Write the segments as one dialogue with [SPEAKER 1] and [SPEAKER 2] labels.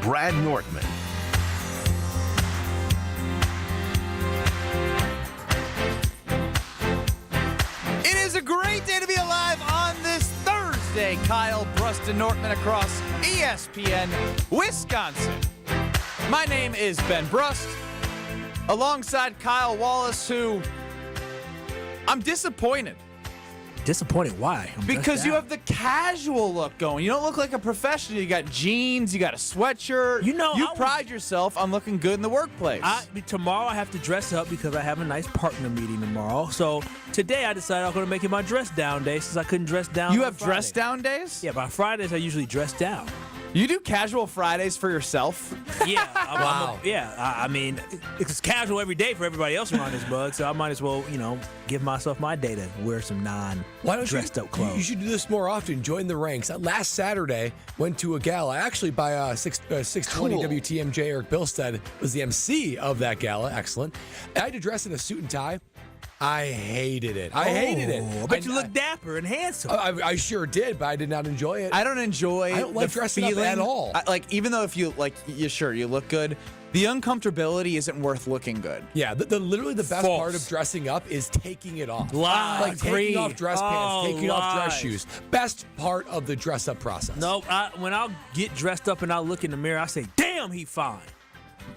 [SPEAKER 1] Brad Nortman.
[SPEAKER 2] It is a great day to be alive on this Thursday. Kyle, Brust, and Nortman across ESPN, Wisconsin. My name is Ben Brust, alongside Kyle Wallace, who I'm disappointed.
[SPEAKER 3] Disappointed? Why?
[SPEAKER 2] Because you have the casual look going. You don't look like a professional. You got jeans, you got a sweatshirt. You pride yourself on looking good in the workplace.
[SPEAKER 3] Tomorrow I have to dress up because I have a nice partner meeting tomorrow. So today I decided I'm going to make it my dress down day since I couldn't dress down.
[SPEAKER 2] You have dress down days?
[SPEAKER 3] Yeah, by Fridays I usually dress down.
[SPEAKER 2] You do casual Fridays for yourself?
[SPEAKER 3] Yeah.
[SPEAKER 2] Wow.
[SPEAKER 3] I mean, it's casual every day for everybody else around this bug, so I might as well, give myself my day to wear some non-dressed up clothes.
[SPEAKER 4] You should do this more often. Join the ranks. Last Saturday, went to a gala, actually by 620 WTMJ. Eric Bilstead was the MC of that gala. Excellent. I had to dress in a suit and tie. I hated it.
[SPEAKER 3] I bet you look dapper and handsome.
[SPEAKER 4] I sure did, but I did not enjoy it.
[SPEAKER 2] I don't like
[SPEAKER 4] dressing up at all.
[SPEAKER 2] Even though if you look good, the uncomfortability isn't worth looking good.
[SPEAKER 4] Yeah, literally the best part of dressing up is taking it off. Like taking off dress pants, taking off dress shoes. Best part of the dress up process.
[SPEAKER 3] No, when I'll get dressed up and I'll look in the mirror, I say, "Damn, he fine."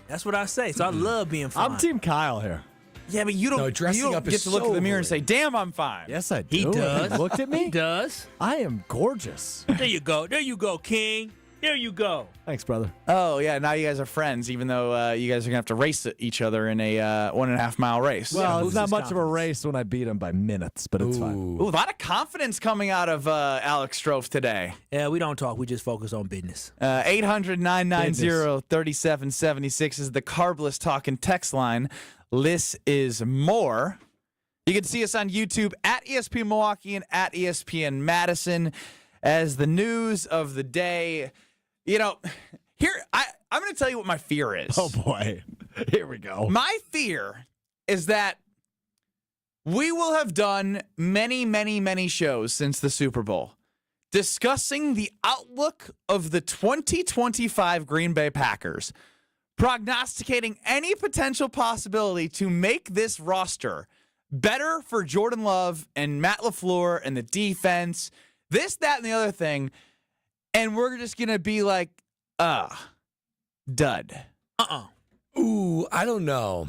[SPEAKER 3] That's what I say. So I love being fine.
[SPEAKER 5] I'm Team Kyle here.
[SPEAKER 2] Yeah, but you don't get to look in the mirror and say, "Damn, I'm fine."
[SPEAKER 5] Yes, I do.
[SPEAKER 3] He does.
[SPEAKER 5] He looked at me?
[SPEAKER 3] He does.
[SPEAKER 5] I am gorgeous.
[SPEAKER 3] There you go. There you go, King. There you go.
[SPEAKER 5] Thanks, brother.
[SPEAKER 2] Oh, yeah, now you guys are friends, even though you guys are going to have to race each other in a 1.5 mile race.
[SPEAKER 5] Well, it's not much of a race when I beat him by minutes, but it's fine.
[SPEAKER 2] Ooh, a lot of confidence coming out of Alex Strofe today.
[SPEAKER 3] Yeah, we don't talk. We just focus on business.
[SPEAKER 2] 800-990-3776 is the Carbless Talking text line. This is more. You can see us on YouTube at ESPN Milwaukee and at ESPN Madison as the news of the day. Here, I'm going to tell you what my fear is.
[SPEAKER 5] Oh, boy. Here we go.
[SPEAKER 2] My fear is that we will have done many, many, many shows since the Super Bowl discussing the outlook of the 2025 Green Bay Packers, prognosticating any potential possibility to make this roster better for Jordan Love and Matt LaFleur and the defense, this, that, and the other thing, and we're just going to be like, dud.
[SPEAKER 4] Ooh, I don't know.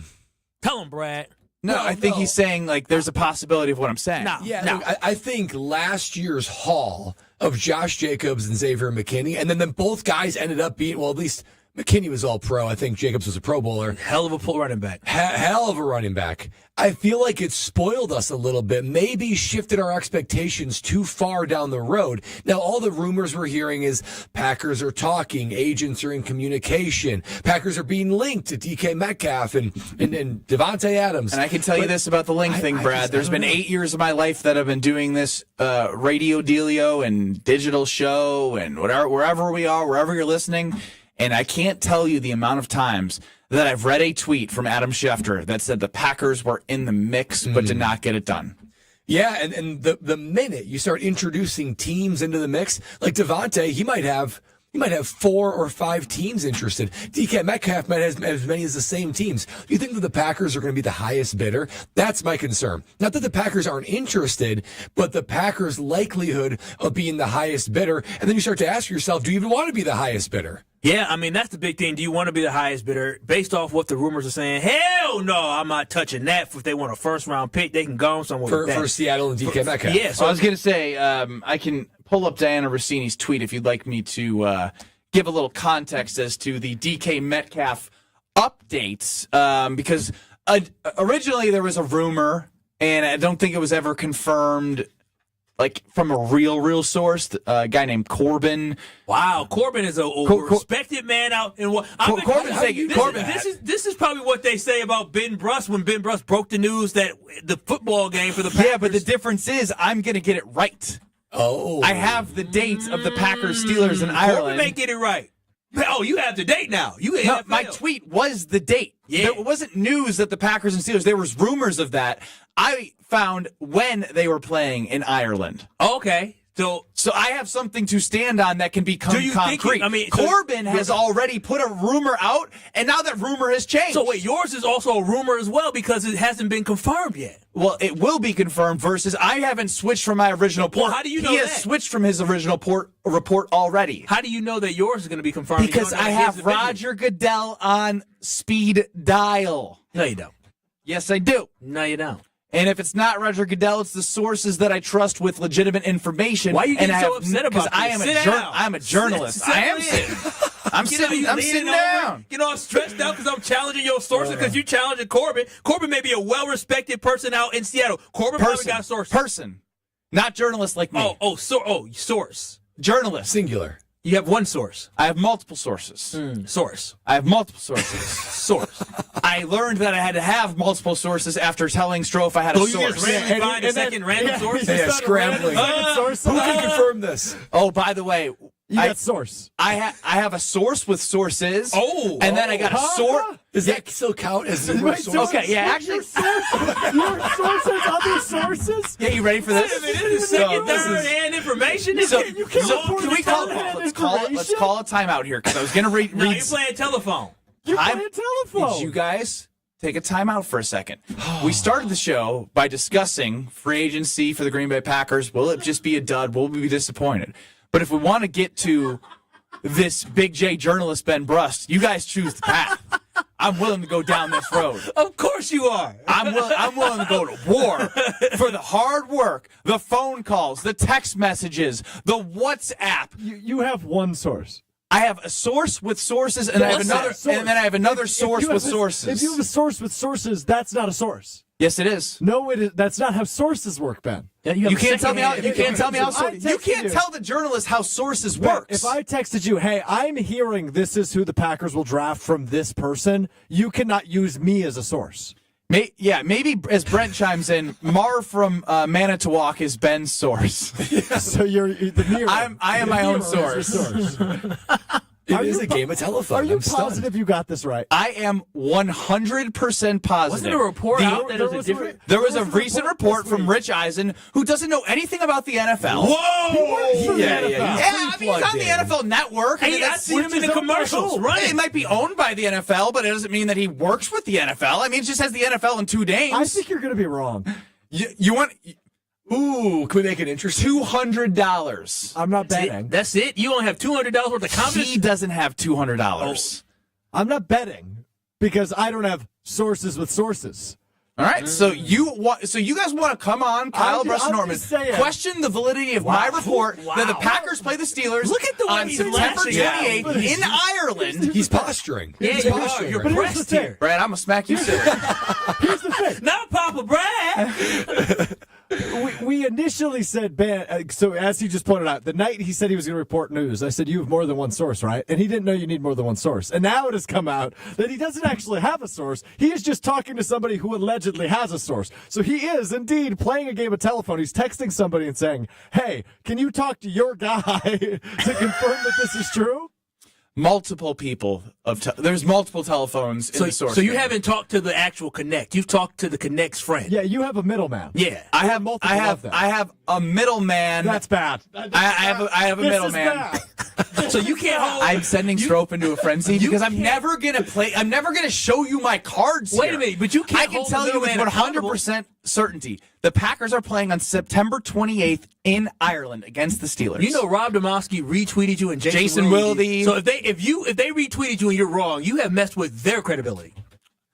[SPEAKER 3] Tell him, Brad.
[SPEAKER 2] No, I think he's saying, there's a possibility of what I'm saying.
[SPEAKER 3] No.
[SPEAKER 4] Yeah, look, I think last year's haul of Josh Jacobs and Xavier McKinney, and then both guys ended up being, well, at least McKinney was all pro. I think Jacobs was a Pro Bowler.
[SPEAKER 3] Hell of a running back.
[SPEAKER 4] Hell of a running back. I feel like it spoiled us a little bit, maybe shifted our expectations too far down the road. Now, all the rumors we're hearing is Packers are talking, agents are in communication, Packers are being linked to DK Metcalf and Davante Adams.
[SPEAKER 2] And I can tell you this about the link thing, Brad. There's been 8 years of my life that I've been doing this radio dealio and digital show and wherever we are, wherever you're listening. And I can't tell you the amount of times that I've read a tweet from Adam Schefter that said the Packers were in the mix but did not get it done.
[SPEAKER 4] Yeah, and the minute you start introducing teams into the mix, like Davante, he might have 4 or 5 teams interested. DK Metcalf might have as many as the same teams. Do you think that the Packers are going to be the highest bidder? That's my concern. Not that the Packers aren't interested, but the Packers' likelihood of being the highest bidder. And then you start to ask yourself, do you even want to be the highest bidder?
[SPEAKER 3] Yeah, I mean, that's the big thing. Do you want to be the highest bidder? Based off what the rumors are saying, hell no, I'm not touching that. If they want a first-round pick, they can go somewhere with that.
[SPEAKER 4] For Seattle and DK Metcalf.
[SPEAKER 3] Yeah,
[SPEAKER 2] so I was going to say, I can pull up Diana Rossini's tweet if you'd like me to give a little context as to the DK Metcalf updates, because originally there was a rumor, and I don't think it was ever confirmed, from a real source, a guy named Corbin.
[SPEAKER 3] Wow, Corbin is a respected man out in what? This is probably what they say about Ben Brust when Ben Brust broke the news that the football game for the Packers.
[SPEAKER 2] Yeah, but the difference is I'm going to get it right.
[SPEAKER 4] Oh,
[SPEAKER 2] I have the dates of the Packers Steelers in Ireland.
[SPEAKER 3] Corbin may get it right. Oh, you have the date now.
[SPEAKER 2] My tweet was the date.
[SPEAKER 3] Yeah.
[SPEAKER 2] It wasn't news that the Packers and Steelers. There was rumors of that. I found when they were playing in Ireland.
[SPEAKER 3] Okay.
[SPEAKER 2] So I have something to stand on that can become concrete. Corbin has already put a rumor out, and now that rumor has changed.
[SPEAKER 3] So wait, yours is also a rumor as well because it hasn't been confirmed yet.
[SPEAKER 2] Well, it will be confirmed versus I haven't switched from my original report.
[SPEAKER 3] Well, how do you know
[SPEAKER 2] He has switched from his original report already.
[SPEAKER 3] How do you know that yours is going to be confirmed?
[SPEAKER 2] Because I have Roger Goodell on speed dial.
[SPEAKER 3] No, you don't.
[SPEAKER 2] Yes, I do.
[SPEAKER 3] No, you don't.
[SPEAKER 2] And if it's not Roger Goodell, it's the sources that I trust with legitimate information.
[SPEAKER 3] Why are you getting so upset about this?
[SPEAKER 2] I'm a journalist. I am sitting. I'm sitting down.
[SPEAKER 3] Get all stressed out because I'm challenging your sources because you challenging Corbin. Corbin may be a well-respected person out in Seattle. Corbin probably got sources.
[SPEAKER 2] Person. Not journalist like me.
[SPEAKER 3] Source.
[SPEAKER 2] Journalist.
[SPEAKER 4] Singular.
[SPEAKER 3] You have one source.
[SPEAKER 2] I have multiple sources.
[SPEAKER 3] Source.
[SPEAKER 2] I have multiple sources.
[SPEAKER 3] Source.
[SPEAKER 2] I learned that I had to have multiple sources after telling Strofe I had a source.
[SPEAKER 3] You just randomly find a second random source?
[SPEAKER 4] Yeah, scrambling. Who can confirm this?
[SPEAKER 2] Oh, by the way,
[SPEAKER 5] You got source.
[SPEAKER 2] I have a source with sources.
[SPEAKER 3] And
[SPEAKER 2] then I got a source.
[SPEAKER 4] Does that still count as the word source?
[SPEAKER 2] Okay, yeah, actually.
[SPEAKER 5] Your sources, other sources?
[SPEAKER 2] Yeah, you ready for this?
[SPEAKER 3] This is second, third-hand information.
[SPEAKER 2] Let's call a timeout here because I was going to read.
[SPEAKER 3] No, you're playing telephone.
[SPEAKER 5] You're playing telephone.
[SPEAKER 2] Did you guys take a timeout for a second? We started the show by discussing free agency for the Green Bay Packers. Will it just be a dud? Will we be disappointed? But if we want to get to this Big J journalist, Ben Brust, you guys choose the path. I'm willing to go down this road.
[SPEAKER 3] Of course you are.
[SPEAKER 2] I'm willing to go to war for the hard work, the phone calls, the text messages, the WhatsApp.
[SPEAKER 5] You have one source.
[SPEAKER 2] I have a source with sources, and I have another, and then I have another source with sources.
[SPEAKER 5] If you have a source with sources, that's not a source.
[SPEAKER 2] Yes, it is.
[SPEAKER 5] No, it is. That's not how sources work, Ben.
[SPEAKER 2] Yeah, you can't tell me how. You can't tell me how. You can't tell the journalist how sources work.
[SPEAKER 5] If I texted you, "Hey, I'm hearing this is who the Packers will draft from this person," you cannot use me as a source.
[SPEAKER 2] Maybe as Brent chimes in, Mar from Manitowoc is Ben's source.
[SPEAKER 5] So you're the mirror.
[SPEAKER 2] I am my own source.
[SPEAKER 4] It is a game of telephone.
[SPEAKER 5] Are you positive you got this right?
[SPEAKER 2] I am 100% positive.
[SPEAKER 3] Wasn't there a report out that was different?
[SPEAKER 2] There was a recent report from Rich Eisen, who doesn't know anything about the NFL.
[SPEAKER 3] Whoa!
[SPEAKER 2] Yeah. I mean, he's on the NFL Network.
[SPEAKER 3] Hey, I see him in the commercials, right?
[SPEAKER 2] It might be owned by the NFL, but it doesn't mean that he works with the NFL. I mean, it just has the NFL in two names.
[SPEAKER 5] I think you're going to be wrong.
[SPEAKER 2] You want...
[SPEAKER 4] Ooh, can we make it interesting?
[SPEAKER 2] $200.
[SPEAKER 5] I'm not betting.
[SPEAKER 3] That's it? You only have $200 worth of confidence?
[SPEAKER 2] He doesn't have $200.
[SPEAKER 5] I'm not betting because I don't have sources with sources.
[SPEAKER 2] All right, so you guys want to come on, Kyle, Brust, and Nortman, question the validity of my report that the Packers play the Steelers on September 28th in Ireland.
[SPEAKER 4] He's posturing.
[SPEAKER 3] Yeah,
[SPEAKER 4] He's posturing.
[SPEAKER 3] You're pressed here.
[SPEAKER 2] Brad, I'm going to smack you silly.
[SPEAKER 5] Here's the thing.
[SPEAKER 3] Not Papa Brad.
[SPEAKER 5] We initially said, Ben, so as he just pointed out, the night he said he was going to report news, I said, you have more than one source, right? And he didn't know you need more than one source. And now it has come out that he doesn't actually have a source. He is just talking to somebody who allegedly has a source. So he is indeed playing a game of telephone. He's texting somebody and saying, hey, can you talk to your guy to confirm that this is true?
[SPEAKER 2] Multiple people there's multiple telephones in the source.
[SPEAKER 3] So you haven't talked to the actual Connect. You've talked to the Connect's friend.
[SPEAKER 5] Yeah, you have a middleman.
[SPEAKER 3] Yeah.
[SPEAKER 2] I have a middleman.
[SPEAKER 5] That's bad.
[SPEAKER 2] I have a middleman.
[SPEAKER 3] So you can't hold.
[SPEAKER 2] I'm sending Strope into a frenzy because I'm never gonna show you my cards.
[SPEAKER 3] Wait
[SPEAKER 2] here.
[SPEAKER 3] a minute, but you can't.
[SPEAKER 2] I can tell you with 100% certainty the Packers are playing on September 28th in Ireland against the Steelers.
[SPEAKER 3] You know, Rob Domofsky retweeted you and Jason
[SPEAKER 2] Wilde.
[SPEAKER 3] So if they retweeted you and you're wrong, you have messed with their credibility.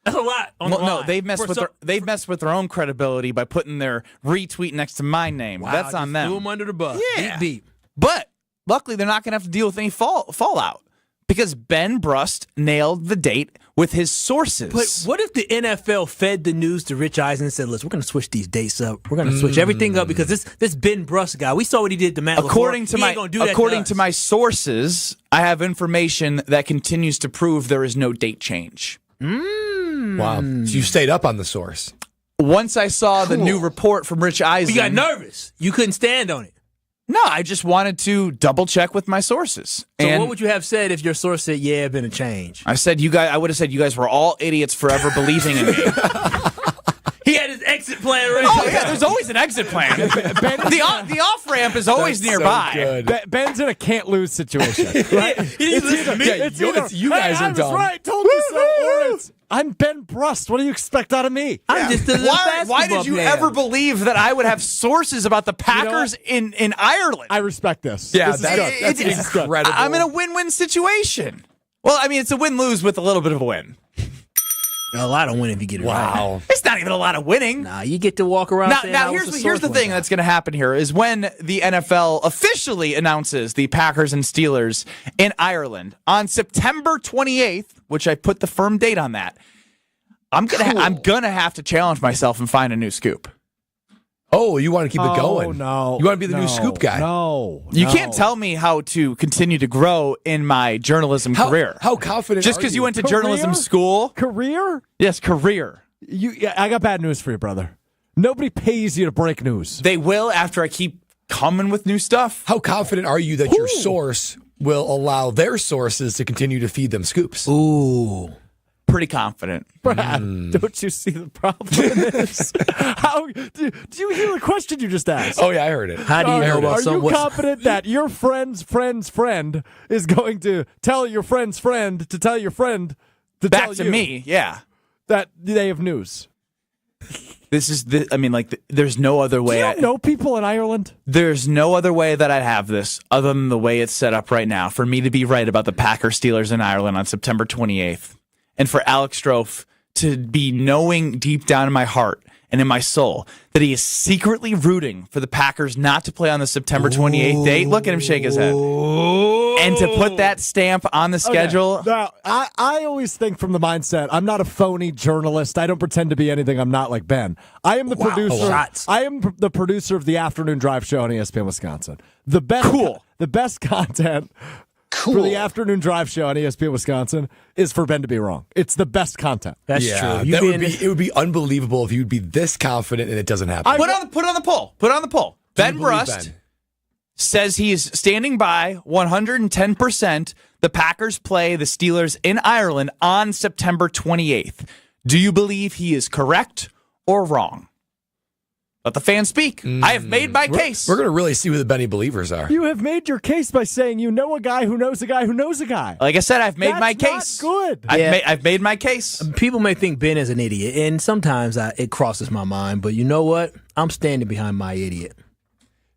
[SPEAKER 3] That's a lot.
[SPEAKER 2] No, they've messed with their own credibility by putting their retweet next to my name.
[SPEAKER 3] Wow,
[SPEAKER 2] that's on them.
[SPEAKER 3] Threw them under the bus.
[SPEAKER 2] Yeah.
[SPEAKER 3] Deep.
[SPEAKER 2] But luckily, they're not going to have to deal with any fallout because Ben Brust nailed the date with his sources.
[SPEAKER 3] But what if the NFL fed the news to Rich Eisen and said, listen, we're going to switch these dates up. We're going to switch everything up because this Ben Brust guy, we saw what he did to Matt LaFleur.
[SPEAKER 2] According to my sources, I have information that continues to prove there is no date change.
[SPEAKER 4] Wow. So you stayed up on the source.
[SPEAKER 2] Once I saw the new report from Rich Eisen.
[SPEAKER 3] You got nervous. You couldn't stand on it.
[SPEAKER 2] No, I just wanted to double check with my sources.
[SPEAKER 3] So what would you have said if your source said, "Yeah, been a change"?
[SPEAKER 2] I would have said you guys were all idiots forever believing in me.
[SPEAKER 3] He had his exit plan right
[SPEAKER 2] Oh, yeah, there's always an exit plan. The off-ramp is always nearby.
[SPEAKER 4] So good.
[SPEAKER 5] Ben's in a can't-lose situation, right?
[SPEAKER 4] It's you guys are
[SPEAKER 5] I was
[SPEAKER 4] dumb.
[SPEAKER 5] right, told you so. Or it's, I'm Ben Brust. What do you expect out of me?
[SPEAKER 3] I'm just a little
[SPEAKER 2] Why did you ever believe that I would have sources about the Packers in Ireland?
[SPEAKER 5] I respect this.
[SPEAKER 4] Yeah,
[SPEAKER 5] This is good.
[SPEAKER 4] that's
[SPEAKER 5] This is good.
[SPEAKER 4] incredible.
[SPEAKER 2] I'm in a win-win situation. Well, I mean, it's a win-lose with a little bit of a win.
[SPEAKER 3] A lot of winning if you get it right.
[SPEAKER 4] Wow.
[SPEAKER 2] It's not even a lot of winning.
[SPEAKER 3] Nah, you get to walk around.
[SPEAKER 2] Now here's the thing that's going to happen here is when the NFL officially announces the Packers and Steelers in Ireland on September 28th, which I put the firm date on that. I'm gonna have to challenge myself and find a new scoop.
[SPEAKER 4] Oh, you want to keep it going?
[SPEAKER 5] No.
[SPEAKER 4] You want to be the new scoop guy?
[SPEAKER 5] No.
[SPEAKER 2] You can't tell me how to continue to grow in my journalism career.
[SPEAKER 4] How confident
[SPEAKER 2] Just
[SPEAKER 4] are
[SPEAKER 2] because you went to journalism
[SPEAKER 5] Career?
[SPEAKER 2] school?
[SPEAKER 5] Career?
[SPEAKER 2] Yes, career.
[SPEAKER 5] I got bad news for you, brother. Nobody pays you to break news.
[SPEAKER 2] They will after I keep coming with new stuff.
[SPEAKER 4] How confident are you that your source will allow their sources to continue to feed them scoops?
[SPEAKER 3] Ooh.
[SPEAKER 2] Pretty confident.
[SPEAKER 5] Brad, don't you see the problem in this? Do you hear the question you just asked?
[SPEAKER 4] Oh, yeah, I heard it.
[SPEAKER 3] How do you know about
[SPEAKER 5] Are you
[SPEAKER 3] someone?
[SPEAKER 5] confident that your friend's friend's friend is going to tell your friend's friend to tell your friend to
[SPEAKER 2] Back
[SPEAKER 5] tell
[SPEAKER 2] to
[SPEAKER 5] you
[SPEAKER 2] me, yeah.
[SPEAKER 5] that they have news?
[SPEAKER 2] There's no other way.
[SPEAKER 5] Do you know people in Ireland?
[SPEAKER 2] There's no other way that I'd have this other than the way it's set up right now for me to be right about the Packers Steelers in Ireland on September 28th. And for Alex Strofe to be knowing deep down in my heart and in my soul that he is secretly rooting for the Packers not to play on the September 28th date. Look at him shake his head. And to put that stamp on the schedule.
[SPEAKER 5] Okay. Now, I always think from the mindset, I'm not a phony journalist. I don't pretend to be anything I'm not like Ben. I am the producer.
[SPEAKER 3] Shots.
[SPEAKER 5] I am the producer of the afternoon drive show on ESPN Wisconsin. The best content for the afternoon drive show on ESPN Wisconsin is for Ben to be wrong. It's the best content.
[SPEAKER 3] That's
[SPEAKER 4] Yeah,
[SPEAKER 3] true.
[SPEAKER 4] it would be unbelievable if you'd be this confident and it doesn't happen.
[SPEAKER 2] Put on the poll. Put on the poll. Ben Brust says he is standing by 110%. The Packers play the Steelers in Ireland on September 28th. Do you believe he is correct or wrong? Let the fans speak. I have made my case.
[SPEAKER 4] We're going to really see who the Benny believers are.
[SPEAKER 5] You have made your case by saying you know a guy who knows a guy who knows a guy.
[SPEAKER 2] Like I said, I've made my
[SPEAKER 5] That's
[SPEAKER 2] case.
[SPEAKER 5] not good.
[SPEAKER 2] I've made my case.
[SPEAKER 3] People may think Ben is an idiot, and sometimes it crosses my mind. But you know what? I'm standing behind my idiot.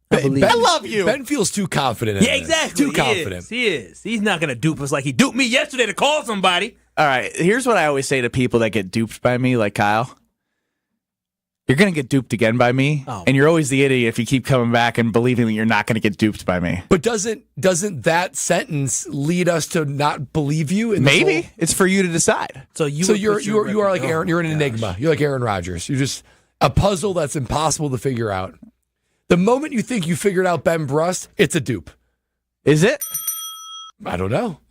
[SPEAKER 2] I love you.
[SPEAKER 4] Ben feels too confident in
[SPEAKER 3] Yeah,
[SPEAKER 4] this.
[SPEAKER 3] exactly.
[SPEAKER 4] Too confident.
[SPEAKER 3] He is. He's not going to dupe us like he duped me yesterday to call somebody.
[SPEAKER 2] All right, here's what I always say to people that get duped by me, like Kyle. You're going to get duped again by me, and you're always the idiot if you keep coming back and believing that you're not going to get duped by me.
[SPEAKER 4] But doesn't that sentence lead us to not believe you? In
[SPEAKER 2] Maybe. It's for you to decide.
[SPEAKER 4] So you are like Aaron. You're an enigma. You're like Aaron Rodgers. You're just a puzzle that's impossible to figure out. The moment you think you figured out Ben Brust, it's a dupe.
[SPEAKER 2] Is it?
[SPEAKER 4] I don't know.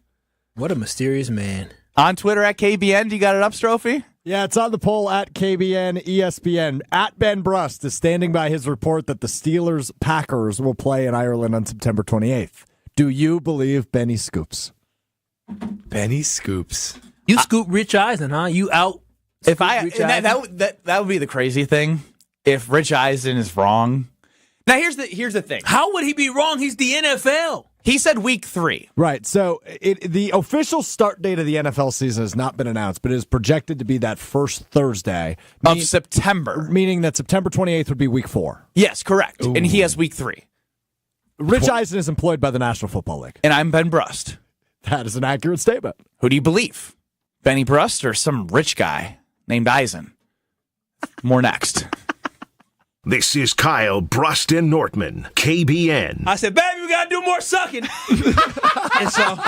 [SPEAKER 3] What a mysterious man.
[SPEAKER 2] On Twitter at KBN, do you got it up, Strophy?
[SPEAKER 5] Yeah, it's on the poll at KBN ESPN. At Ben Brust is standing by his report that the Steelers Packers will play in Ireland on September 28th. Do you believe Benny scoops?
[SPEAKER 4] Benny scoops.
[SPEAKER 3] You scoop Rich Eisen, huh? You out.
[SPEAKER 2] If that would be the crazy thing. If Rich Eisen is wrong. Now here's the thing.
[SPEAKER 3] How would he be wrong? He's the NFL.
[SPEAKER 2] He said week 3.
[SPEAKER 5] Right. So the official start date of the NFL season has not been announced, but it is projected to be that first Thursday
[SPEAKER 2] of September.
[SPEAKER 5] Meaning that September 28th would be week 4.
[SPEAKER 2] Yes, correct. Ooh. And he has week 3.
[SPEAKER 5] Rich Eisen is employed by the National Football League.
[SPEAKER 2] And I'm Ben Brust.
[SPEAKER 5] That is an accurate statement.
[SPEAKER 2] Who do you believe? Benny Brust or some rich guy named Eisen? More next.
[SPEAKER 1] This is Kyle, Brust, and Nortman, KBN.
[SPEAKER 3] I said, baby, we got to do more sucking. And so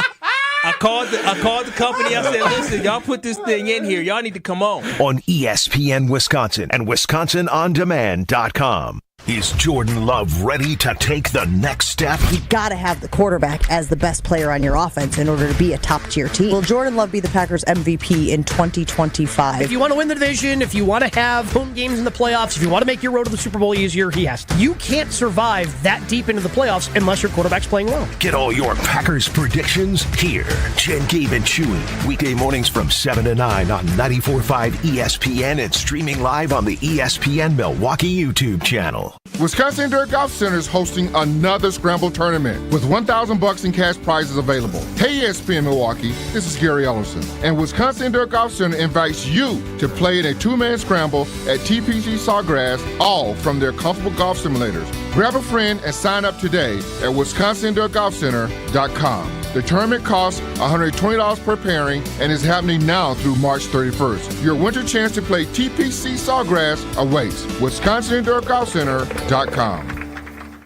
[SPEAKER 3] I called the company. I said, listen, y'all put this thing in here. Y'all need to come on
[SPEAKER 1] ESPN Wisconsin and WisconsinOnDemand.com. Is Jordan Love ready to take the next step?
[SPEAKER 6] You got to have the quarterback as the best player on your offense in order to be a top-tier team. Will Jordan Love be the Packers MVP in 2025?
[SPEAKER 7] If you want to win the division, if you want to have home games in the playoffs, if you want to make your road to the Super Bowl easier, he has to. You can't survive that deep into the playoffs unless your quarterback's playing well.
[SPEAKER 1] Get all your Packers predictions here. Jen, Gabe, and Chewy. Weekday mornings from 7 to 9 on 94.5 ESPN and streaming live on the ESPN Milwaukee YouTube channel.
[SPEAKER 8] Wisconsin Indoor Golf Center is hosting another Scramble tournament with $1,000 in cash prizes available. Hey ESPN Milwaukee, this is Gary Ellerson, and Wisconsin Indoor Golf Center invites you to play in a two-man scramble at TPC Sawgrass, all from their comfortable golf simulators. Grab a friend and sign up today at wisconsindoorgolfcenter.com. The tournament costs $120 per pairing and is happening now through March 31st. Your winter chance to play TPC Sawgrass awaits. wisconsindoorgolfcenter.com.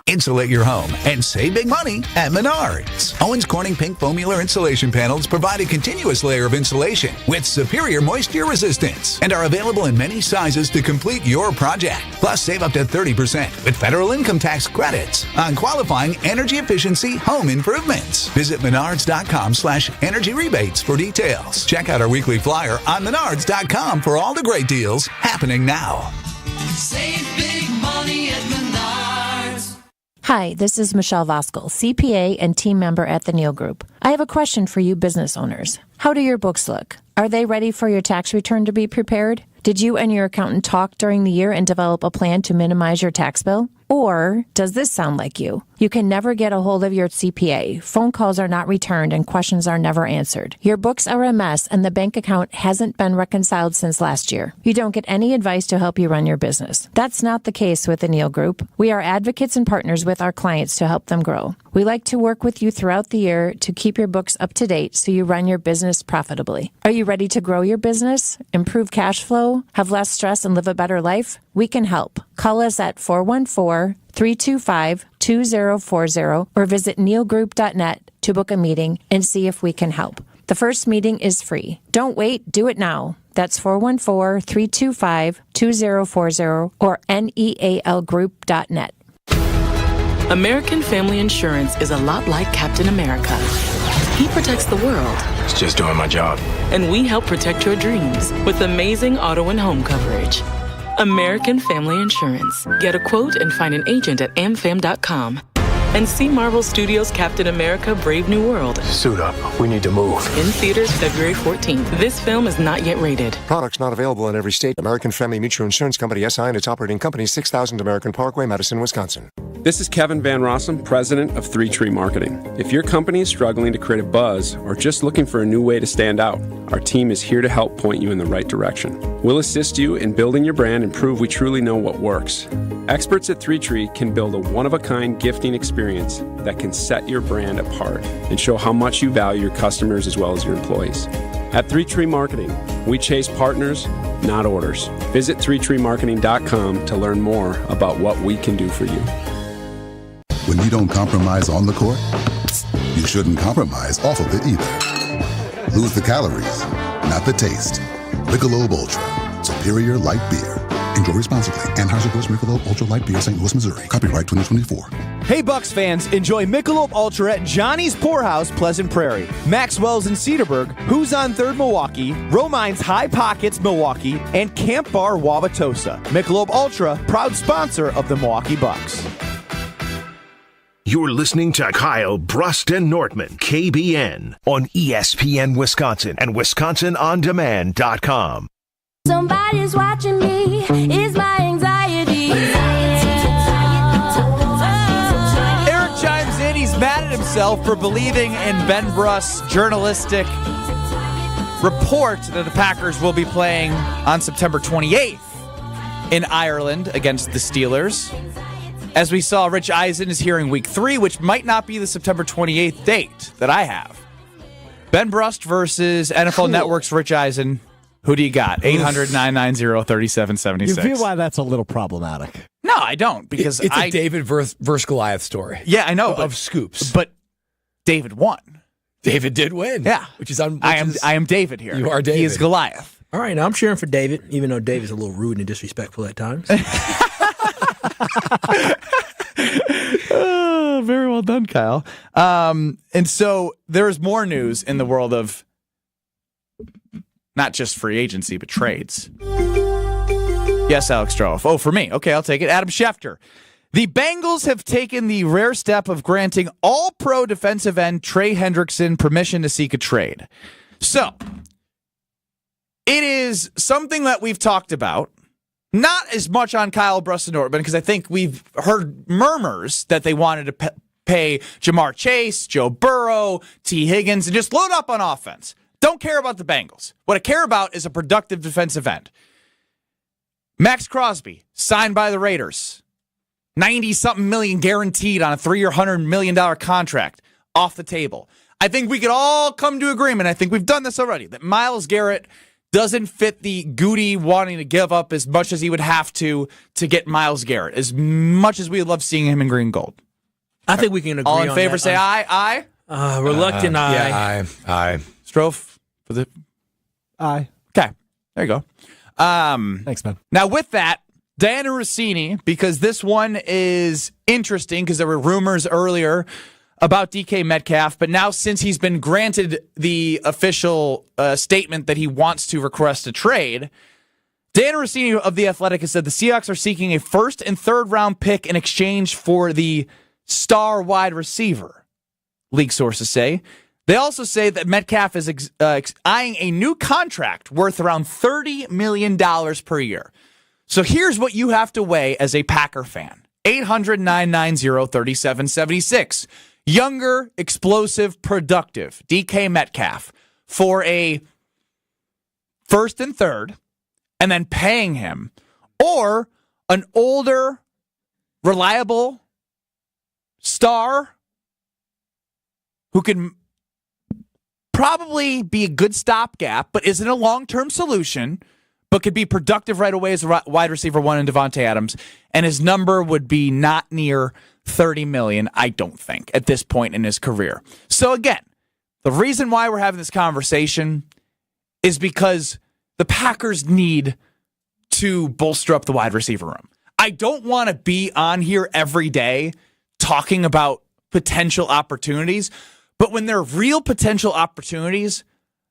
[SPEAKER 9] Insulate your home and save big money at Menards. Owens Corning Pink Foamular insulation panels provide a continuous layer of insulation with superior moisture resistance and are available in many sizes to complete your project. Plus, save up to 30% with federal income tax credits on qualifying energy efficiency home improvements. Visit menards.com/energy rebates for details. Check out our weekly flyer on menards.com for all the great deals happening now.
[SPEAKER 10] Save big money at Menards.
[SPEAKER 11] Hi, this is Michelle Voskel, CPA and team member at the Neal Group. I have a question for you business owners. How do your books look? Are they ready for your tax return to be prepared? Did you and your accountant talk during the year and develop a plan to minimize your tax bill? Or does this sound like you? You can never get a hold of your CPA. Phone calls are not returned and questions are never answered. Your books are a mess and the bank account hasn't been reconciled since last year. You don't get any advice to help you run your business. That's not the case with the Neal Group. We are advocates and partners with our clients to help them grow. We like to work with you throughout the year to keep your books up to date so you run your business profitably. Are you ready to grow your business, improve cash flow, have less stress, and live a better life? We can help. Call us at 414-325-2040 or visit nealgroup.net to book a meeting and see if we can help. The first meeting is free. Don't wait, do it now. That's 414-325-2040 or nealgroup.net.
[SPEAKER 12] American Family Insurance is a lot like Captain America. He protects the world.
[SPEAKER 13] It's just doing my job.
[SPEAKER 12] And we help protect your dreams with amazing auto and home coverage. American Family Insurance. Get a quote and find an agent at amfam.com. And see Marvel Studios' Captain America Brave New World.
[SPEAKER 13] Suit up. We need to move.
[SPEAKER 12] In theaters February 14th. This film is not yet rated.
[SPEAKER 14] Products not available in every state. American Family Mutual Insurance Company, SI, and its operating company, 6000 American Parkway, Madison, Wisconsin.
[SPEAKER 15] This is Kevin Van Rossum, president of 3 Tree Marketing. If your company is struggling to create a buzz or just looking for a new way to stand out, our team is here to help point you in the right direction. We'll assist you in building your brand and prove we truly know what works. Experts at 3 Tree can build a one-of-a-kind gifting experience that can set your brand apart and show how much you value your customers as well as your employees. At 3 Tree Marketing, we chase partners, not orders. Visit 3treemarketing.com to learn more about what we can do for you.
[SPEAKER 16] When you don't compromise on the court, you shouldn't compromise off of it either. Lose the calories, not the taste. Michelob Ultra, superior light beer. Enjoy responsibly. Anheuser-Busch Michelob Ultra Light Beer, St. Louis, Missouri. Copyright 2024.
[SPEAKER 17] Hey, Bucks fans, enjoy Michelob Ultra at Johnny's Poorhouse, Pleasant Prairie, Maxwell's in Cedarburg, Who's on 3rd Milwaukee, Romine's High Pockets Milwaukee, and Camp Bar Wauwatosa. Michelob Ultra, proud sponsor of the Milwaukee Bucks.
[SPEAKER 1] You're listening to Kyle, Brust, and Nortman, KBN, on ESPN Wisconsin and WisconsinOnDemand.com.
[SPEAKER 10] Somebody's watching me, is my anxiety.
[SPEAKER 2] Eric chimes in, he's mad at himself for believing in Ben Brust's journalistic report that the Packers will be playing on September 28th in Ireland against the Steelers. As we saw, Rich Eisen is hearing week 3, which might not be the September 28th date that I have. Ben Brust versus NFL Network's Rich Eisen. Who do you got? 800-990-3776.
[SPEAKER 5] You feel why that's a little problematic.
[SPEAKER 2] No, I don't, because
[SPEAKER 4] it's a David versus Goliath story.
[SPEAKER 2] Yeah, I know.
[SPEAKER 4] Of scoops.
[SPEAKER 2] But David won.
[SPEAKER 4] David did win.
[SPEAKER 2] Yeah.
[SPEAKER 4] I
[SPEAKER 2] am David here.
[SPEAKER 4] You are David.
[SPEAKER 2] He is Goliath.
[SPEAKER 7] All right, now I'm cheering for David, even though David's a little rude and disrespectful at times.
[SPEAKER 2] Very well done, Kyle. And so there is more news in the world of not just free agency, but trades. Yes, Alex Stroh. Oh, for me. Okay, I'll take it. Adam Schefter. The Bengals have taken the rare step of granting all-pro defensive end Trey Hendrickson permission to seek a trade. So, it is something that we've talked about. Not as much on Kyle, Brust, and Nortman, because I think we've heard murmurs that they wanted to pay Jamar Chase, Joe Burrow, T. Higgins, and just load up on offense. Don't care about the Bengals. What I care about is a productive defensive end. Max Crosby, signed by the Raiders. 90-something million guaranteed on a 3-year, $100 million contract. Off the table. I think we could all come to agreement, I think we've done this already, that Myles Garrett doesn't fit the Goody wanting to give up as much as he would have to get Myles Garrett, as much as we love seeing him in green gold.
[SPEAKER 3] I think we can agree on that.
[SPEAKER 2] All in favor, say aye. Aye?
[SPEAKER 3] Reluctant aye.
[SPEAKER 4] Yeah, aye.
[SPEAKER 2] Strofe for the
[SPEAKER 5] Aye.
[SPEAKER 2] Okay, there you go.
[SPEAKER 5] Thanks, man.
[SPEAKER 2] Now with that, Diana Rossini, because this one is interesting because there were rumors earlier about DK Metcalf, but now since he's been granted the official statement that he wants to request a trade, Dan Rossini of The Athletic has said the Seahawks are seeking a first and third round pick in exchange for the star wide receiver, league sources say. They also say that Metcalf is eyeing a new contract worth around $30 million per year. So here's what you have to weigh as a Packer fan. 800-990-3776. Younger, explosive, productive DK Metcalf for a first and third, and then paying him, or an older, reliable star who can probably be a good stopgap, but isn't a long-term solution, but could be productive right away as a wide receiver one in Davante Adams, and his number would be not near $30 million, I don't think, at this point in his career. So again, the reason why we're having this conversation is because the Packers need to bolster up the wide receiver room. I don't want to be on here every day talking about potential opportunities, but when there are real potential opportunities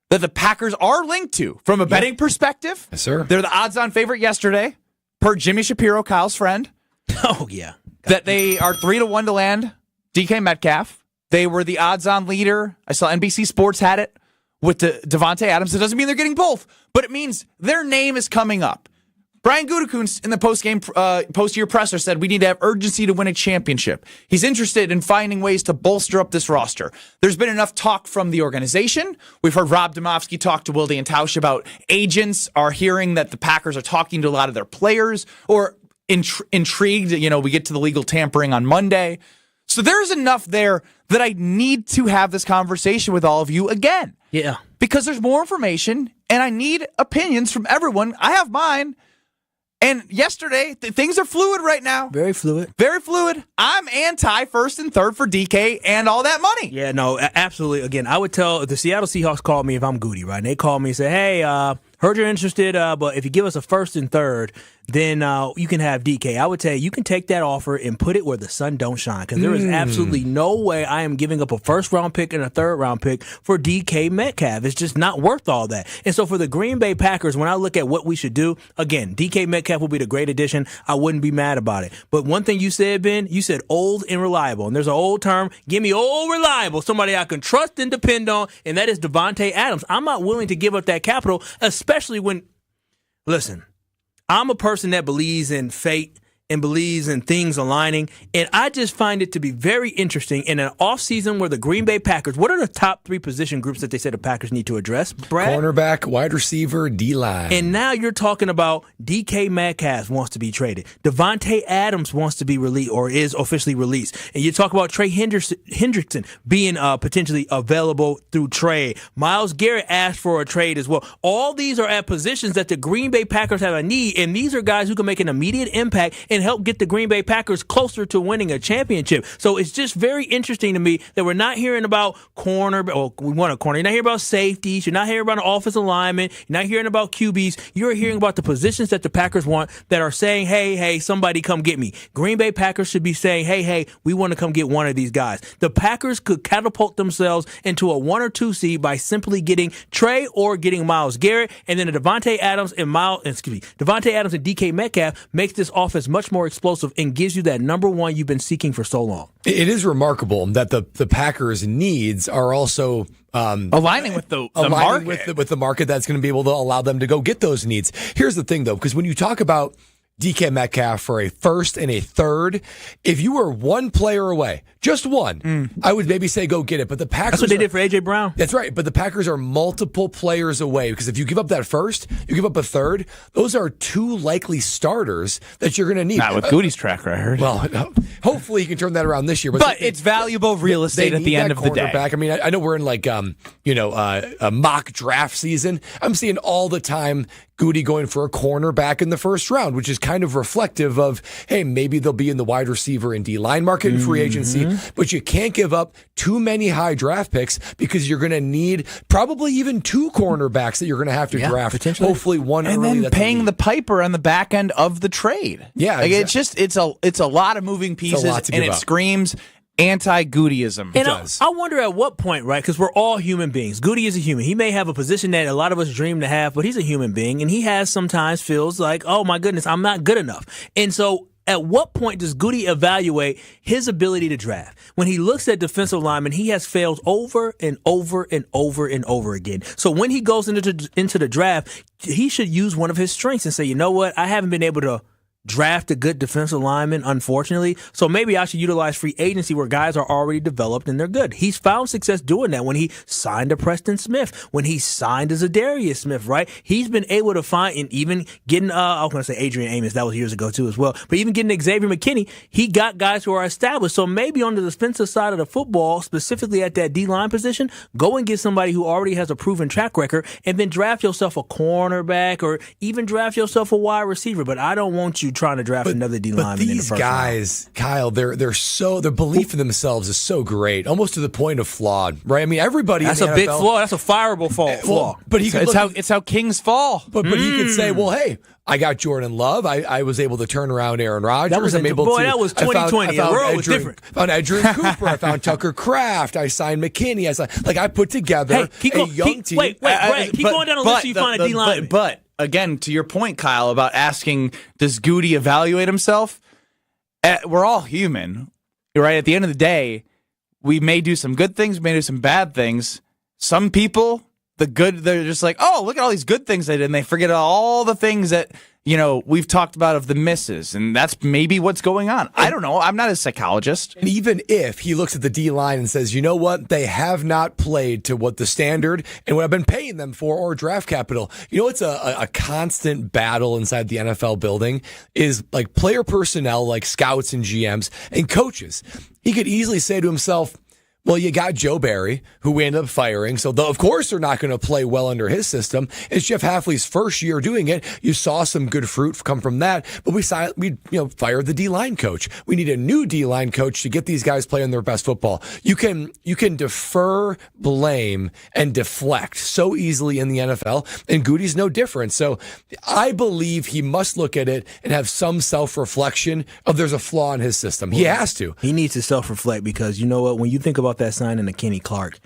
[SPEAKER 2] that the Packers are linked to from a betting perspective,
[SPEAKER 4] yes, sir.
[SPEAKER 2] They're the odds-on favorite yesterday, per Jimmy Shapiro, Kyle's friend.
[SPEAKER 3] Oh, yeah.
[SPEAKER 2] That they are 3-1 to land DK Metcalf. They were the odds-on leader. I saw NBC Sports had it with Davante Adams. It doesn't mean they're getting both, but it means their name is coming up. Brian Gutekunst in the post-year presser said we need to have urgency to win a championship. He's interested in finding ways to bolster up this roster. There's been enough talk from the organization. We've heard Rob Domofsky talk to Wilde and Tausch about agents are hearing that the Packers are talking to a lot of their players or intrigued. You know, we get to the legal tampering on Monday. So there's enough there that I need to have this conversation with all of you again.
[SPEAKER 3] Yeah.
[SPEAKER 2] Because there's more information and I need opinions from everyone. I have mine. And yesterday, things are fluid right now.
[SPEAKER 3] Very fluid.
[SPEAKER 2] Very fluid. I'm anti first and third for DK and all that money.
[SPEAKER 3] Yeah, no, absolutely. Again, I would tell the Seattle Seahawks call me if I'm Goody, right? And they call me and say, hey, heard you're interested, but if you give us a first and third, then you can have DK. I would tell you can take that offer and put it where the sun don't shine, because there is absolutely no way I am giving up a first-round pick and a third-round pick for DK Metcalf. It's just not worth all that. And so for the Green Bay Packers, when I look at what we should do, again, DK Metcalf will be the great addition. I wouldn't be mad about it. But one thing you said, Ben, you said old and reliable. And there's an old term, give me old reliable, somebody I can trust and depend on, and that is Davante Adams. I'm not willing to give up that capital, especially when, listen, I'm a person that believes in fate and believes in things aligning, and I just find it to be very interesting in an offseason where the Green Bay Packers, what are the top three position groups that they say the Packers need to address? Brad?
[SPEAKER 4] Cornerback, wide receiver, D-line.
[SPEAKER 3] And now you're talking about DK Metcalf wants to be traded. Davante Adams wants to be released or is officially released. And you talk about Trey Hendrickson being potentially available through trade. Myles Garrett asked for a trade as well. All these are at positions that the Green Bay Packers have a need, and these are guys who can make an immediate impact and and help get the Green Bay Packers closer to winning a championship. So it's just very interesting to me that we're not hearing about corner, or we want a corner. You're not hearing about safeties. You're not hearing about an offensive lineman. You're not hearing about QBs. You're hearing about the positions that the Packers want that are saying, hey, somebody come get me. Green Bay Packers should be saying, hey, we want to come get one of these guys. The Packers could catapult themselves into a 1 or 2 seed by simply getting Trey or getting Myles Garrett, and then Davante Adams and DK Metcalf makes this offense much more explosive and gives you that number one you've been seeking for so long.
[SPEAKER 4] It is remarkable that the Packers' needs are also
[SPEAKER 2] aligning with the market.
[SPEAKER 4] with the market that's going to be able to allow them to go get those needs. Here's the thing, though, because when you talk about DK Metcalf for a first and a third, if you were one player away, just one, I would maybe say go get it. But the Packers,
[SPEAKER 3] that's what they did for A.J. Brown.
[SPEAKER 4] That's right. But the Packers are multiple players away, because if you give up that first, you give up a third, those are 2 likely starters that you're going to need.
[SPEAKER 2] Not with Goody's track record.
[SPEAKER 4] Well, hopefully he can turn that around this year.
[SPEAKER 2] But it's valuable real estate at the end of the day.
[SPEAKER 4] I mean, I know we're in like a mock draft season. I'm seeing all the time Goody going for a cornerback in the first round, which is kind of reflective of, hey, maybe they'll be in the wide receiver and D-line market in free agency, but you can't give up too many high draft picks, because you're going to need probably even 2 cornerbacks that you're going to have to draft. Hopefully one
[SPEAKER 2] and
[SPEAKER 4] early.
[SPEAKER 2] then paying the piper on the back end of the trade.
[SPEAKER 4] Yeah,
[SPEAKER 2] like it's a lot of moving pieces, and it screams anti-Goodyism.
[SPEAKER 3] And I wonder at what point, right? Because we're all human beings. Goody is a human. He may have a position that a lot of us dream to have, but he's a human being, and he has sometimes feels like, oh my goodness, I'm not good enough. And so at what point does Goody evaluate his ability to draft? When he looks at defensive linemen, he has failed over and over and over and over again. So when he goes into the draft, he should use one of his strengths and say, you know what, I haven't been able to draft a good defensive lineman, unfortunately. So maybe I should utilize free agency where guys are already developed and they're good. He's found success doing that when he signed a Preston Smith, when he signed a Zadarius Smith, right? He's been able to find, and even getting, I was going to say Adrian Amos, that was years ago too as well, but even getting Xavier McKinney, he got guys who are established. So maybe on the defensive side of the football, specifically at that D-line position, go and get somebody who already has a proven track record, and then draft yourself a cornerback or even draft yourself a wide receiver. But I don't want you trying to draft another D lineman in the first round.
[SPEAKER 4] These guys, Kyle, their belief in themselves is so great, almost to the point of flawed, right? I mean, everybody.
[SPEAKER 3] That's
[SPEAKER 4] in the
[SPEAKER 3] a big
[SPEAKER 4] NFL,
[SPEAKER 3] flaw. That's a fireable flaw.
[SPEAKER 4] But
[SPEAKER 2] it's how kings fall.
[SPEAKER 4] But he could say, well, hey, I got Jordan Love. I was able to turn around Aaron Rodgers.
[SPEAKER 3] That was that was 2020. The world was different.
[SPEAKER 4] I found Adrian Cooper. I found Tucker Kraft. I signed McKinney. I put together a young team.
[SPEAKER 3] Wait. Keep going down the list so you find a D lineman.
[SPEAKER 2] But again, to your point, Kyle, about asking, does Goody evaluate himself? We're all human, right? At the end of the day, we may do some good things, we may do some bad things. Some people, they're just like, oh, look at all these good things they did, and they forget all the things that, we've talked about of the misses, and that's maybe what's going on. I don't know. I'm not a psychologist.
[SPEAKER 4] And even if he looks at the D-line and says, you know what, they have not played to what the standard and what I've been paying them for, or draft capital. It's a constant battle inside the NFL building is like player personnel, like scouts and GMs and coaches. He could easily say to himself, well, you got Joe Barry, who we ended up firing, so of course they're not going to play well under his system. It's Jeff Hafley's first year doing it. You saw some good fruit come from that, but we fired the D-line coach. We need a new D-line coach to get these guys playing their best football. You can defer, blame, and deflect so easily in the NFL, and Goody's no different. So I believe he must look at it and have some self-reflection of the's a flaw in his system. He has to.
[SPEAKER 3] He needs to self-reflect, because you know what? When you think about that signing of Kenny Clark,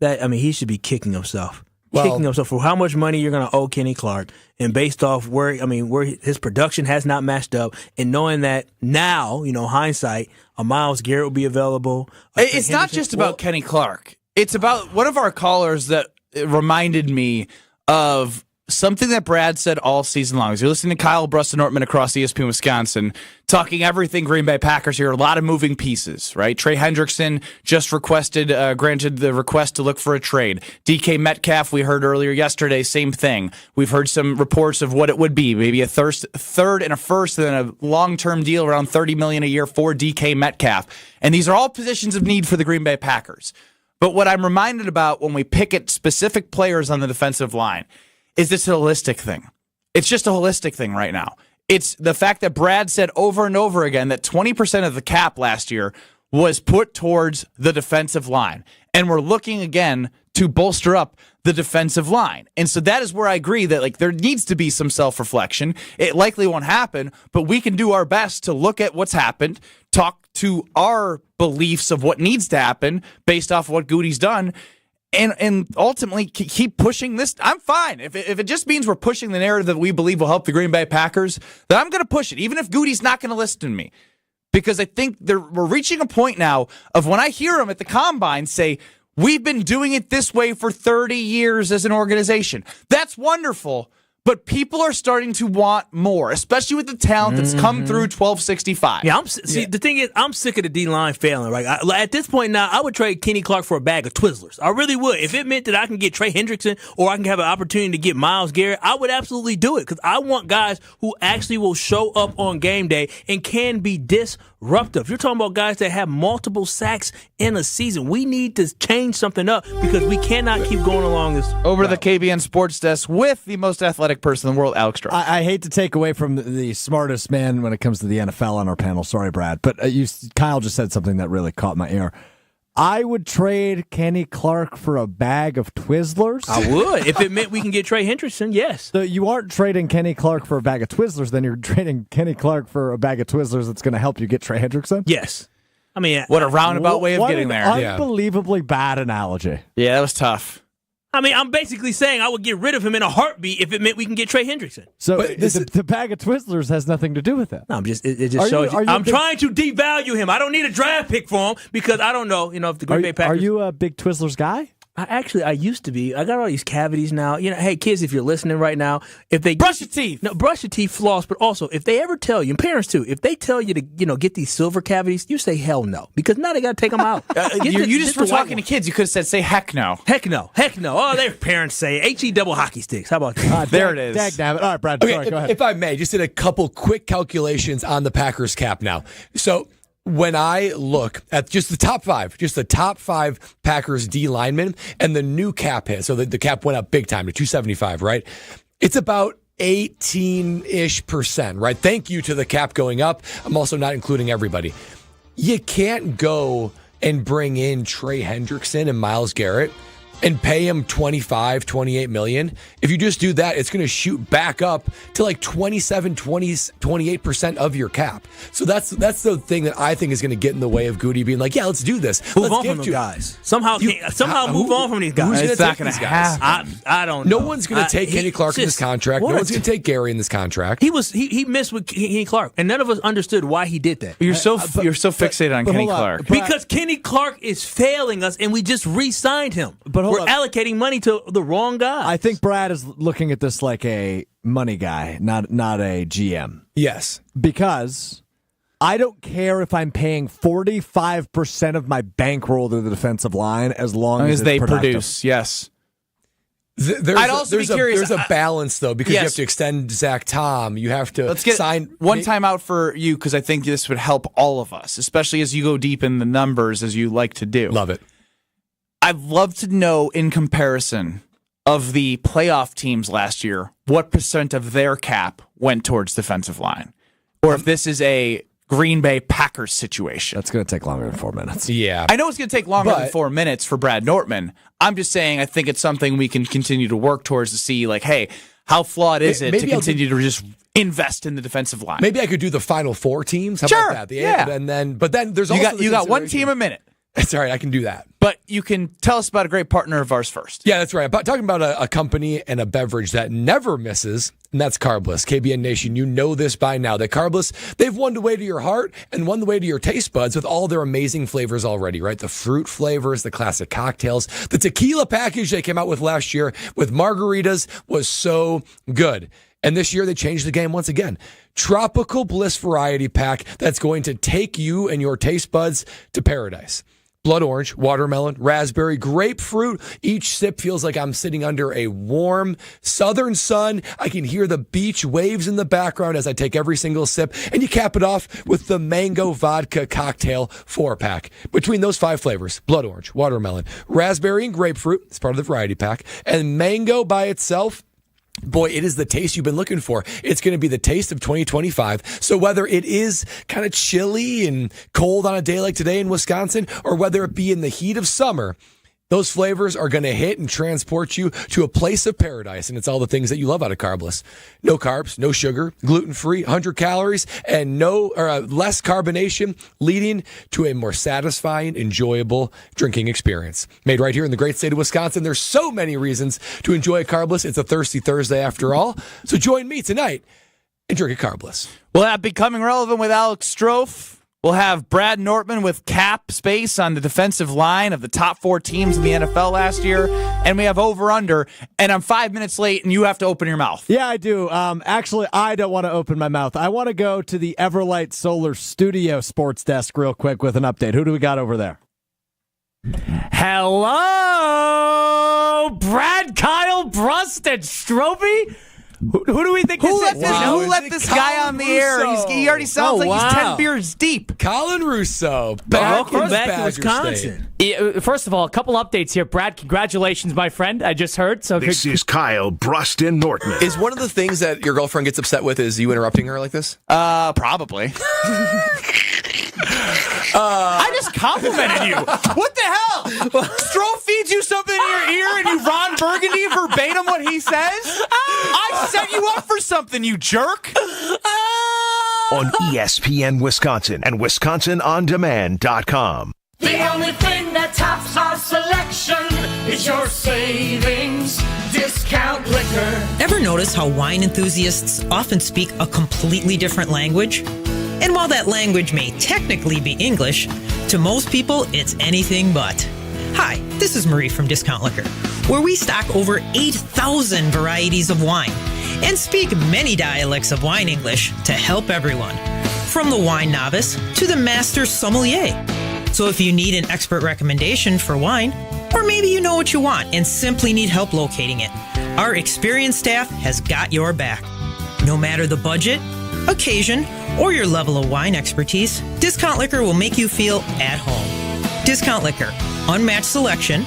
[SPEAKER 3] he should be kicking himself. Kicking himself for how much money you're going to owe Kenny Clark, and based off where his production has not matched up, and knowing that now, hindsight, a Myles Garrett will be available.
[SPEAKER 2] It's not just about Kenny Clark. It's about one of our callers that reminded me of something that Brad said all season long. As you're listening to Kyle, Brust, and Nortman across ESPN Wisconsin, talking everything Green Bay Packers here. A lot of moving pieces, right? Trey Hendrickson just granted the request to look for a trade. DK Metcalf, we heard earlier yesterday, same thing. We've heard some reports of what it would be, maybe a third and a first, and then a long-term deal around $30 million a year for DK Metcalf. And these are all positions of need for the Green Bay Packers. But what I'm reminded about when we pick at specific players on the defensive line is this holistic thing. It's just a holistic thing right now. It's the fact that Brad said over and over again that 20% of the cap last year was put towards the defensive line. And we're looking again to bolster up the defensive line. And so that is where I agree that like there needs to be some self-reflection. It likely won't happen, but we can do our best to look at what's happened, talk to our beliefs of what needs to happen based off of what Goody's done, and ultimately keep pushing this. I'm fine. If it just means we're pushing the narrative that we believe will help the Green Bay Packers, then I'm going to push it, even if Goody's not going to listen to me. Because I think we're reaching a point now of when I hear him at the Combine say, we've been doing it this way for 30 years as an organization. That's wonderful, but people are starting to want more, especially with the talent that's come through 1265.
[SPEAKER 3] Yeah, the thing is, I'm sick of the D-line failing. Right? At this point now, I would trade Kenny Clark for a bag of Twizzlers. I really would. If it meant that I can get Trey Hendrickson or I can have an opportunity to get Myles Garrett, I would absolutely do it because I want guys who actually will show up on game day and can be disruptive. You're talking about guys that have multiple sacks in a season. We need to change something up because we cannot keep going along this.
[SPEAKER 2] Over to the KBN Sports Desk with the most athletic person in the world, Alex Stroh.
[SPEAKER 5] I hate to take away from the smartest man when it comes to the NFL on our panel. Sorry, Brad. But Kyle just said something that really caught my ear. I would trade Kenny Clark for a bag of Twizzlers.
[SPEAKER 3] I would. If it meant we can get Trey Hendrickson, yes.
[SPEAKER 5] So you aren't trading Kenny Clark for a bag of Twizzlers, then you're trading Kenny Clark for a bag of Twizzlers that's going to help you get Trey Hendrickson?
[SPEAKER 3] Yes. I mean,
[SPEAKER 2] what a roundabout way of getting there.
[SPEAKER 5] Unbelievably bad analogy.
[SPEAKER 2] Yeah, that was tough.
[SPEAKER 3] I mean, I'm basically saying I would get rid of him in a heartbeat if it meant we can get Trey Hendrickson.
[SPEAKER 5] So the bag of Twizzlers has nothing to do with it.
[SPEAKER 3] No, it just shows you. I'm trying to devalue him. I don't need a draft pick for him because I don't know, if the Green Bay Packers.
[SPEAKER 5] Are you a big Twizzlers guy?
[SPEAKER 3] I used to be. I got all these cavities now. Hey, kids, if you're listening right now, if they
[SPEAKER 2] brush your teeth.
[SPEAKER 3] No, brush your teeth, floss. But also, if they ever tell you, and parents too, if they tell you to, get these silver cavities, you say hell no because now they got to take them out.
[SPEAKER 2] You just were talking to kids. You could have said, say heck no.
[SPEAKER 3] Heck no. Heck no. Oh, their parents say HE double hockey sticks. How about that?
[SPEAKER 2] There it is.
[SPEAKER 5] Dagnabbit. All right, Brad.
[SPEAKER 4] Okay,
[SPEAKER 5] sorry, go ahead.
[SPEAKER 4] If I may, just did a couple quick calculations on the Packers cap now. So when I look at just the top five Packers D linemen and the new cap hit, so the cap went up big time to 275, right? It's about 18-ish%, right? Thank you to the cap going up. I'm also not including everybody. You can't go and bring in Trey Hendrickson and Myles Garrett and pay him $28 million. If you just do that, it's going to shoot back up to like 28% of your cap. So that's the thing that I think is going to get in the way of Goody being like, yeah, let's do this.
[SPEAKER 3] Move on from these guys. Somehow move on from these guys.
[SPEAKER 2] It's not going to happen.
[SPEAKER 3] I don't know.
[SPEAKER 4] No one's going to take Kenny Clark in this contract. No one's going to take Gary in this contract.
[SPEAKER 3] He missed with Kenny Clark, and none of us understood why he did that.
[SPEAKER 2] You're so fixated on Kenny Clark.
[SPEAKER 3] Because Kenny Clark is failing us, and we just re-signed him. But we're allocating money to the wrong guy.
[SPEAKER 5] I think Brad is looking at this like a money guy, not a GM.
[SPEAKER 4] Yes.
[SPEAKER 5] Because I don't care if I'm paying 45% of my bankroll to the defensive line as long as
[SPEAKER 2] they
[SPEAKER 5] productive.
[SPEAKER 2] produce. Yes.
[SPEAKER 4] I'd also be curious. There's a balance, though, because you have to extend Zach Tom. You have to sign
[SPEAKER 2] one time out for you because I think this would help all of us, especially as you go deep in the numbers as you like to do.
[SPEAKER 4] Love it.
[SPEAKER 2] I'd love to know, in comparison of the playoff teams last year, what percent of their cap went towards defensive line, or if this is a Green Bay Packers situation.
[SPEAKER 5] That's going to take longer than 4 minutes.
[SPEAKER 4] Yeah.
[SPEAKER 2] I know it's going to take longer than 4 minutes for Brad Nortman. I'm just saying I think it's something we can continue to work towards to see, like, hey, how flawed is it to continue to just invest in the defensive line?
[SPEAKER 4] Maybe I could do the final four teams. How about that?
[SPEAKER 2] Yeah.
[SPEAKER 4] But then there's also
[SPEAKER 2] you got one team a minute.
[SPEAKER 4] That's all right. I can do that.
[SPEAKER 2] But you can tell us about a great partner of ours first.
[SPEAKER 4] Yeah, that's right. Talking about a company and a beverage that never misses, and that's Carbless. KBN Nation, you know this by now. That Carbless, they've won the way to your heart and won the way to your taste buds with all their amazing flavors already, right? The fruit flavors, the classic cocktails. The tequila package they came out with last year with margaritas was so good. And this year, they changed the game once again. Tropical Bliss Variety Pack that's going to take you and your taste buds to paradise. Blood orange, watermelon, raspberry, grapefruit. Each sip feels like I'm sitting under a warm southern sun. I can hear the beach waves in the background as I take every single sip. And you cap it off with the mango vodka cocktail 4-pack. Between those 5 flavors, blood orange, watermelon, raspberry, and grapefruit, it's part of the variety pack, and mango by itself, boy, it is the taste you've been looking for. It's going to be the taste of 2025. So whether it is kind of chilly and cold on a day like today in Wisconsin, or whether it be in the heat of summer, those flavors are going to hit and transport you to a place of paradise. And it's all the things that you love out of Carbless. No carbs, no sugar, gluten-free, 100 calories, and less carbonation, leading to a more satisfying, enjoyable drinking experience. Made right here in the great state of Wisconsin. There's so many reasons to enjoy a Carbless. It's a Thirsty Thursday after all. So join me tonight and drink a Carbless.
[SPEAKER 2] We'll have Becoming Relevant with Alex Strofe. We'll have Brad Nortman with cap space on the defensive line of the top 4 teams in the NFL last year. And we have over-under. And I'm 5 minutes late, and you have to open your mouth.
[SPEAKER 5] Yeah, I do. Actually, I don't want to open my mouth. I want to go to the Everlight Solar Studio sports desk real quick with an update. Who do we got over there?
[SPEAKER 18] Hello, Brad, Kyle, Brust, and Stropey. Who do we think this is?
[SPEAKER 2] Who let this guy on the air? He already sounds like he's 10 beers deep.
[SPEAKER 4] Colin Russo.
[SPEAKER 3] Welcome back to Wisconsin.
[SPEAKER 18] First of all, a couple updates here. Brad, congratulations, my friend. I just heard. So
[SPEAKER 1] this is Kyle, Brust, and Nortman.
[SPEAKER 4] Is one of the things that your girlfriend gets upset with is you interrupting her like this?
[SPEAKER 2] Probably. I just complimented you. What the hell? Stroh feeds you something in your ear and you Ron Burgundy verbatim what he says? I set you up for something, you jerk.
[SPEAKER 1] On ESPN Wisconsin and WisconsinOnDemand.com.
[SPEAKER 19] The only thing that tops our selection is your savings discount liquor.
[SPEAKER 20] Ever notice how wine enthusiasts often speak a completely different language? And while that language may technically be English, to most people, it's anything but. Hi, this is Marie from Discount Liquor, where we stock over 8,000 varieties of wine and speak many dialects of wine English to help everyone, from the wine novice to the master sommelier. So if you need an expert recommendation for wine, or maybe you know what you want and simply need help locating it, our experienced staff has got your back. No matter the budget, occasion, or your level of wine expertise, Discount Liquor will make you feel at home. Discount Liquor, unmatched selection,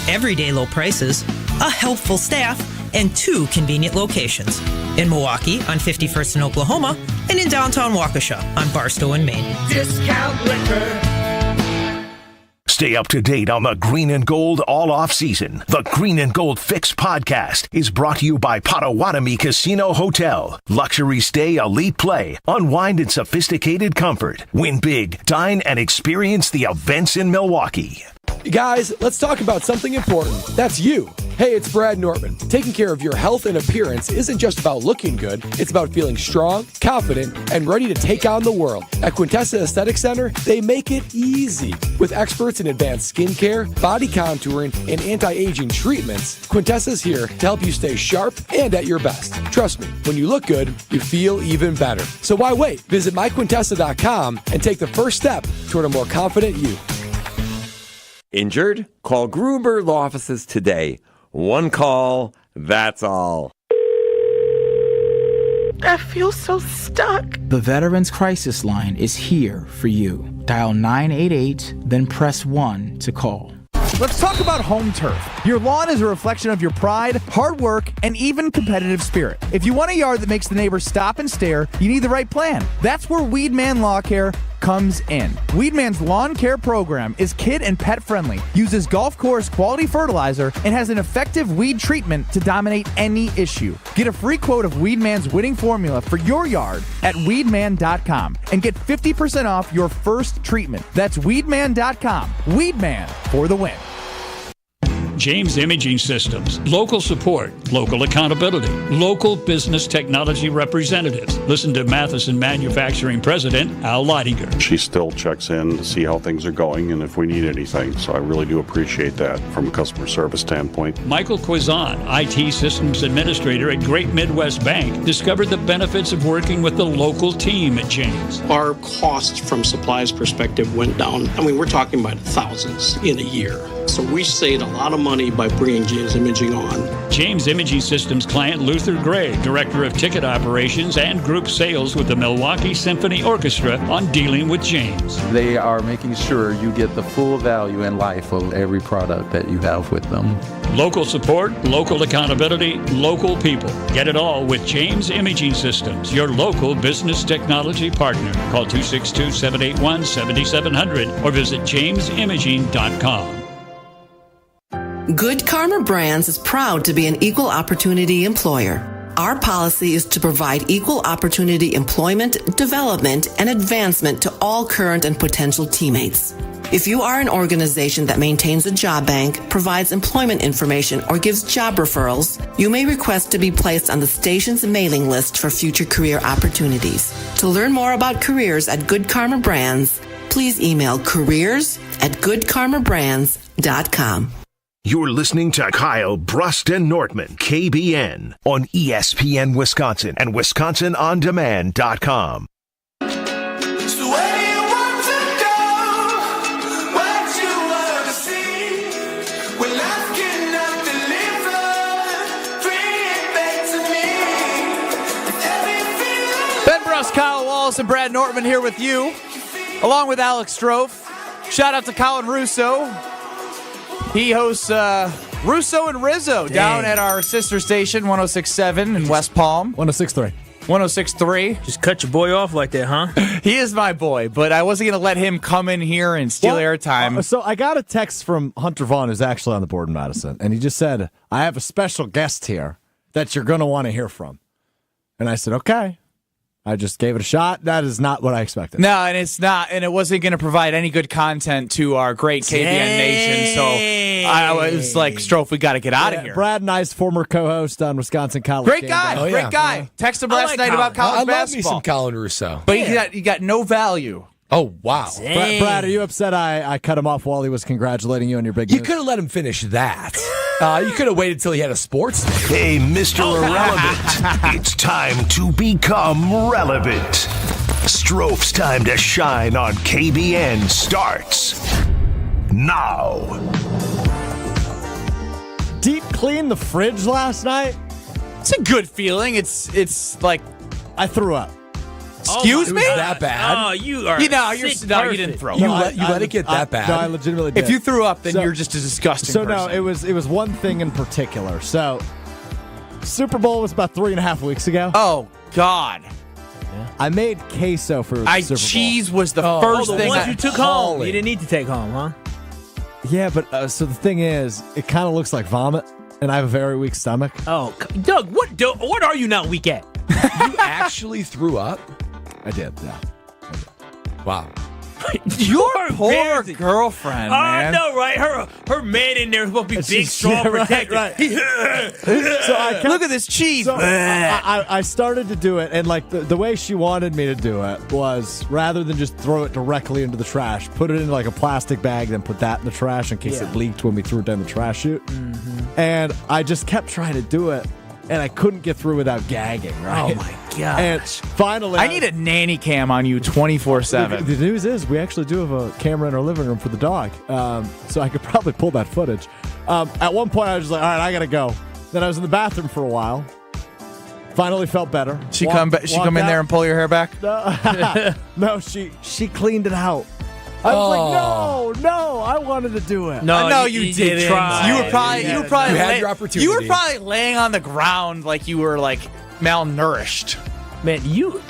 [SPEAKER 20] everyday low prices, a helpful staff, and 2 convenient locations. In Milwaukee on 51st and Oklahoma, and in downtown Waukesha on Barstow and Maine.
[SPEAKER 19] Discount Liquor.
[SPEAKER 1] Stay up to date on the Green and Gold all off season. The Green and Gold Fix podcast is brought to you by Potawatomi Casino Hotel. Luxury stay, elite play, unwind in sophisticated comfort. Win big, dine, and experience the events in Milwaukee.
[SPEAKER 4] Guys, let's talk about something important. That's you. Hey, it's Brad Nortman. Taking care of your health and appearance isn't just about looking good. It's about feeling strong, confident, and ready to take on the world. At Quintessa Aesthetic Center, they make it easy. With experts in advanced skincare, body contouring, and anti-aging treatments, Quintessa's here to help you stay sharp and at your best. Trust me, when you look good, you feel even better. So why wait? Visit myquintessa.com and take the first step toward a more confident you.
[SPEAKER 21] Injured? Call Gruber Law Offices today. One call, that's all.
[SPEAKER 22] I feel so stuck.
[SPEAKER 23] The Veterans Crisis Line is here for you. Dial 988, then press 1 to call.
[SPEAKER 2] Let's talk about home turf. Your lawn is a reflection of your pride, hard work, and even competitive spirit. If you want a yard that makes the neighbors stop and stare, you need the right plan. That's where Weedman Lawn Care comes in. Weedman's lawn care program is kid and pet friendly, uses golf course quality fertilizer, and has an effective weed treatment to dominate any issue. Get a free quote of Weedman's winning formula for your yard at weedman.com and get 50% off your first treatment. That's weedman.com. Weedman for the win.
[SPEAKER 24] James Imaging Systems. Local support, local accountability, local business technology representatives. Listen to Matheson Manufacturing President Al Leidinger.
[SPEAKER 25] She still checks in to see how things are going and if we need anything. So I really do appreciate that from a customer service standpoint.
[SPEAKER 24] Michael Quizan, IT Systems Administrator at Great Midwest Bank, discovered the benefits of working with the local team at James.
[SPEAKER 26] Our cost from supplies perspective went down. I mean, we're talking about thousands in a year. So we saved a lot of money by bringing James Imaging on.
[SPEAKER 24] James Imaging Systems client Luther Gray, Director of Ticket Operations and Group Sales with the Milwaukee Symphony Orchestra, on dealing with James.
[SPEAKER 27] They are making sure you get the full value and life of every product that you have with them.
[SPEAKER 24] Local support, local accountability, local people. Get it all with James Imaging Systems, your local business technology partner. Call 262-781-7700 or visit jamesimaging.com.
[SPEAKER 6] Good Karma Brands is proud to be an equal opportunity employer. Our policy is to provide equal opportunity employment, development, and advancement to all current and potential teammates. If you are an organization that maintains a job bank, provides employment information, or gives job referrals, you may request to be placed on the station's mailing list for future career opportunities. To learn more about careers at Good Karma Brands, please email careers@goodkarmabrands.com.
[SPEAKER 1] You're listening to Kyle, Brust, and Nortman, KBN, on ESPN Wisconsin and WisconsinOnDemand.com.
[SPEAKER 2] Ben Brust, Kyle Wallace, and Brad Nortman here with you, along with Alex Strofe. Shout out to Colin Russo. He hosts Russo and Rizzo down at our sister station, 106.7 in West Palm.
[SPEAKER 5] 106.3.
[SPEAKER 2] 106.3.
[SPEAKER 3] Just cut your boy off like that, huh?
[SPEAKER 2] He is my boy, but I wasn't going to let him come in here and steal airtime.
[SPEAKER 5] So I got a text from Hunter Vaughn, who's actually on the board in Madison, and he just said, I have a special guest here that you're going to want to hear from. And I said, okay. I just gave it a shot. That is not what I expected.
[SPEAKER 2] No, and it's not, and it wasn't going to provide any good content to our great KBN Nation. So I was like, Strofe, we got to get out of here.
[SPEAKER 5] Brad and I's former co-host on Wisconsin College.
[SPEAKER 2] Great guy, great guy. Texted him last night about college basketball.
[SPEAKER 4] I love me some Colin Russo.
[SPEAKER 2] But you got no value.
[SPEAKER 4] Oh, wow.
[SPEAKER 5] Brad, are you upset I cut him off while he was congratulating you on your big news?
[SPEAKER 4] You could have let him finish that. You could have waited till he had a sports day.
[SPEAKER 1] Hey, Mr. Irrelevant, it's time to become relevant. Strofe's time to shine on KBN starts now.
[SPEAKER 5] Deep cleaned the fridge last night.
[SPEAKER 2] It's a good feeling. It's like
[SPEAKER 5] I threw up.
[SPEAKER 2] Excuse me?
[SPEAKER 4] It was that bad?
[SPEAKER 3] Oh, you are.
[SPEAKER 2] You didn't throw up.
[SPEAKER 4] You let it get that bad?
[SPEAKER 5] No, I legitimately did.
[SPEAKER 2] If you threw up, then you're just a disgusting person.
[SPEAKER 5] No, it was one thing in particular. So, Super Bowl was about 3.5 weeks ago.
[SPEAKER 2] Oh, God.
[SPEAKER 5] I made queso for the Super Bowl.
[SPEAKER 2] Cheese was the first
[SPEAKER 3] the
[SPEAKER 2] thing
[SPEAKER 3] ones you took home. You didn't need to take home, huh?
[SPEAKER 5] Yeah, but so the thing is, it kind of looks like vomit, and I have a very weak stomach.
[SPEAKER 3] Oh, Doug, what are you not weak at?
[SPEAKER 4] You actually threw up?
[SPEAKER 5] I did, yeah.
[SPEAKER 4] Wow.
[SPEAKER 2] Your poor girlfriend, man.
[SPEAKER 3] I know, right? Her man in there is supposed to be big, strong, protected.
[SPEAKER 5] Right.
[SPEAKER 2] Look at this cheese.
[SPEAKER 5] So I started to do it, and like the way she wanted me to do it was rather than just throw it directly into the trash, put it in like a plastic bag, then put that in the trash in case it leaked when we threw it down the trash chute. Mm-hmm. And I just kept trying to do it, and I couldn't get through without gagging, right?
[SPEAKER 3] Oh, my gosh.
[SPEAKER 5] And finally...
[SPEAKER 2] I need a nanny cam on you 24/7.
[SPEAKER 5] The news is we actually do have a camera in our living room for the dog, so I could probably pull that footage. At one point, I was just like, all right, I got to go. Then I was in the bathroom for a while. Finally felt better.
[SPEAKER 2] She come in there and pull your hair back?
[SPEAKER 5] No, she cleaned it out. I was like, no, I wanted to do it.
[SPEAKER 2] No, you didn't.
[SPEAKER 3] Try.
[SPEAKER 2] You were probably
[SPEAKER 4] had your opportunity.
[SPEAKER 2] You were probably laying on the ground like you were like malnourished.
[SPEAKER 3] Man, you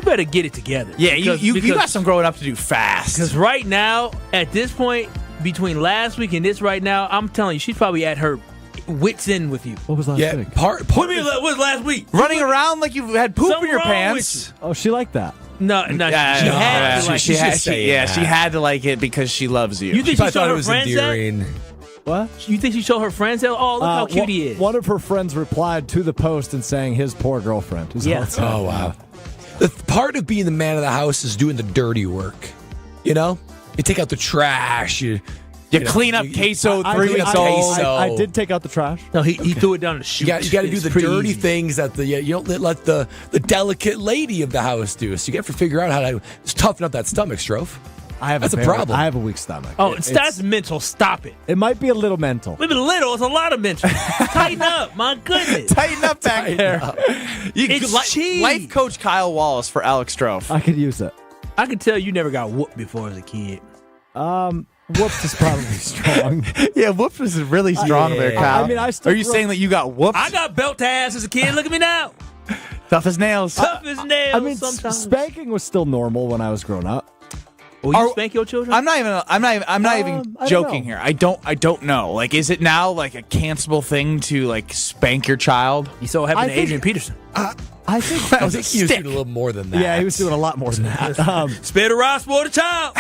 [SPEAKER 3] better get it together.
[SPEAKER 2] Yeah, you got some growing up to do fast.
[SPEAKER 3] Because right now, at this point, between last week and this right now, I'm telling you, she's probably at her wit's end with you.
[SPEAKER 5] What was last week?
[SPEAKER 3] What was last week?
[SPEAKER 2] Running around like you had poop in your pants.
[SPEAKER 5] Oh, she liked that.
[SPEAKER 3] No, she
[SPEAKER 2] had to like it because she loves you.
[SPEAKER 3] You think she
[SPEAKER 4] thought
[SPEAKER 3] showed
[SPEAKER 4] it
[SPEAKER 3] her
[SPEAKER 4] was
[SPEAKER 3] friends
[SPEAKER 4] endearing.
[SPEAKER 3] that? What? You think she showed her friends that? Oh, look how cute he is.
[SPEAKER 5] One of her friends replied to the post and saying his poor girlfriend.
[SPEAKER 4] Oh, wow. The part of being the man of the house is doing the dirty work. You know? You take out the trash. You
[SPEAKER 2] clean up queso 3 weeks old.
[SPEAKER 5] I did take out the trash.
[SPEAKER 3] No, he threw it down the chute.
[SPEAKER 4] You got to do the dirty things that you don't let the delicate lady of the house do. So you got to figure out how to just toughen up that stomach, Strofe.
[SPEAKER 5] That's a
[SPEAKER 4] problem.
[SPEAKER 5] I have a weak stomach.
[SPEAKER 3] Oh, that's mental. Stop it.
[SPEAKER 5] It might be a little mental.
[SPEAKER 3] It's a lot of mental. Tighten up. My goodness.
[SPEAKER 2] Tighten up back there. Life coach Kyle Wallace for Alex Strofe.
[SPEAKER 5] I could use it.
[SPEAKER 3] I can tell you never got whooped before as a kid.
[SPEAKER 5] Whooped is probably strong.
[SPEAKER 2] Yeah, whooped is really strong there, Kyle.
[SPEAKER 5] I mean, I still
[SPEAKER 2] Are you saying that you got whooped?
[SPEAKER 3] I got belt to ass as a kid. Look at me now.
[SPEAKER 2] Tough as nails.
[SPEAKER 3] Tough as nails.
[SPEAKER 5] I mean,
[SPEAKER 3] sometimes.
[SPEAKER 5] spanking was still normal when I was growing up.
[SPEAKER 3] Will you spank your children?
[SPEAKER 2] I'm not even
[SPEAKER 5] I don't
[SPEAKER 2] joking
[SPEAKER 5] know.
[SPEAKER 2] here. I don't know. Like, is it now like a cancelable thing to like spank your child?
[SPEAKER 3] You saw what happened to
[SPEAKER 5] think-
[SPEAKER 3] Adrian Peterson.
[SPEAKER 5] I think
[SPEAKER 2] That was a
[SPEAKER 4] he was
[SPEAKER 2] stick.
[SPEAKER 4] doing a little more than that.
[SPEAKER 5] Yeah, he was doing a lot more than that.
[SPEAKER 3] Spare the rod, spoil the child.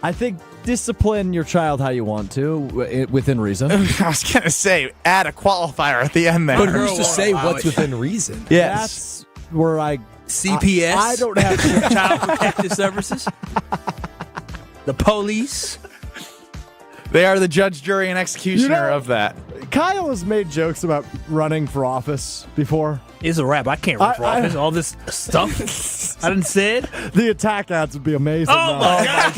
[SPEAKER 5] I think discipline your child how you want to, within reason.
[SPEAKER 2] I was gonna say add a qualifier at the end there.
[SPEAKER 4] But who's to say what's within reason?
[SPEAKER 2] Yes.
[SPEAKER 5] That's where I
[SPEAKER 3] CPS.
[SPEAKER 5] I don't have
[SPEAKER 3] Child Protective Services. The police.
[SPEAKER 2] They are the judge, jury, and executioner of that.
[SPEAKER 5] Kyle has made jokes about running for office before.
[SPEAKER 3] It's a rap. I can't run for office. All this stuff I done said.
[SPEAKER 5] The attack ads would be amazing.
[SPEAKER 3] Oh my God.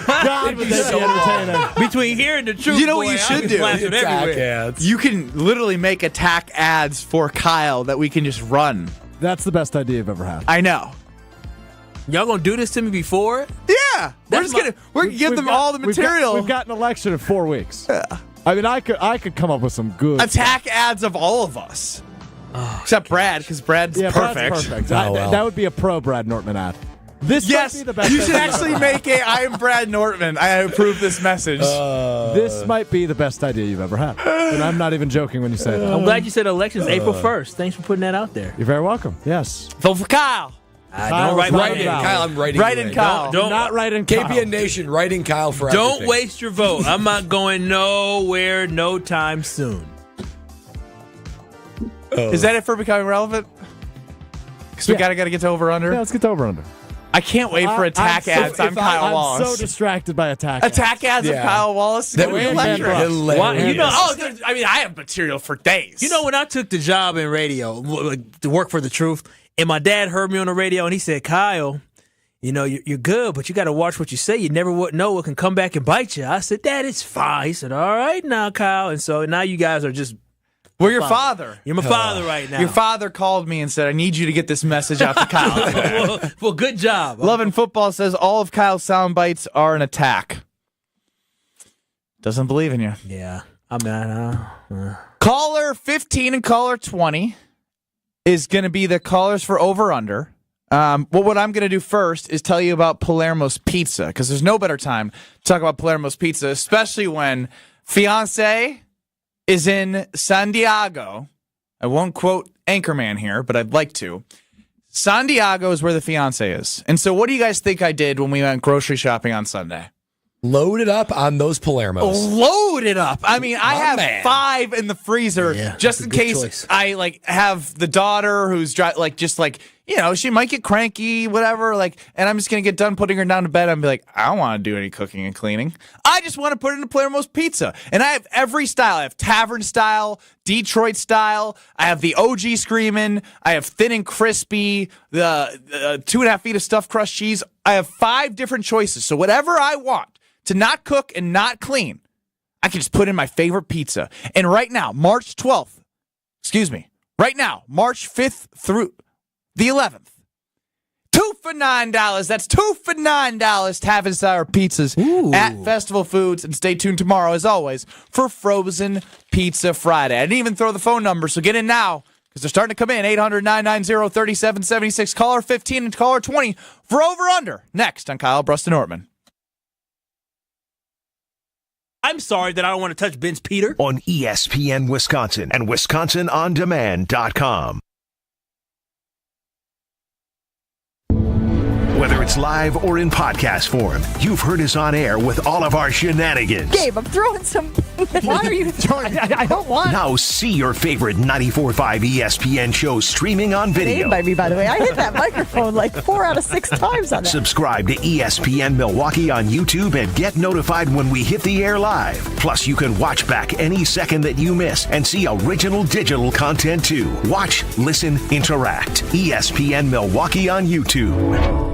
[SPEAKER 5] God, would they be entertaining.
[SPEAKER 3] Between here and the truth,
[SPEAKER 2] You know what
[SPEAKER 3] boy,
[SPEAKER 2] you
[SPEAKER 3] I
[SPEAKER 2] should
[SPEAKER 3] can
[SPEAKER 2] do?
[SPEAKER 3] blast it
[SPEAKER 4] Attack
[SPEAKER 3] everywhere.
[SPEAKER 4] ads.
[SPEAKER 2] You can literally make attack ads for Kyle that we can just run.
[SPEAKER 5] That's the best idea you've ever had.
[SPEAKER 2] I know.
[SPEAKER 3] Y'all gonna do this to me before?
[SPEAKER 2] Yeah, we're gonna give them all the material.
[SPEAKER 5] We've got an election in 4 weeks. I mean, I could come up with some good
[SPEAKER 2] attack ads of all of us, except Brad, because Brad's perfect.
[SPEAKER 5] Brad's perfect.
[SPEAKER 4] Oh, well.
[SPEAKER 5] That would be a pro Brad Nortman ad. This might
[SPEAKER 2] Yes,
[SPEAKER 5] be the best
[SPEAKER 2] you should
[SPEAKER 5] idea
[SPEAKER 2] actually
[SPEAKER 5] you've ever
[SPEAKER 2] make a I am Brad Nortman. I approve this message.
[SPEAKER 5] This might be the best idea you've ever had. And I'm not even joking when you say that.
[SPEAKER 3] I'm glad you said elections April 1st. Thanks for putting that out there.
[SPEAKER 5] You're very welcome. Yes.
[SPEAKER 2] Vote for Kyle.
[SPEAKER 3] Don't write
[SPEAKER 4] Right
[SPEAKER 3] my
[SPEAKER 4] in,
[SPEAKER 3] name.
[SPEAKER 4] Kyle. I'm writing
[SPEAKER 2] Right
[SPEAKER 4] you
[SPEAKER 2] in Kyle.
[SPEAKER 3] Don't-
[SPEAKER 5] Not right in Kyle.
[SPEAKER 4] KBN Nation, writing Kyle for
[SPEAKER 3] Don't
[SPEAKER 4] everything.
[SPEAKER 3] waste your vote. I'm not going nowhere no time soon.
[SPEAKER 2] Is that it for becoming relevant? Because we gotta get to over under.
[SPEAKER 5] Yeah, let's get to over under.
[SPEAKER 2] I can't wait for attack ads on Kyle Wallace.
[SPEAKER 5] I'm so distracted by attack
[SPEAKER 2] attack ads of
[SPEAKER 4] Yeah.
[SPEAKER 2] Kyle Wallace.
[SPEAKER 4] That would be
[SPEAKER 2] electric.
[SPEAKER 4] hilarious.
[SPEAKER 3] Why- you know,
[SPEAKER 2] I mean, I have material for days.
[SPEAKER 3] You know, when I took the job in radio like, to work for the truth, and my dad heard me on the radio, and he said, Kyle, you know, you're good, but you got to watch what you say. You never would know what can come back and bite you. I said, Dad, it's fine. He said, all right now, Kyle. And so now you guys are just...
[SPEAKER 2] We're your father.
[SPEAKER 3] You're my father right now.
[SPEAKER 2] Your father called me and said, I need you to get this message out to Kyle.
[SPEAKER 3] well, good job.
[SPEAKER 2] Love and Football says all of Kyle's sound bites are an attack. Doesn't believe in you.
[SPEAKER 3] Yeah. I'm not...
[SPEAKER 2] Caller 15 and caller 20 is going to be the callers for over-under. Well, what I'm going to do first is tell you about Palermo's Pizza, because there's no better time to talk about Palermo's Pizza, especially when fiance is in San Diego. I won't quote Anchorman here, but I'd like to. San Diego is where the fiance is. And so what do you guys think I did when we went grocery shopping on Sunday?
[SPEAKER 4] Load it up on those Palermos.
[SPEAKER 2] Load it up. I mean, I have
[SPEAKER 4] man.
[SPEAKER 2] 5 in the freezer just in case
[SPEAKER 3] choice.
[SPEAKER 2] I like have the daughter who's you know, she might get cranky, whatever. Like, and I'm just gonna get done putting her down to bed. I'm be like, I don't want to do any cooking and cleaning. I just want to put it in Palermo's Pizza, and I have every style. I have tavern style, Detroit style. I have the OG Screamin'. I have thin and crispy. The 2.5 feet of stuffed crust cheese. I have 5 different choices. So whatever I want to not cook and not clean, I can just put in my favorite pizza. And right now, March 12th, right now, March 5th through the 11th, 2 for $9. That's 2 for $9 Tavern Style pizzas at Festival Foods. And stay tuned tomorrow, as always, for Frozen Pizza Friday. I didn't even throw the phone number, so get in now, because they're starting to come in. 800-990-3776. Caller 15 and caller 20 for over-under. Next on Kyle, Brust, and Nortman.
[SPEAKER 3] I'm sorry that I don't want to touch Ben's Peter.
[SPEAKER 1] On ESPN Wisconsin and WisconsinOnDemand.com. Whether it's live or in podcast form, you've heard us on air with all of our shenanigans.
[SPEAKER 8] Gabe, I'm throwing some. Why are you throwing? I don't want.
[SPEAKER 1] Now see your favorite 94.5 ESPN shows streaming on video.
[SPEAKER 8] Named by me, by the way. I hit that microphone like 4 out of 6 times on that.
[SPEAKER 1] Subscribe to ESPN Milwaukee on YouTube and get notified when we hit the air live. Plus, you can watch back any second that you miss and see original digital content too. Watch, listen, interact. ESPN Milwaukee on YouTube.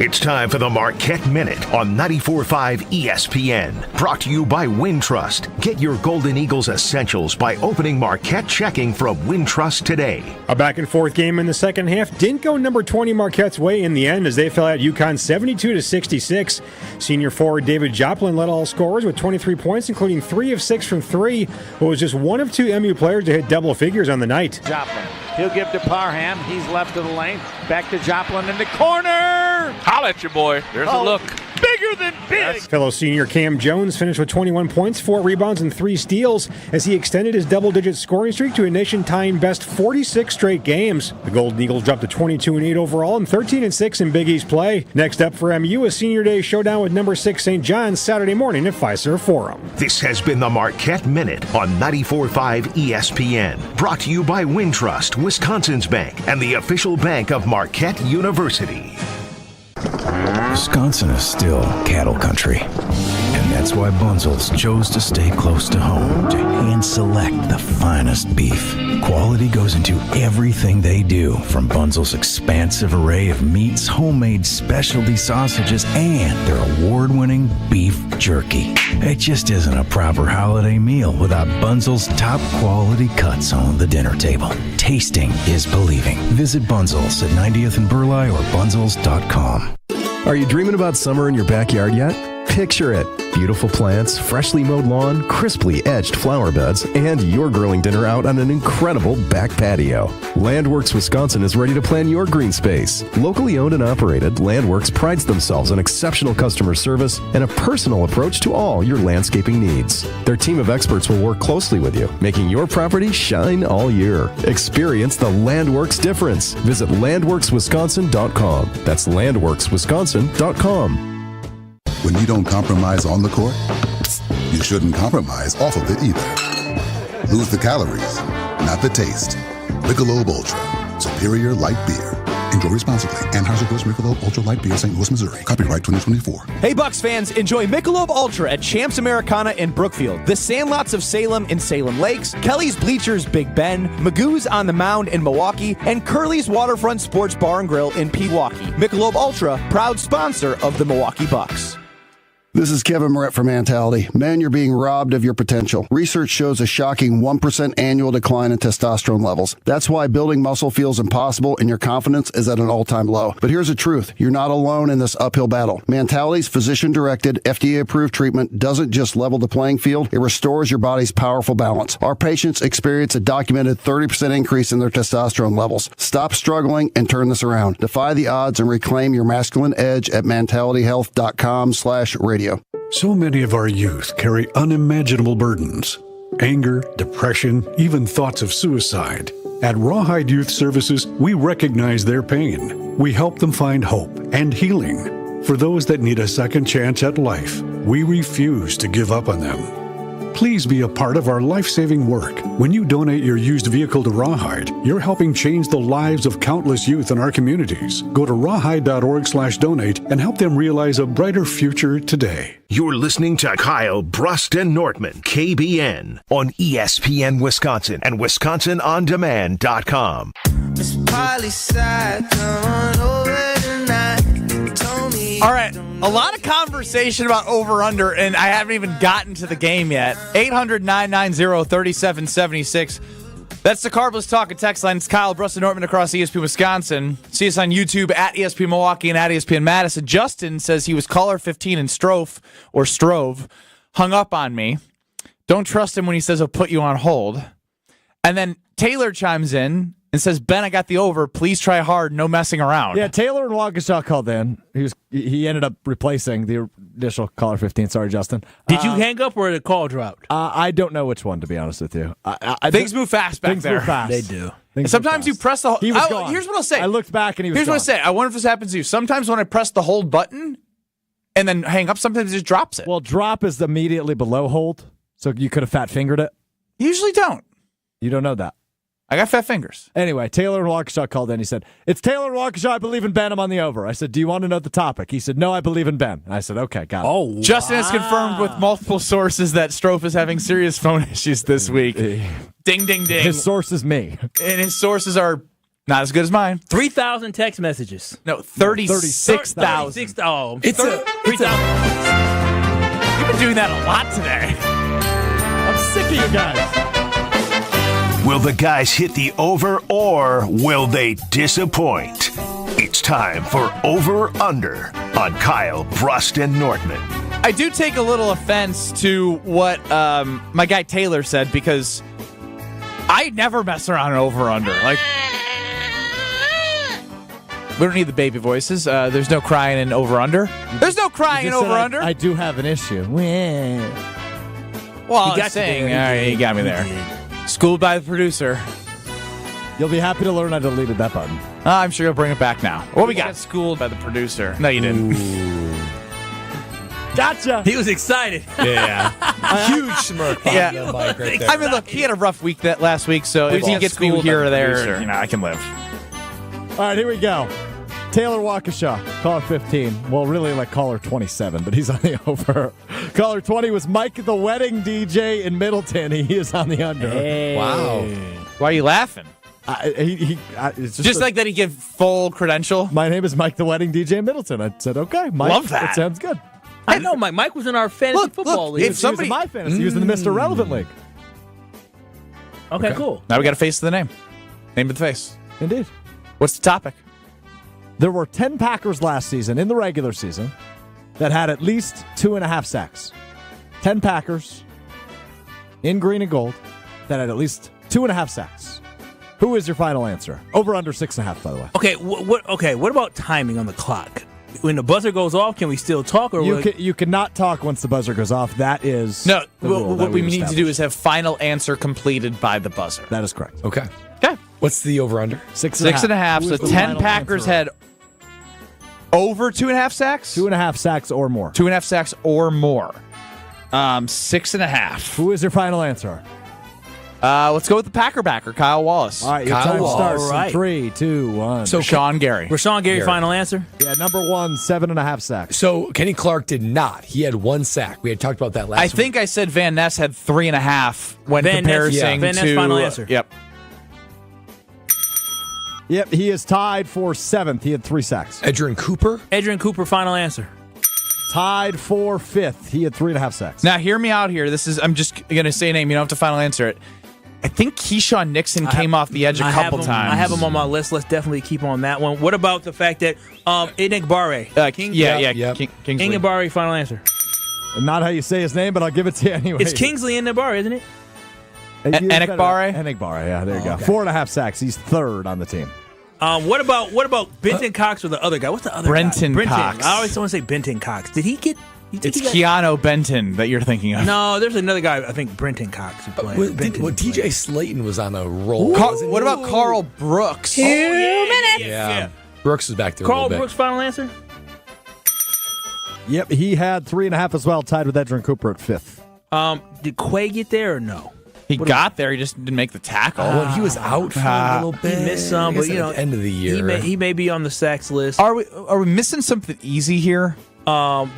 [SPEAKER 1] It's time for the Marquette Minute on 94.5 ESPN. Brought to you by Wintrust. Get your Golden Eagles essentials by opening Marquette checking from Wintrust today.
[SPEAKER 9] A back-and-forth game in the second half didn't go number 20 Marquette's way in the end as they fell at UConn 72-66. Senior forward David Joplin led all scorers with 23 points, including 3 of 6 from 3, but was just one of 2 MU players to hit double figures on the night.
[SPEAKER 11] Joplin. He'll give to Parham. He's left of the lane. Back to Joplin in the corner. Holla at your boy. There's a look. Bigger than big.
[SPEAKER 9] Fellow senior Cam Jones finished with 21 points, 4 rebounds, and 3 steals as he extended his double-digit scoring streak to a nation-tying best 46 straight games. The Golden Eagles dropped to 22-8 overall and 13-6 in Big East play. Next up for MU, a senior day showdown with number 6 St. John's Saturday morning at Fiserv Forum.
[SPEAKER 1] This has been the Marquette Minute on 94.5 ESPN. Brought to you by Wintrust, Wisconsin's bank, and the official bank of Marquette University.
[SPEAKER 12] Wisconsin is still cattle country, and that's why Bunzel's chose to stay close to home to hand select the finest beef. Quality goes into everything they do, from Bunzel's expansive array of meats, homemade specialty sausages, and their award-winning beef jerky. It just isn't a proper holiday meal without Bunzel's top quality cuts on the dinner table. Tasting is believing. Visit Bunzel's at 90th and Burleigh or bunzels.com.
[SPEAKER 13] Are you dreaming about summer in your backyard yet? Picture it. Beautiful plants, freshly mowed lawn, crisply edged flower beds, and your grilling dinner out on an incredible back patio. Landworks Wisconsin is ready to plan your green space. Locally owned and operated, Landworks prides themselves on exceptional customer service and a personal approach to all your landscaping needs. Their team of experts will work closely with you, making your property shine all year. Experience the Landworks difference. Visit landworkswisconsin.com. That's landworkswisconsin.com.
[SPEAKER 16] When you don't compromise on the court, you shouldn't compromise off of it either. Lose the calories, not the taste. Michelob Ultra, superior light beer. Enjoy responsibly. Anheuser-Busch Michelob Ultra Light Beer, St. Louis, Missouri. Copyright 2024.
[SPEAKER 17] Hey, Bucks fans, enjoy Michelob Ultra at Champs Americana in Brookfield, the Sandlots of Salem in Salem Lakes, Kelly's Bleachers Big Ben, Magoo's on the Mound in Milwaukee, and Curly's Waterfront Sports Bar and Grill in Pewaukee. Michelob Ultra, proud sponsor of the Milwaukee Bucks.
[SPEAKER 14] This is Kevin Moret for Mentality. Men, you're being robbed of your potential. Research shows a shocking 1% annual decline in testosterone levels. That's why building muscle feels impossible and your confidence is at an all-time low. But here's the truth. You're not alone in this uphill battle. Mentality's physician-directed, FDA-approved treatment doesn't just level the playing field, it restores your body's powerful balance. Our patients experience a documented 30% increase in their testosterone levels. Stop struggling and turn this around. Defy the odds and reclaim your masculine edge at mentalityhealth.com/radio.
[SPEAKER 15] So many of our youth carry unimaginable burdens. Anger, depression, even thoughts of suicide. At Rawhide Youth Services, we recognize their pain. We help them find hope and healing. For those that need a second chance at life, we refuse to give up on them. Please be a part of our life-saving work. When you donate your used vehicle to Rawhide, you're helping change the lives of countless youth in our communities. Go to rawhide.org/donate and help them realize a brighter future today.
[SPEAKER 1] You're listening to Kyle, Brust, and Nortman, KBN, on ESPN Wisconsin and WisconsinOnDemand.com.
[SPEAKER 19] Miss Polly side, come on over tonight. Told me.
[SPEAKER 2] All right, a lot of conversation about over-under, and I haven't even gotten to the game yet. 800-990-3776. That's the Carbless Talk and Text line. It's Kyle, Brust, and Nortman across ESPN Wisconsin. See us on YouTube at ESPN Milwaukee and at ESPN Madison. Justin says he was caller 15 and Strove hung up on me. Don't trust him when he says he'll put you on hold. And then Taylor chimes in and says, Ben, I got the over. Please try hard. No messing around.
[SPEAKER 5] Yeah, Taylor and Waukesha called in. He ended up replacing the initial caller 15. Sorry, Justin.
[SPEAKER 3] Did you hang up or the call dropped?
[SPEAKER 5] I don't know which one, to be honest with you.
[SPEAKER 2] Things move fast back there.
[SPEAKER 5] Move fast.
[SPEAKER 3] They do.
[SPEAKER 2] Sometimes you press the...
[SPEAKER 5] He was gone.
[SPEAKER 2] Here's what I'll say.
[SPEAKER 5] I looked back and he was
[SPEAKER 2] Here's
[SPEAKER 5] gone.
[SPEAKER 2] what I'll say. I wonder if this happens to you. Sometimes when I press the hold button and then hang up, sometimes it just drops it.
[SPEAKER 5] Well, drop is immediately below hold, so you could have fat-fingered it.
[SPEAKER 2] You usually don't.
[SPEAKER 5] You don't know that.
[SPEAKER 2] I got fat fingers.
[SPEAKER 5] Anyway, Taylor and Waukesha called in. He said, it's Taylor and Waukesha. I believe in Ben. I'm on the over. I said, do you want to know the topic? He said, no, I believe in Ben. And I said, okay, got it.
[SPEAKER 3] Oh,
[SPEAKER 2] Justin has confirmed with multiple sources that Strofe is having serious phone issues this week. Ding, ding, ding.
[SPEAKER 5] His source is me.
[SPEAKER 2] And his sources are Not as good as mine.
[SPEAKER 3] 3,000 text messages.
[SPEAKER 2] No, 36,000.
[SPEAKER 3] 36, oh,
[SPEAKER 4] It's a
[SPEAKER 3] 3,000.
[SPEAKER 2] You've been doing that a lot today.
[SPEAKER 5] I'm sick of you guys.
[SPEAKER 1] Will the guys hit the over or will they disappoint? It's time for Over Under on Kyle, Brust, and Nortman.
[SPEAKER 2] I do take a little offense to what my guy Taylor said because I never mess around an over-under. Like, we don't need the baby voices. There's no crying in over-under. There's no crying in over-under.
[SPEAKER 5] I do have an issue.
[SPEAKER 2] Well, I'm saying, all right, you got me there. Schooled by the producer.
[SPEAKER 5] You'll be happy to learn I deleted that button.
[SPEAKER 2] I'm sure you'll bring it back now. What we got? Schooled by the producer. No, you didn't.
[SPEAKER 5] Gotcha.
[SPEAKER 3] He was excited.
[SPEAKER 4] Yeah. Huge smirk on the mic right there.
[SPEAKER 2] I mean, look, he had a rough week last week, so if he gets me here or there, I can live.
[SPEAKER 5] All right, here we go. Taylor Waukesha, caller 15. Well, really like caller 27, but he's on the over. Caller 20 was Mike the Wedding DJ in Middleton. He is on the under.
[SPEAKER 2] Hey. Wow. Why are you laughing?
[SPEAKER 5] It's
[SPEAKER 2] just like that he give full credential?
[SPEAKER 5] My name is Mike the Wedding DJ in Middleton. I said, okay, Mike.
[SPEAKER 2] Love that.
[SPEAKER 5] It sounds good.
[SPEAKER 3] I know, Mike. Mike was in our fantasy football league.
[SPEAKER 5] He was in my fantasy. He was in the Mr. Relevant League.
[SPEAKER 3] Okay, cool.
[SPEAKER 2] Now we got a face to the name. Name of the face.
[SPEAKER 5] Indeed.
[SPEAKER 2] What's the topic?
[SPEAKER 5] There were 10 Packers last season, in the regular season, that had at least 2.5 sacks. 10 Packers in green and gold that had at least 2.5 sacks. Who is your final answer? Over under 6.5, by the way.
[SPEAKER 3] Okay, what about timing on the clock? When the buzzer goes off, can we still talk? Or
[SPEAKER 5] you cannot talk once the buzzer goes off. That is
[SPEAKER 2] no.
[SPEAKER 5] the rule
[SPEAKER 2] What
[SPEAKER 5] that
[SPEAKER 2] we
[SPEAKER 5] we've
[SPEAKER 2] need to do
[SPEAKER 5] established.
[SPEAKER 2] is have final answer completed by the buzzer.
[SPEAKER 5] That is correct.
[SPEAKER 4] Okay.
[SPEAKER 2] Okay.
[SPEAKER 4] What's the over-under?
[SPEAKER 2] 6.5. So 10 Packers had over 2.5 sacks?
[SPEAKER 5] 2.5 sacks or more.
[SPEAKER 2] 2.5 sacks or more. 6.5.
[SPEAKER 5] Who is your final answer?
[SPEAKER 2] Let's go with the Packer backer, Kyle Wallace.
[SPEAKER 5] All right, your time starts in 3, 2, 1.
[SPEAKER 2] So Rashawn Gary.
[SPEAKER 3] Rashawn Gary, final answer?
[SPEAKER 5] Yeah, number 1, 7.5 sacks.
[SPEAKER 4] So Kenny Clark did not. He had 1 sack. We had talked about that last week.
[SPEAKER 2] I think I said Van Ness had 3.5 when comparing to...
[SPEAKER 3] Van Ness final answer.
[SPEAKER 2] Yep.
[SPEAKER 5] Yep, he is tied for 7th. He had 3 sacks.
[SPEAKER 4] Edgerrin Cooper?
[SPEAKER 3] Edgerrin Cooper, final answer.
[SPEAKER 5] Tied for 5th. He had 3.5 sacks.
[SPEAKER 2] Now, hear me out here. I'm just going to say a name. You don't have to final answer it. I think Keyshawn Nixon came off the edge a couple times.
[SPEAKER 3] I have him on my list. Let's definitely keep on that one. What about the fact that Enagbare?
[SPEAKER 2] Kingsley.
[SPEAKER 3] Enagbare, final answer.
[SPEAKER 5] Not how you say his name, but I'll give it to you anyway.
[SPEAKER 3] It's Kingsley Enagbare, isn't it?
[SPEAKER 2] Enagbare?
[SPEAKER 5] Enagbare, yeah, there you go. 4.5 sacks. He's 3rd on the team.
[SPEAKER 3] What about Benton Cox or the other guy? What's the other
[SPEAKER 2] Brenton
[SPEAKER 3] guy?
[SPEAKER 2] Cox.
[SPEAKER 3] I always want to say Benton Cox. Did he get...
[SPEAKER 2] It's Keanu Benton that you're thinking of.
[SPEAKER 3] No, there's another guy, I think Brenton Cox who played.
[SPEAKER 4] TJ Slayton was on a roll.
[SPEAKER 2] What about Carl Brooks?
[SPEAKER 8] 2 minutes.
[SPEAKER 4] Yeah. Brooks is back there
[SPEAKER 3] Carl
[SPEAKER 4] a little
[SPEAKER 3] Brooks, final answer?
[SPEAKER 5] Yep, he had 3.5 as well, tied with Edgerrin Cooper at 5th.
[SPEAKER 3] Did Quay get there or no?
[SPEAKER 2] He got there. He just didn't make the tackle.
[SPEAKER 4] Well, he was out for a little bit.
[SPEAKER 3] He missed some, but
[SPEAKER 4] at the end of the year.
[SPEAKER 3] He may be on the sacks list.
[SPEAKER 2] Are we missing something easy here?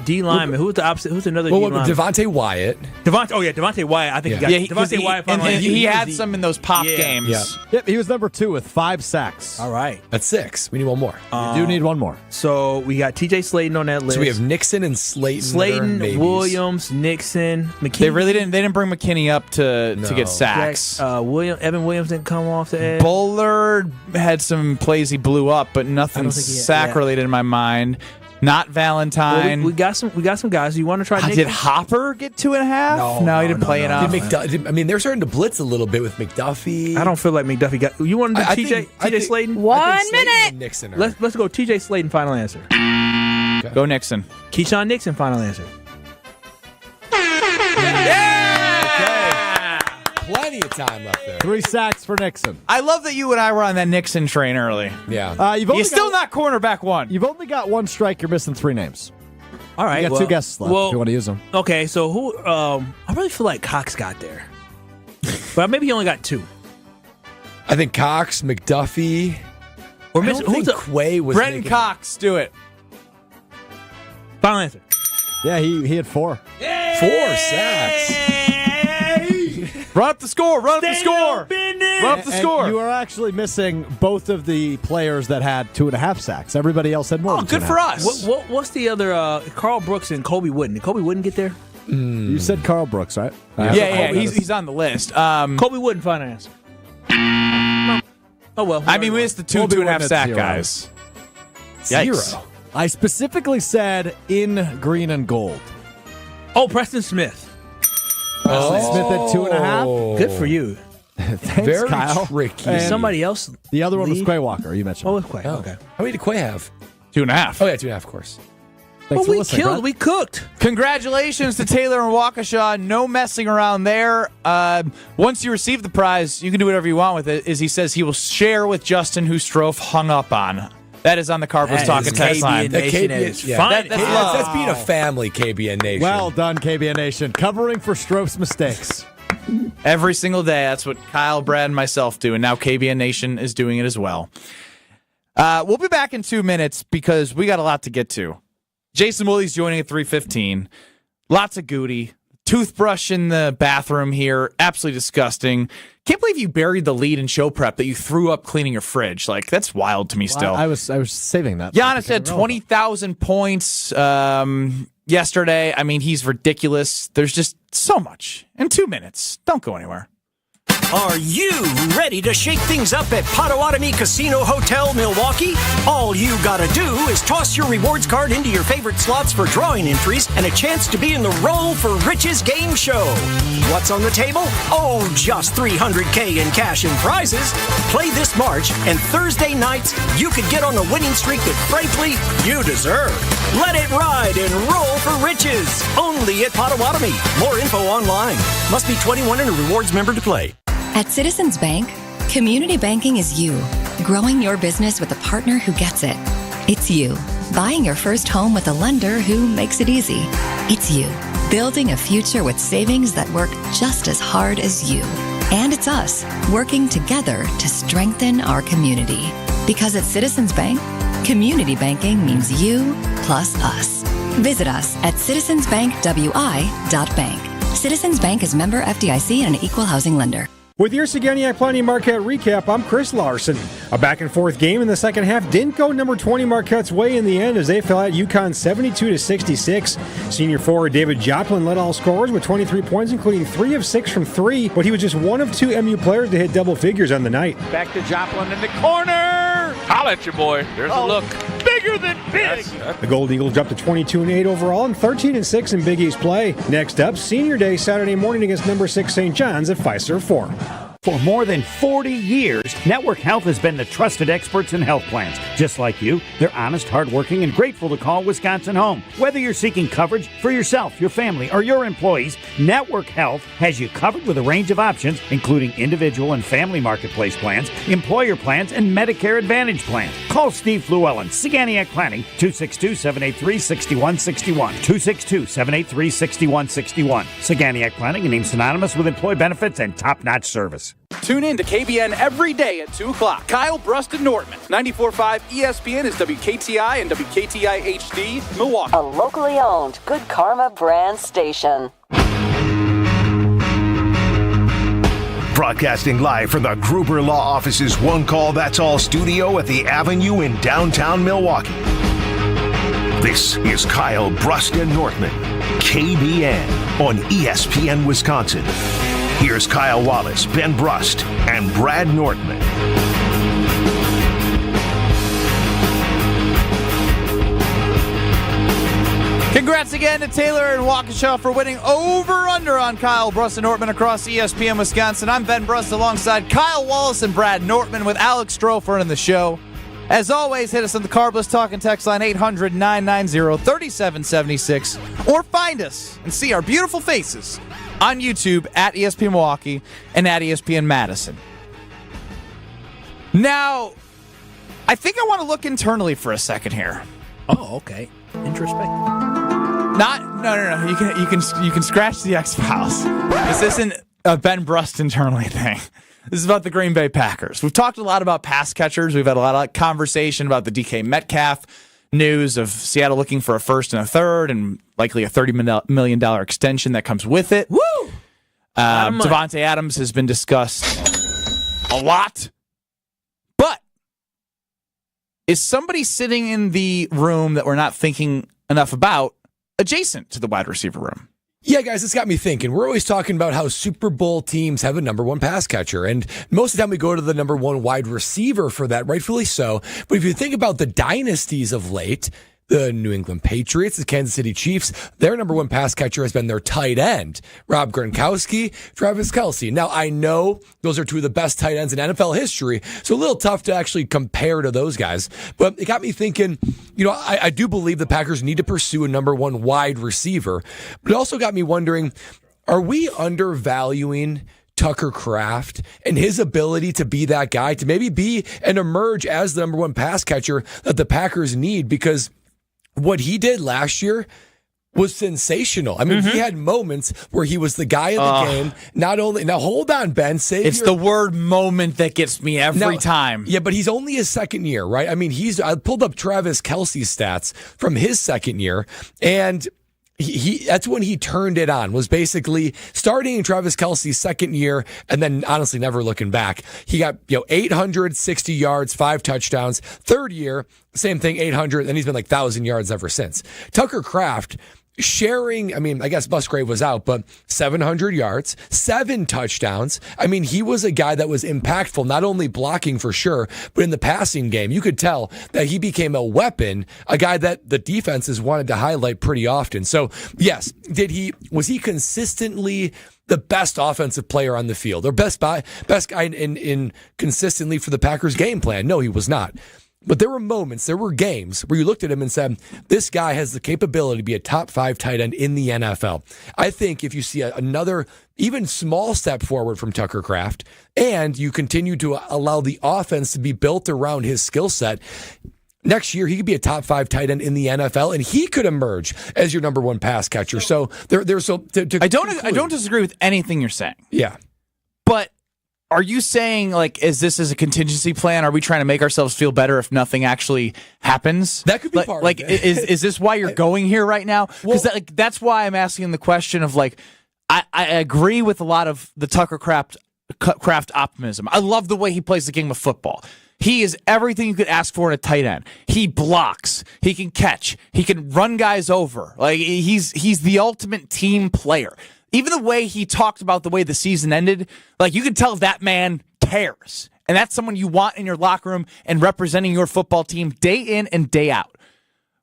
[SPEAKER 3] D lineman. Who's the opposite? Who's another D lineman?
[SPEAKER 4] Devontae Wyatt.
[SPEAKER 3] Devontae Wyatt. I think he got Devontae Wyatt.
[SPEAKER 2] And he had some in those pop games.
[SPEAKER 4] Yeah.
[SPEAKER 5] Yep, he was number 2 with 5 sacks.
[SPEAKER 3] All right.
[SPEAKER 4] That's 6. We need one more.
[SPEAKER 5] You do need one more.
[SPEAKER 3] So we got TJ Slayton on that list.
[SPEAKER 4] So we have Nixon and Slayton.
[SPEAKER 3] Slayton, Williams, Nixon, McKinney.
[SPEAKER 2] They really didn't. They didn't bring McKinney up to get sacks.
[SPEAKER 3] Evan Williams didn't come off the edge.
[SPEAKER 2] Bullard had some plays he blew up, but nothing sack related in my mind. Not Valentine.
[SPEAKER 3] Well, we got some guys. You want to try?
[SPEAKER 2] Did Hopper get 2.5? No, he didn't play enough.
[SPEAKER 4] They're starting to blitz a little bit with McDuffie.
[SPEAKER 3] I don't feel like McDuffie got. You want to do TJ Slayton?
[SPEAKER 8] 1 minute.
[SPEAKER 4] Nixon.
[SPEAKER 3] Let's go TJ Slayton. Final answer.
[SPEAKER 2] Okay. Go Nixon.
[SPEAKER 3] Keyshawn Nixon. Final answer.
[SPEAKER 4] Plenty of time left there.
[SPEAKER 5] 3 sacks for Nixon.
[SPEAKER 2] I love that you and I were on that Nixon train early.
[SPEAKER 4] Yeah.
[SPEAKER 2] He's still not cornerback 1.
[SPEAKER 5] You've only got 1 strike. You're missing 3 names.
[SPEAKER 3] All right.
[SPEAKER 5] You got 2 guesses left if you want to use them.
[SPEAKER 3] Okay, so who? I really feel like Cox got there, but maybe he only got 2.
[SPEAKER 4] I think Cox, McDuffie.
[SPEAKER 3] Or who's
[SPEAKER 4] Quay was
[SPEAKER 2] Brenton Cox. Do it.
[SPEAKER 3] Final answer.
[SPEAKER 5] Yeah, he had 4.
[SPEAKER 4] 4 sacks.
[SPEAKER 2] Run up the score. Run up the score. Run up the score.
[SPEAKER 5] You are actually missing both of the players that had 2.5 sacks. Everybody else had more.
[SPEAKER 2] Oh, good for us.
[SPEAKER 3] What's the other? Carl Brooks and Kobe Wooden. Did Kobe Wooden get there?
[SPEAKER 5] You said Carl Brooks, right?
[SPEAKER 2] Yeah, he's on the list.
[SPEAKER 3] Kobe Wooden, fine answer. Oh, well.
[SPEAKER 2] I mean, we missed the 2.5 sack
[SPEAKER 5] 0.
[SPEAKER 2] guys.
[SPEAKER 5] 0.
[SPEAKER 2] Yikes.
[SPEAKER 5] I specifically said in green and gold.
[SPEAKER 3] Oh, Preston Smith.
[SPEAKER 5] Preston Smith at 2.5.
[SPEAKER 3] Good for you.
[SPEAKER 5] Thanks,
[SPEAKER 4] Very
[SPEAKER 5] Kyle.
[SPEAKER 4] tricky.
[SPEAKER 5] And
[SPEAKER 3] Somebody else.
[SPEAKER 5] The other one was Quay Walker. You mentioned.
[SPEAKER 3] Oh, it's Quay. Okay.
[SPEAKER 4] How many did Quay have?
[SPEAKER 2] 2.5.
[SPEAKER 4] Oh, yeah, 2.5, of course.
[SPEAKER 5] Thanks for
[SPEAKER 3] we
[SPEAKER 5] listening,
[SPEAKER 3] killed.
[SPEAKER 5] Brad.
[SPEAKER 3] We cooked.
[SPEAKER 2] Congratulations to Taylor and Waukesha. No messing around there. Once you receive the prize, you can do whatever you want with it. As he says, he will share with Justin, who Strofe hung up on. That is on the Carpers Talking text line.
[SPEAKER 3] Nation is fine.
[SPEAKER 4] That's being a family, KBN Nation.
[SPEAKER 5] Well done, KBN Nation. Covering for Strofe's mistakes.
[SPEAKER 2] Every single day. That's what Kyle, Brad, and myself do. And now KBN Nation is doing it as well. We'll be back in 2 minutes because we got a lot to get to. Jason Woolley's joining at 3:15. Lots of Goody. Toothbrush in the bathroom here. Absolutely disgusting. Can't believe you buried the lead in show prep that you threw up cleaning your fridge. Like, that's wild to me still.
[SPEAKER 5] I was saving that.
[SPEAKER 2] Giannis had 20,000 points yesterday. I mean, he's ridiculous. There's just so much. In 2 minutes. Don't go anywhere.
[SPEAKER 7] Are you ready to shake things up at Potawatomi Casino Hotel, Milwaukee? All you gotta do is toss your rewards card into your favorite slots for drawing entries and a chance to be in the Roll for Riches game show. What's on the table? Oh, just $300K in cash and prizes. Play this March, and Thursday nights, you could get on a winning streak that, frankly, you deserve. Let it ride and Roll for Riches. Only at Potawatomi. More info online. Must be 21 and a rewards member to play.
[SPEAKER 10] At Citizens Bank, community banking is you, growing your business with a partner who gets it. It's you, buying your first home with a lender who makes it easy. It's you, building a future with savings that work just as hard as you. And it's us, working together to strengthen our community. Because at Citizens Bank, community banking means you plus us. Visit us at citizensbankwi.bank. Citizens Bank is member FDIC and an equal housing lender.
[SPEAKER 9] With your Saganaw Planning Marquette recap, I'm Chris Larson. A back-and-forth game in the second half didn't go number 20 Marquette's way in the end as they fell at UConn 72-66. Senior forward David Joplin led all scorers with 23 points, including 3 of 6 from 3, but he was just one of 2 MU players to hit double figures on the night.
[SPEAKER 11] Back to Joplin in the corner. Holla at you, boy. There's a look. Bigger than big.
[SPEAKER 9] The Golden Eagles jumped to 22-8 overall and 13-6 in Big East play. Next up, Senior Day Saturday morning against number 6 St. John's at Fiserv Forum.
[SPEAKER 18] For more than 40 years, Network Health has been the trusted experts in health plans. Just like you, they're honest, hardworking, and grateful to call Wisconsin home. Whether you're seeking coverage for yourself, your family, or your employees, Network Health has you covered with a range of options, including individual and family marketplace plans, employer plans, and Medicare Advantage plans. Call Steve Llewellyn, Saganiac Planning, 262-783-6161. 262-783-6161. Saganiac Planning, a name synonymous with employee benefits and top-notch service.
[SPEAKER 2] Tune in to KBN every day at 2 o'clock. Kyle, Brust, and Nortman. 94.5 ESPN is WKTI and WKTI HD, Milwaukee.
[SPEAKER 20] A locally owned Good Karma brand station.
[SPEAKER 1] Broadcasting live from the Gruber Law Office's One Call That's All studio at the Avenue in downtown Milwaukee. This is Kyle, Brust, and Nortman. KBN on ESPN Wisconsin. Here's Kyle Wallace, Ben Brust, and Brad Nortman.
[SPEAKER 2] Congrats again to Taylor and Waukesha for winning over-under on Kyle, Brust, and Nortman across ESPN Wisconsin. I'm Ben Brust alongside Kyle Wallace and Brad Nortman with Alex Strofer in the show. As always, hit us on the Carbless Talking text line 800-990-3776 or find us and see our beautiful faces on YouTube at ESPN Milwaukee and at ESPN Madison. Now, I think I want to look internally for a second here.
[SPEAKER 3] Oh, okay. Introspect.
[SPEAKER 2] No. You can scratch the X-Files. This isn't a Ben Brust internally thing. This is about the Green Bay Packers. We've talked a lot about pass catchers. We've had a lot of conversation about the DK Metcalf news of Seattle looking for a first and a third and likely a $30 million extension that comes with it.
[SPEAKER 3] Woo!
[SPEAKER 2] Davante Adams has been discussed. a lot. But is somebody sitting in the room that we're not thinking enough about adjacent to the wide receiver room?
[SPEAKER 4] Yeah, guys, it's got me thinking. We're always talking about how Super Bowl teams have a number one pass catcher, and most of the time we go to the number one wide receiver for that, rightfully so. But if you think about the dynasties of late, the New England Patriots, the Kansas City Chiefs, their number one pass catcher has been their tight end, Rob Gronkowski, Travis Kelce. Now, I know those are two of the best tight ends in NFL history, so a little tough to actually compare to those guys. But it got me thinking, I do believe the Packers need to pursue a number one wide receiver. But it also got me wondering, are we undervaluing Tucker Kraft and his ability to be that guy, to maybe be and emerge as the number one pass catcher that the Packers need? Because what he did last year was sensational. I mean, he had moments where he was the guy in the game. Not only now, hold on, Ben.
[SPEAKER 2] It's the word "moment" that gets me every time.
[SPEAKER 4] Yeah, but he's only his second year, right? I mean, I pulled up Travis Kelce's stats from his second year, and that's when he turned it on, was basically starting in Travis Kelce's second year and then honestly never looking back. He got 860 yards, 5 touchdowns. Third year, same thing, 800, and he's been 1,000 yards ever since. Tucker Kraft sharing, I guess Musgrave was out, but 700 yards, 7 touchdowns. I mean, he was a guy that was impactful, not only blocking for sure, but in the passing game. You could tell that he became a weapon, a guy that the defenses wanted to highlight pretty often. So, yes, was he consistently the best offensive player on the field or best guy in consistently for the Packers game plan? No, he was not. But there were moments, there were games where you looked at him and said, this guy has the capability to be a top 5 tight end in the NFL. I think if you see another even small step forward from Tucker Kraft and you continue to allow the offense to be built around his skill set, next year he could be a top 5 tight end in the NFL and he could emerge as your number one pass catcher. So I
[SPEAKER 2] don't disagree with anything you're saying.
[SPEAKER 4] Yeah.
[SPEAKER 2] But are you saying, is this as a contingency plan? Are we trying to make ourselves feel better if nothing actually happens?
[SPEAKER 4] That could be part of it.
[SPEAKER 2] Is this why you're going here right now? Because that's why I'm asking the question of, I agree with a lot of the Tucker Kraft optimism. I love the way he plays the game of football. He is everything you could ask for in a tight end. He blocks. He can catch. He can run guys over. He's the ultimate team player. Even the way he talked about the way the season ended, you could tell that man cares. And that's someone you want in your locker room and representing your football team day in and day out.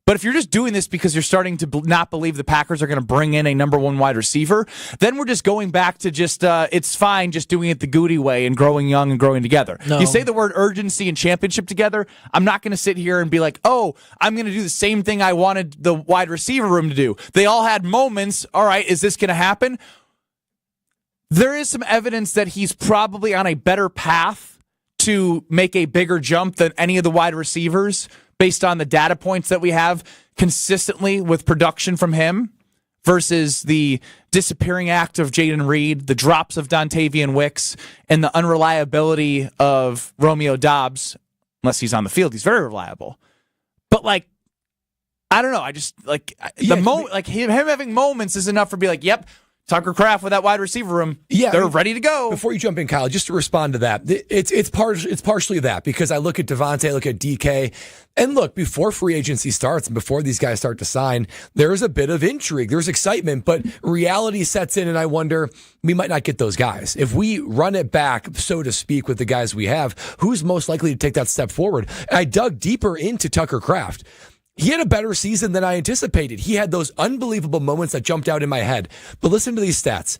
[SPEAKER 2] But if you're just doing this because you're starting to not believe the Packers are going to bring in a number one wide receiver, then we're just going back to just, it's fine just doing it the Goody way and growing young and growing together. No. You say the word urgency and championship together, I'm not going to sit here and be like, oh, I'm going to do the same thing I wanted the wide receiver room to do. They all had moments. All right, is this going to happen? There is some evidence that he's probably on a better path to make a bigger jump than any of the wide receivers based on the data points that we have consistently with production from him versus the disappearing act of Jaden Reed, the drops of Dontavian Wicks, and the unreliability of Romeo Doubs. Unless he's on the field, he's very reliable. But I don't know. I just him having moments is enough for be yep, Tucker Kraft with that wide receiver room, they're ready to go.
[SPEAKER 4] Before you jump in, Kyle, just to respond to that, it's partially that because I look at Davante, I look at DK, and look, before free agency starts and before these guys start to sign, there's a bit of intrigue, there's excitement, but reality sets in, and I wonder, we might not get those guys. If we run it back, so to speak, with the guys we have, who's most likely to take that step forward? And I dug deeper into Tucker Kraft. He had a better season than I anticipated. He had those unbelievable moments that jumped out in my head. But listen to these stats.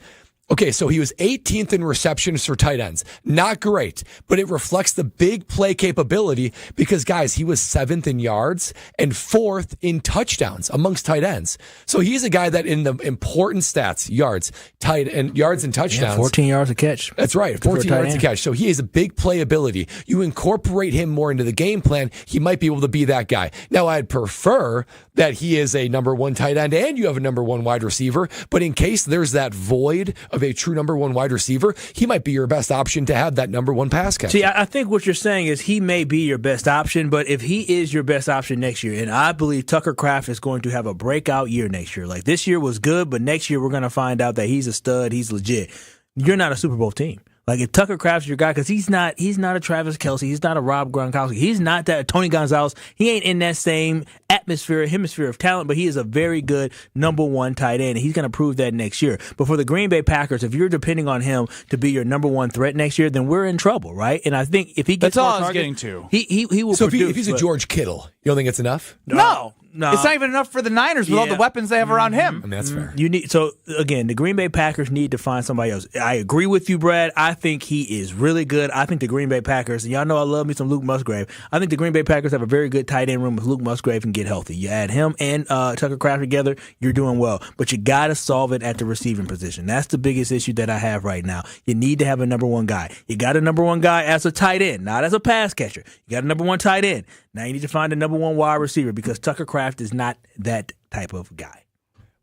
[SPEAKER 4] Okay, so he was 18th in receptions for tight ends. Not great, but it reflects the big play capability because, guys, he was 7th in yards and 4th in touchdowns amongst tight ends. So he's a guy that in the important stats, yards and touchdowns.
[SPEAKER 3] 14 yards a catch.
[SPEAKER 4] That's right, 14 yards a catch. So he has a big play ability. You incorporate him more into the game plan, he might be able to be that guy. Now, I'd prefer that he is a number one tight end and you have a number one wide receiver, but in case there's that void of a true number one wide receiver, he might be your best option to have that number one pass catcher.
[SPEAKER 3] See, I think what you're saying is he may be your best option, but if he is your best option next year, and I believe Tucker Kraft is going to have a breakout year next year. This year was good, but next year we're going to find out that he's a stud, he's legit. You're not a Super Bowl team. Like if Tucker Kraft's your guy, because he's not a Travis Kelce, he's not a Rob Gronkowski, he's not that Tony Gonzalez. He ain't in that same hemisphere of talent, but he is a very good number one tight end, and he's going to prove that next year. But for the Green Bay Packers, if you're depending on him to be your number one threat next year, then we're in trouble, right? And I think if he gets
[SPEAKER 2] that's all
[SPEAKER 3] more
[SPEAKER 2] I was
[SPEAKER 3] targets,
[SPEAKER 2] getting to.
[SPEAKER 3] He will.
[SPEAKER 4] So
[SPEAKER 3] produce,
[SPEAKER 4] if he's a George Kittle, you don't think it's enough?
[SPEAKER 2] No.
[SPEAKER 3] No.
[SPEAKER 2] It's not even enough for the Niners with all the weapons they have around him.
[SPEAKER 4] I mean, that's fair.
[SPEAKER 3] So again, the Green Bay Packers need to find somebody else. I agree with you, Brad. I think he is really good. I think the Green Bay Packers, and y'all know I love me some Luke Musgrave. I think the Green Bay Packers have a very good tight end room if Luke Musgrave can get healthy. You add him and Tucker Kraft together, you're doing well. But you got to solve it at the receiving position. That's the biggest issue that I have right now. You need to have a number one guy. You got a number one guy as a tight end, not as a pass catcher. You got a number one tight end. Now you need to find a number one wide receiver because Tucker Kraft is not that type of guy.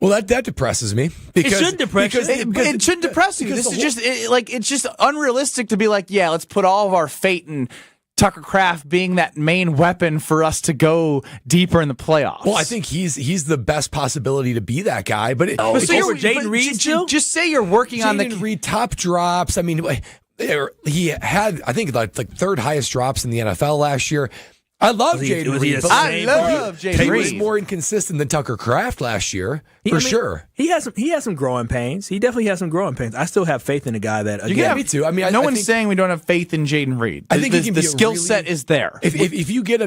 [SPEAKER 4] Well, that depresses me. Because,
[SPEAKER 3] it shouldn't depress you.
[SPEAKER 2] It shouldn't depress you. This is just it's just unrealistic to be like, yeah, let's put all of our fate in Tucker Kraft being that main weapon for us to go deeper in the playoffs.
[SPEAKER 4] Well, I think he's the best possibility to be that guy. But
[SPEAKER 3] Jaden Reed still?
[SPEAKER 2] Just say you're working on
[SPEAKER 4] Jaden Reed top drops. I mean, he had I think like third highest drops in the NFL last year. I love Jaden Reed.
[SPEAKER 2] I love Jaden Reed.
[SPEAKER 4] He was more inconsistent than Tucker Kraft last year, sure.
[SPEAKER 3] He has some growing pains. He definitely has some growing pains. I still have faith in the guy that. Again,
[SPEAKER 4] yeah, me too. I mean,
[SPEAKER 2] no one's saying we don't have faith in Jaden Reed.
[SPEAKER 4] I think
[SPEAKER 2] the skill set is there.
[SPEAKER 4] If you get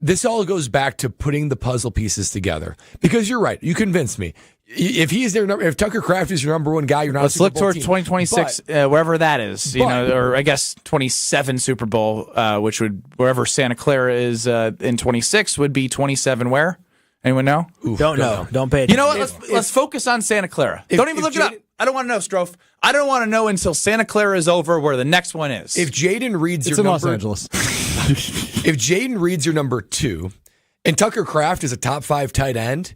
[SPEAKER 4] this all goes back to putting the puzzle pieces together. Because you're right. You convinced me. If Tucker Kraft is your number one guy, you're not.
[SPEAKER 2] Let's look towards 2026, wherever that is. Or I guess 27 Super Bowl, which would wherever Santa Clara is in 26 would be 27. Where? Anyone know?
[SPEAKER 3] Don't know. Don't pay attention.
[SPEAKER 2] You know what? Let's focus on Santa Clara. Don't even look it up. I don't want to know, Strofe. I don't want to know until Santa Clara is over where the next one is.
[SPEAKER 4] If Jaden Reed's
[SPEAKER 5] it's
[SPEAKER 4] your
[SPEAKER 5] in
[SPEAKER 4] number,
[SPEAKER 5] Los Angeles.
[SPEAKER 4] If Jaden Reed's your number 2, and Tucker Kraft is a top 5 tight end,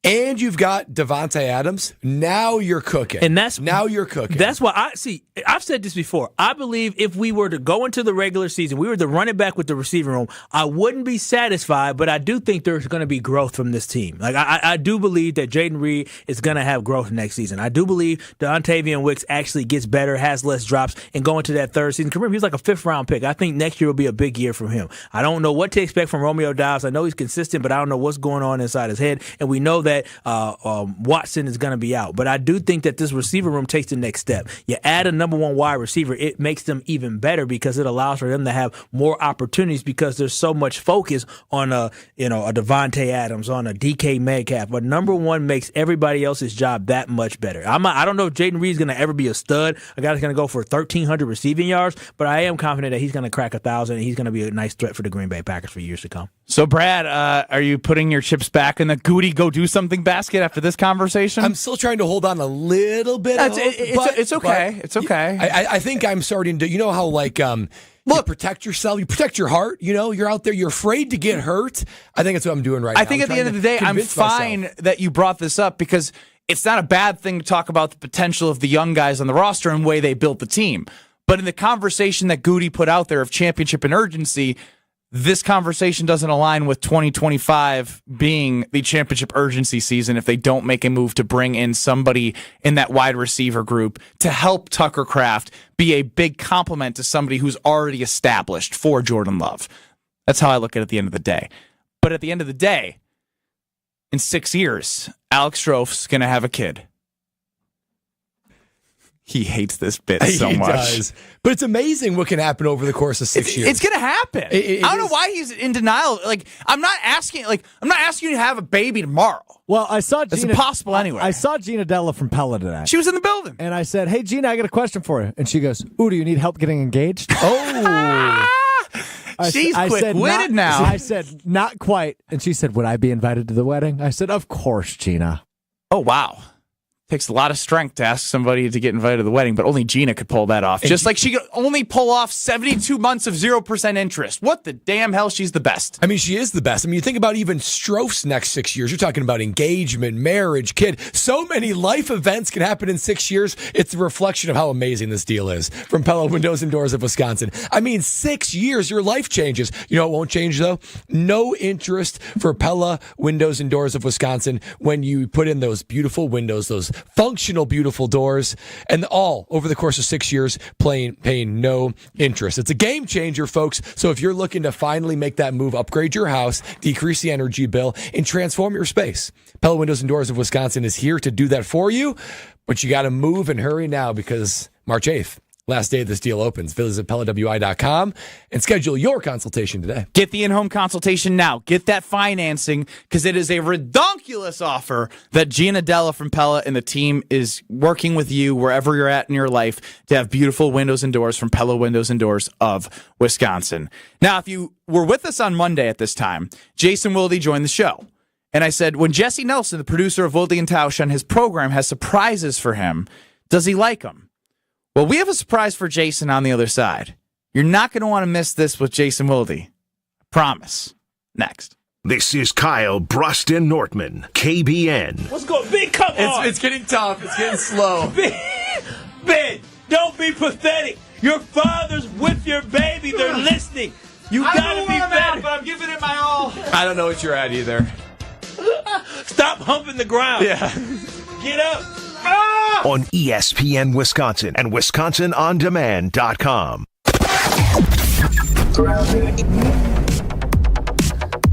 [SPEAKER 4] and you've got Davante Adams, now you're cooking.
[SPEAKER 3] And
[SPEAKER 4] now you're cooking.
[SPEAKER 3] That's why I've said this before. I believe if we were to go into the regular season, we were to run it back with the receiving room, I wouldn't be satisfied, but I do think there's going to be growth from this team. Like I do believe that Jaden Reed is going to have growth next season. I do believe Dontavian Wicks actually gets better, has less drops, and going to that third season. Remember, he's like a 5th-round pick. I think next year will be a big year from him. I don't know what to expect from Romeo Doubs. I know he's consistent, but I don't know what's going on inside his head, and we know that Watson is going to be out. But I do think that this receiver room takes the next step. You add a number one wide receiver, it makes them even better because it allows for them to have more opportunities because there's so much focus on a Davante Adams, on a DK Metcalf. But number one makes everybody else's job that much better. I don't know if Jaden Reed's going to ever be a stud, a guy that's going to go for 1,300 receiving yards, but I am confident that he's going to crack 1,000 and he's going to be a nice threat for the Green Bay Packers for years to come.
[SPEAKER 2] So, Brad, are you putting your chips back in the Goody go do something basket after this conversation?
[SPEAKER 4] I'm still trying to hold on a little bit.
[SPEAKER 2] It's okay. It's okay.
[SPEAKER 4] I think I'm starting to, you know how you protect yourself, you protect your heart, you're out there, you're afraid to get hurt. I think that's what I'm doing right now.
[SPEAKER 2] I think at the end of the day, I'm fine that you brought this up because it's not a bad thing to talk about the potential of the young guys on the roster and the way they built the team. But in the conversation that Goody put out there of championship and urgency, this conversation doesn't align with 2025 being the championship urgency season if they don't make a move to bring in somebody in that wide receiver group to help Tucker Kraft be a big complement to somebody who's already established for Jordan Love. That's how I look at it at the end of the day. But at the end of the day, in 6 years, Alex Strofe's going to have a kid. He hates this bit so much.
[SPEAKER 4] Does. But it's amazing what can happen over the course of 6 years.
[SPEAKER 2] It's going to happen. I don't know why he's in denial. I'm not asking you to have a baby tomorrow.
[SPEAKER 5] Well, I saw Gina.
[SPEAKER 2] It's impossible anyway.
[SPEAKER 5] I saw Gina Della from Pella today.
[SPEAKER 2] She was in the building.
[SPEAKER 5] And I said, "Hey, Gina, I got a question for you." And she goes, "Ooh, do you need help getting engaged?"
[SPEAKER 4] Oh.
[SPEAKER 2] She's quick-witted now.
[SPEAKER 5] I said, "Not quite." And she said, "Would I be invited to the wedding?" I said, "Of course, Gina."
[SPEAKER 2] Oh, wow. Takes a lot of strength to ask somebody to get invited to the wedding, but only Gina could pull that off. Just like she could only pull off 72 months of 0% interest. What the damn hell? She's the best.
[SPEAKER 4] I mean, she is the best. I mean, you think about even Strofe's next 6 years. You're talking about engagement, marriage, kid. So many life events can happen in 6 years. It's a reflection of how amazing this deal is. From Pella Windows and Doors of Wisconsin. I mean, 6 years, your life changes. You know what won't change, though? No interest for Pella Windows and Doors of Wisconsin when you put in those beautiful windows, those functional, beautiful doors, and all over the course of 6 years paying no interest. It's a game changer, folks. So if you're looking to finally make that move, upgrade your house, decrease the energy bill, and transform your space, Pella Windows and Doors of Wisconsin is here to do that for you. But you got to move and hurry now because March 8th, last day this deal opens. Visit PellaWI.com and schedule your consultation today.
[SPEAKER 2] Get the in-home consultation now. Get that financing because it is a redonkulous offer that Gina Della from Pella and the team is working with you wherever you're at in your life to have beautiful windows and doors from Pella Windows and Doors of Wisconsin. Now, if you were with us on Monday at this time, Jason Wilde joined the show. And I said, when Jesse Nelson, the producer of Wilde and Tausch on his program, has surprises for him, does he like them? Well, we have a surprise for Jason on the other side. You're not going to want to miss this with Jason Wilde. I promise. Next.
[SPEAKER 1] This is Kyle, Brust, and Nortman, KBN.
[SPEAKER 3] What's going on? Big, come on.
[SPEAKER 2] It's getting tough. It's getting slow.
[SPEAKER 3] Ben, don't be pathetic. Your father's with your baby. They're listening. You got to be better.
[SPEAKER 2] But I'm giving it my all. I don't know what you're at either.
[SPEAKER 3] Stop humping the ground.
[SPEAKER 2] Yeah.
[SPEAKER 3] Get up.
[SPEAKER 1] On ESPN Wisconsin and WisconsinOnDemand.com.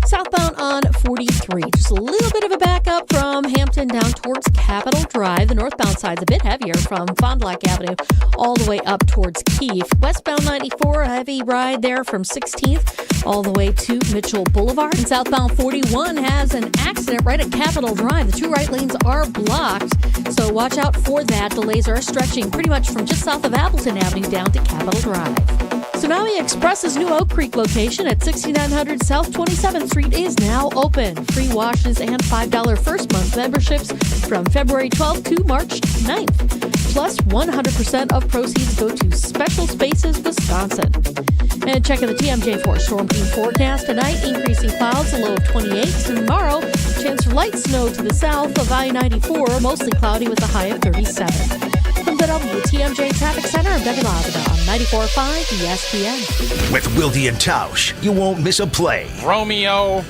[SPEAKER 8] Southbound on 43. Just a little bit of a backup from Hampton down towards Capitol Drive. The northbound side's a bit heavier from Fond du Lac Avenue all the way up towards Keefe. Westbound 94, a heavy ride there from 16th all the way to Mitchell Boulevard. And southbound 41 has an accident right at Capitol Drive. The two right lanes are blocked, so watch out for that. Delays are stretching pretty much from just south of Appleton Avenue down to Capitol Drive. Tsunami Express's new Oak Creek location at 6900 South 27th Street is now open. Free washes and $5 first month memberships from February 12th to March 9th. Plus, 100% of proceeds go to Special Spaces Wisconsin. And checking the TMJ4 Storm Team forecast tonight, increasing clouds, a low of 28. Tomorrow, chance for light snow to the south of I-94, mostly cloudy with a high of 37. From the WTMJ Traffic Center, I'm Debbie Lavida on 94.5 ESPN.
[SPEAKER 1] With Wilde and Tausch, you won't miss a play.
[SPEAKER 11] Romeo.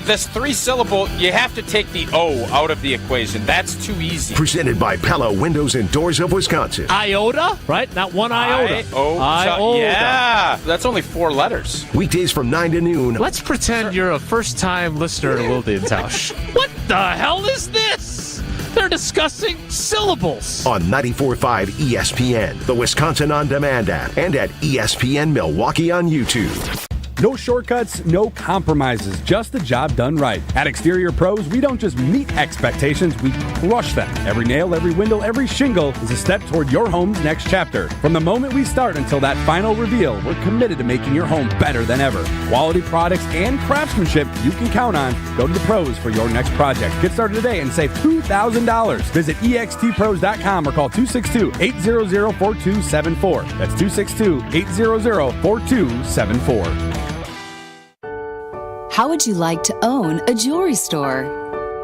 [SPEAKER 11] This three-syllable, you have to take the O out of the equation. That's too easy.
[SPEAKER 1] Presented by Pella Windows and Doors of Wisconsin.
[SPEAKER 3] Iota, right? Not one iota.
[SPEAKER 11] Iota. Yeah. That's only 4 letters.
[SPEAKER 1] Weekdays from 9 to noon.
[SPEAKER 21] Let's pretend you're a first-time listener to Wilde and Tausch. What the hell is this? They're discussing syllables.
[SPEAKER 1] On 94.5 ESPN, the Wisconsin On Demand app, and at ESPN Milwaukee on YouTube.
[SPEAKER 22] No shortcuts, no compromises, just the job done right. At Exterior Pros, we don't just meet expectations, we crush them. Every nail, every window, every shingle is a step toward your home's next chapter. From the moment we start until that final reveal, we're committed to making your home better than ever. Quality products and craftsmanship you can count on. Go to the pros for your next project. Get started today and save $2,000. Visit extpros.com or call 262-800-4274. That's 262-800-4274.
[SPEAKER 23] How would you like to own a jewelry store?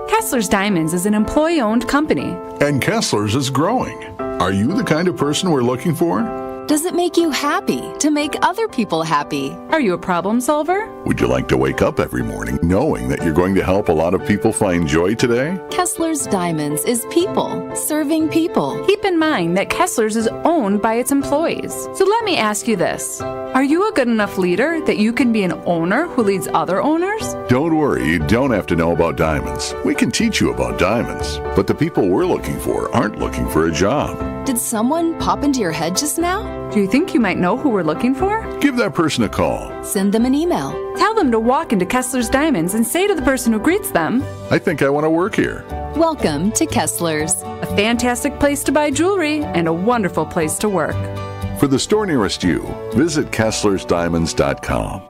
[SPEAKER 23] Kessler's Diamonds is an employee-owned company.
[SPEAKER 24] And Kessler's is growing. Are you the kind of person we're looking for?
[SPEAKER 23] Does it make you happy to make other people happy? Are you a problem solver?
[SPEAKER 24] Would you like to wake up every morning knowing that you're going to help a lot of people find joy today?
[SPEAKER 23] Kessler's Diamonds is people serving people. Keep in mind that Kessler's is owned by its employees. So let me ask you this. Are you a good enough leader that you can be an owner who leads other owners?
[SPEAKER 24] Don't worry, you don't have to know about diamonds. We can teach you about diamonds. But the people we're looking for aren't looking for a job.
[SPEAKER 23] Did someone pop into your head just now? Do you think you might know who we're looking for?
[SPEAKER 24] Give that person a call.
[SPEAKER 23] Send them an email. Tell them to walk into Kessler's Diamonds and say to the person who greets them,
[SPEAKER 24] I think I want to work here.
[SPEAKER 23] Welcome to Kessler's. A fantastic place to buy jewelry and a wonderful place to work.
[SPEAKER 24] For the store nearest you, visit KesslersDiamonds.com.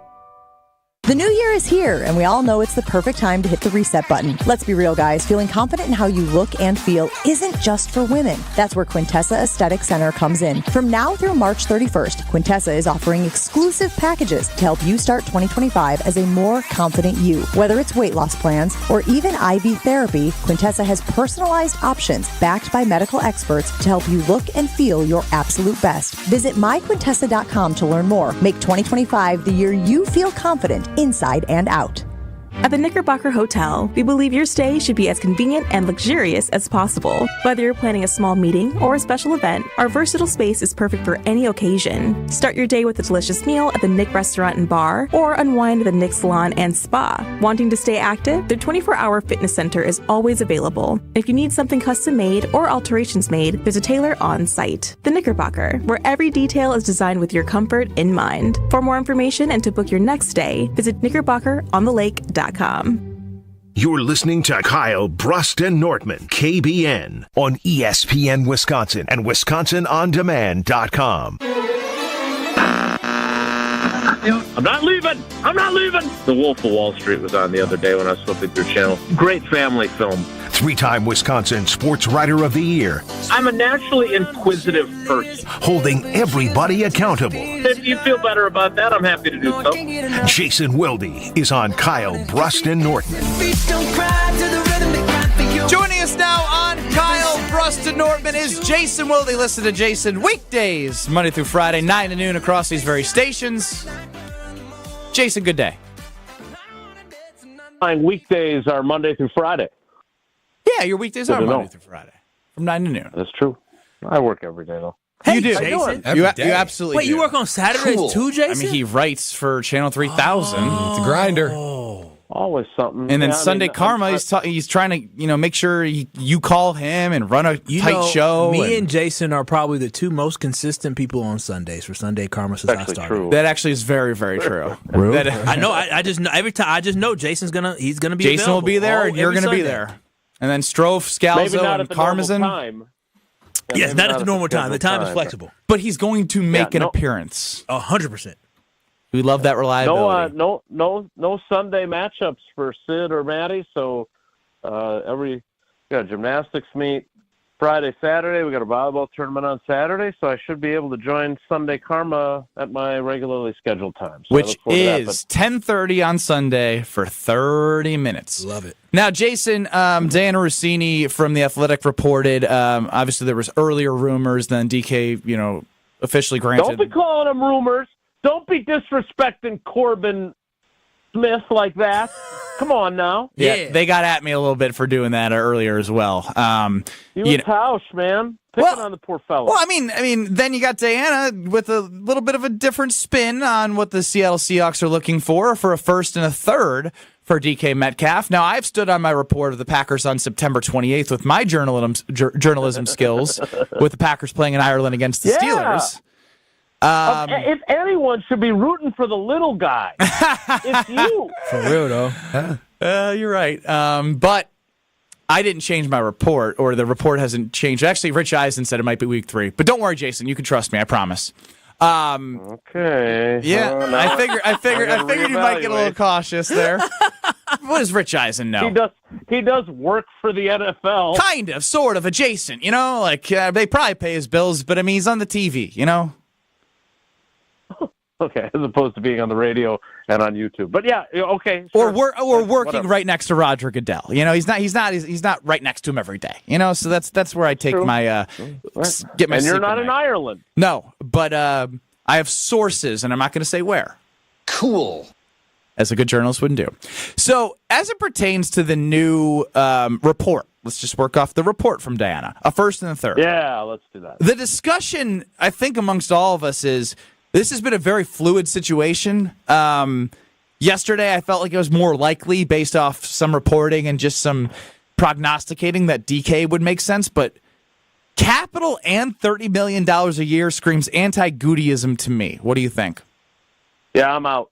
[SPEAKER 8] The new year is here, and we all know it's the perfect time to hit the reset button. Let's be real, guys. Feeling confident in how you look and feel isn't just for women. That's where Quintessa Aesthetic Center comes in. From now through March 31st, Quintessa is offering exclusive packages to help you start 2025 as a more confident you. Whether it's weight loss plans or even IV therapy, Quintessa has personalized options backed by medical experts to help you look and feel your absolute best. Visit myquintessa.com to learn more. Make 2025 the year you feel confident inside and out.
[SPEAKER 6] At the Knickerbocker Hotel, we believe your stay should be as convenient and luxurious as possible. Whether you're planning a small meeting or a special event, our versatile space is perfect for any occasion. Start your day with a delicious meal at the Nick Restaurant and Bar, or unwind at the Nick Salon and Spa. Wanting to stay active? Their 24-hour fitness center is always available. If you need something custom-made or alterations made, there's a tailor on site. The Knickerbocker, where every detail is designed with your comfort in mind. For more information and to book your next stay, visit knickerbockeronthelake.com.
[SPEAKER 1] You're listening to Kyle, Brust, and Nortman, KBN, on ESPN Wisconsin and WisconsinOnDemand.com.
[SPEAKER 12] I'm not leaving. The Wolf of Wall Street was on the other day when I was flipping through channels. Great family film.
[SPEAKER 1] Three-time Wisconsin Sports Writer of the Year.
[SPEAKER 12] I'm a naturally inquisitive person.
[SPEAKER 1] Holding everybody accountable.
[SPEAKER 12] If you feel better about that, I'm happy to do so.
[SPEAKER 1] Jason Wilde is on Kyle, Brust, and Nortman.
[SPEAKER 2] Joining us now on Kyle, Brust, and Nortman is Jason Wilde. Listen to Jason weekdays, Monday through Friday, 9 to noon across these very stations. Jason, good day.
[SPEAKER 12] My weekdays are Monday through Friday.
[SPEAKER 2] Yeah, your weekdays are Monday through Friday, from 9 to noon.
[SPEAKER 12] That's true. I work every day, though.
[SPEAKER 2] Hey, you do.
[SPEAKER 3] Jason?
[SPEAKER 2] You absolutely
[SPEAKER 3] Wait,
[SPEAKER 2] do.
[SPEAKER 3] you work on Saturdays too, Jason?
[SPEAKER 2] I mean, he writes for Channel 3000.
[SPEAKER 5] It's a grinder.
[SPEAKER 12] Always something.
[SPEAKER 2] And then Sunday Karma, he's trying to make sure you call him and run a tight show.
[SPEAKER 3] Me and Jason are probably the two most consistent people on Sundays for Sunday Karma since I started.
[SPEAKER 12] True.
[SPEAKER 2] That actually is very, very true.
[SPEAKER 3] Really? I know. I just know every time. I just know Jason's gonna be.
[SPEAKER 2] Jason will be there, and you're gonna be there. And then Strofe, Scalzo, and Karmazin.
[SPEAKER 3] Yes, not at the normal time. The time is flexible.
[SPEAKER 2] But he's going to make an appearance.
[SPEAKER 3] 100%.
[SPEAKER 2] We love that reliability.
[SPEAKER 12] No Sunday matchups for Sid or Maddie. So we got a gymnastics meet Friday, Saturday. We got a volleyball tournament on Saturday. So I should be able to join Sunday Karma at my regularly scheduled time. So
[SPEAKER 2] which is 10:30 on Sunday for 30 minutes.
[SPEAKER 3] Love it.
[SPEAKER 2] Now, Jason, Diana Rossini from The Athletic reported, obviously there was earlier rumors than DK, officially granted.
[SPEAKER 12] Don't be calling them rumors. Don't be disrespecting Corbin Smith like that. Come on now.
[SPEAKER 2] Yeah, they got at me a little bit for doing that earlier as well.
[SPEAKER 12] You was Tausch, man. Picking on the poor fellow.
[SPEAKER 2] Well, I mean, then you got Diana with a little bit of a different spin on what the Seattle Seahawks are looking for a first and a third for DK Metcalf. Now, I've stood on my report of the Packers on September 28th with my journalism skills with the Packers playing in Ireland against the Steelers.
[SPEAKER 12] If anyone should be rooting for the little guy, it's you.
[SPEAKER 3] For real, though.
[SPEAKER 2] You're right. But I didn't change my report, or the report hasn't changed. Actually, Rich Eisen said it might be week 3. But don't worry, Jason. You can trust me. I promise.
[SPEAKER 12] Okay.
[SPEAKER 2] Yeah, I figured you might get a little cautious there. What does Rich Eisen know?
[SPEAKER 12] He does work for the NFL.
[SPEAKER 2] Kind of, sort of, adjacent. They probably pay his bills, but he's on the TV.
[SPEAKER 12] Okay, as opposed to being on the radio and on YouTube. But yeah, okay.
[SPEAKER 2] Sure. Or working right next to Roger Goodell. He's not right next to him every day. So that's where I take my get my.
[SPEAKER 12] And you're not in Ireland.
[SPEAKER 2] No, but I have sources, and I'm not going to say where.
[SPEAKER 12] Cool.
[SPEAKER 2] As a good journalist wouldn't do. So, as it pertains to the new report, let's just work off the report from Diana. A first and a third.
[SPEAKER 12] Yeah, let's do that.
[SPEAKER 2] The discussion, I think, amongst all of us is this has been a very fluid situation. Yesterday, I felt like it was more likely based off some reporting and just some prognosticating that DK would make sense. But capital and $30 million a year screams anti-Goodyism to me. What do you think?
[SPEAKER 12] Yeah, I'm out,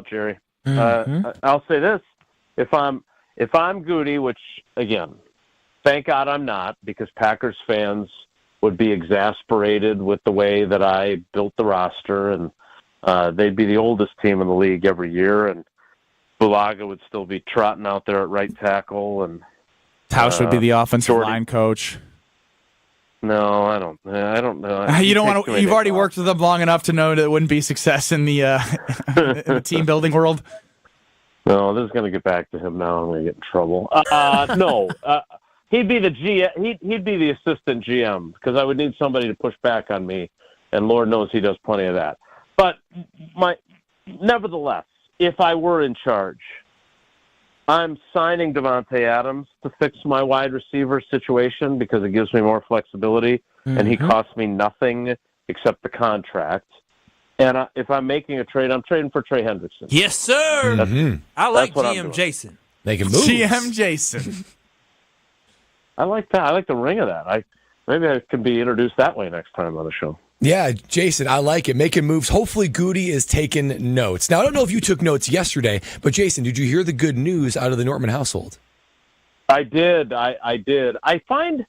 [SPEAKER 12] Jerry. I'll say this: if I'm Goody, which again, thank God I'm not, because Packers fans would be exasperated with the way that I built the roster, and they'd be the oldest team in the league every year, and Bulaga would still be trotting out there at right tackle, and
[SPEAKER 2] Tausch would be the offensive line coach.
[SPEAKER 12] No, I don't know.
[SPEAKER 2] You don't want to. You've already worked with them long enough to know that it wouldn't be success in the in the team building world.
[SPEAKER 12] No, this is going to get back to him now. I'm going to get in trouble. No, he'd be the GM. He'd be the assistant GM, because I would need somebody to push back on me, and Lord knows he does plenty of that. But nevertheless, if I were in charge, I'm signing Davante Adams to fix my wide receiver situation because it gives me more flexibility, and he costs me nothing except the contract. And if I'm making a trade, I'm trading for Trey Hendrickson.
[SPEAKER 3] Yes, sir. I like
[SPEAKER 12] that's what I'm
[SPEAKER 3] GM
[SPEAKER 12] doing.
[SPEAKER 3] Jason.
[SPEAKER 4] They can move.
[SPEAKER 2] GM Jason.
[SPEAKER 12] I like that. I like the ring of that. Maybe I could be introduced that way next time on the show.
[SPEAKER 4] Yeah, Jason, I like it. Making moves. Hopefully, Goody is taking notes. Now, I don't know if you took notes yesterday, but Jason, did you hear the good news out of the Nortman household?
[SPEAKER 12] I did. I did. I find,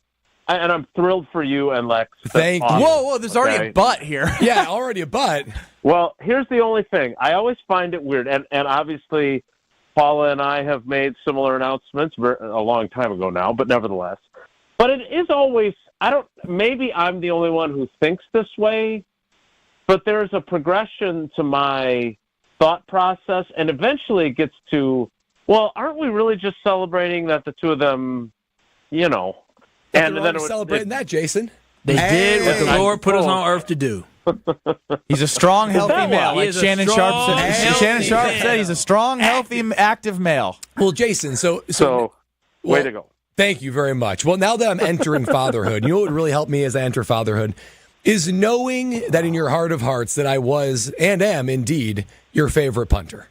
[SPEAKER 12] and I'm thrilled for you and Lex.
[SPEAKER 4] Thank you.
[SPEAKER 2] Whoa, there's already a butt here.
[SPEAKER 4] Yeah, already a butt.
[SPEAKER 12] Well, here's the only thing. I always find it weird, and obviously, Paula and I have made similar announcements a long time ago now, but nevertheless. But it is always, maybe I'm the only one who thinks this way, but there's a progression to my thought process, and eventually it gets to, well, aren't we really just celebrating that the two of them, And
[SPEAKER 4] then it was celebrating that, Jason.
[SPEAKER 3] They did what the Lord put us on earth to do.
[SPEAKER 2] He's a strong, healthy male, like Shannon Sharp said. Shannon Sharp said he's a strong, healthy, active male.
[SPEAKER 4] Well, Jason, so
[SPEAKER 12] way to go.
[SPEAKER 4] Thank you very much. Well, now that I'm entering fatherhood, you know what would really help me as I enter fatherhood is knowing that in your heart of hearts that I was and am indeed your favorite punter.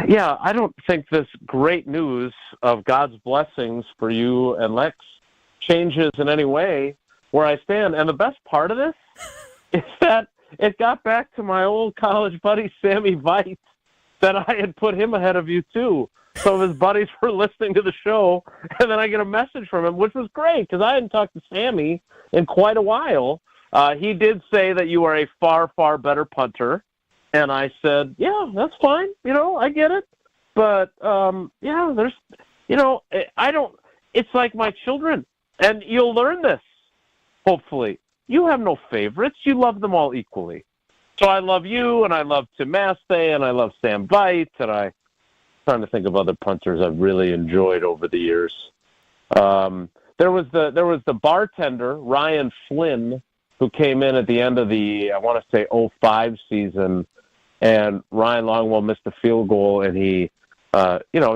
[SPEAKER 12] Yeah, I don't think this great news of God's blessings for you and Lex changes in any way where I stand. And the best part of this is that it got back to my old college buddy, Sammy Veit, that I had put him ahead of you, too. Some of his buddies were listening to the show, and then I get a message from him, which was great because I hadn't talked to Sammy in quite a while. He did say that you are a far, far better punter, and I said, yeah, that's fine. I get it. But, there's, I don't – it's like my children, and you'll learn this, hopefully. You have no favorites. You love them all equally. So I love you, and I love Tim Mastay, and I love Sam Veit, and I'm trying to think of other punters I've really enjoyed over the years. There was the bartender, Ryan Flynn, who came in at the end of the, I want to say, 2005 season, and Ryan Longwell missed a field goal, and he,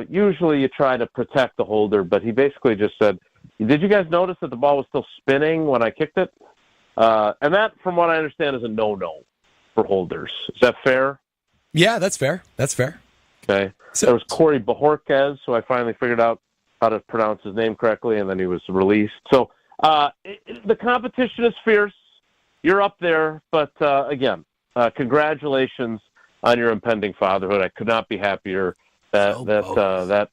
[SPEAKER 12] usually you try to protect the holder, but he basically just said, did you guys notice that the ball was still spinning when I kicked it? And that, from what I understand, is a no-no for holders. Is that fair?
[SPEAKER 4] Yeah, that's fair.
[SPEAKER 12] Okay. So, there was Corey Bajorquez, who I finally figured out how to pronounce his name correctly, and then he was released. So the competition is fierce. You're up there, but again, congratulations on your impending fatherhood. I could not be happier that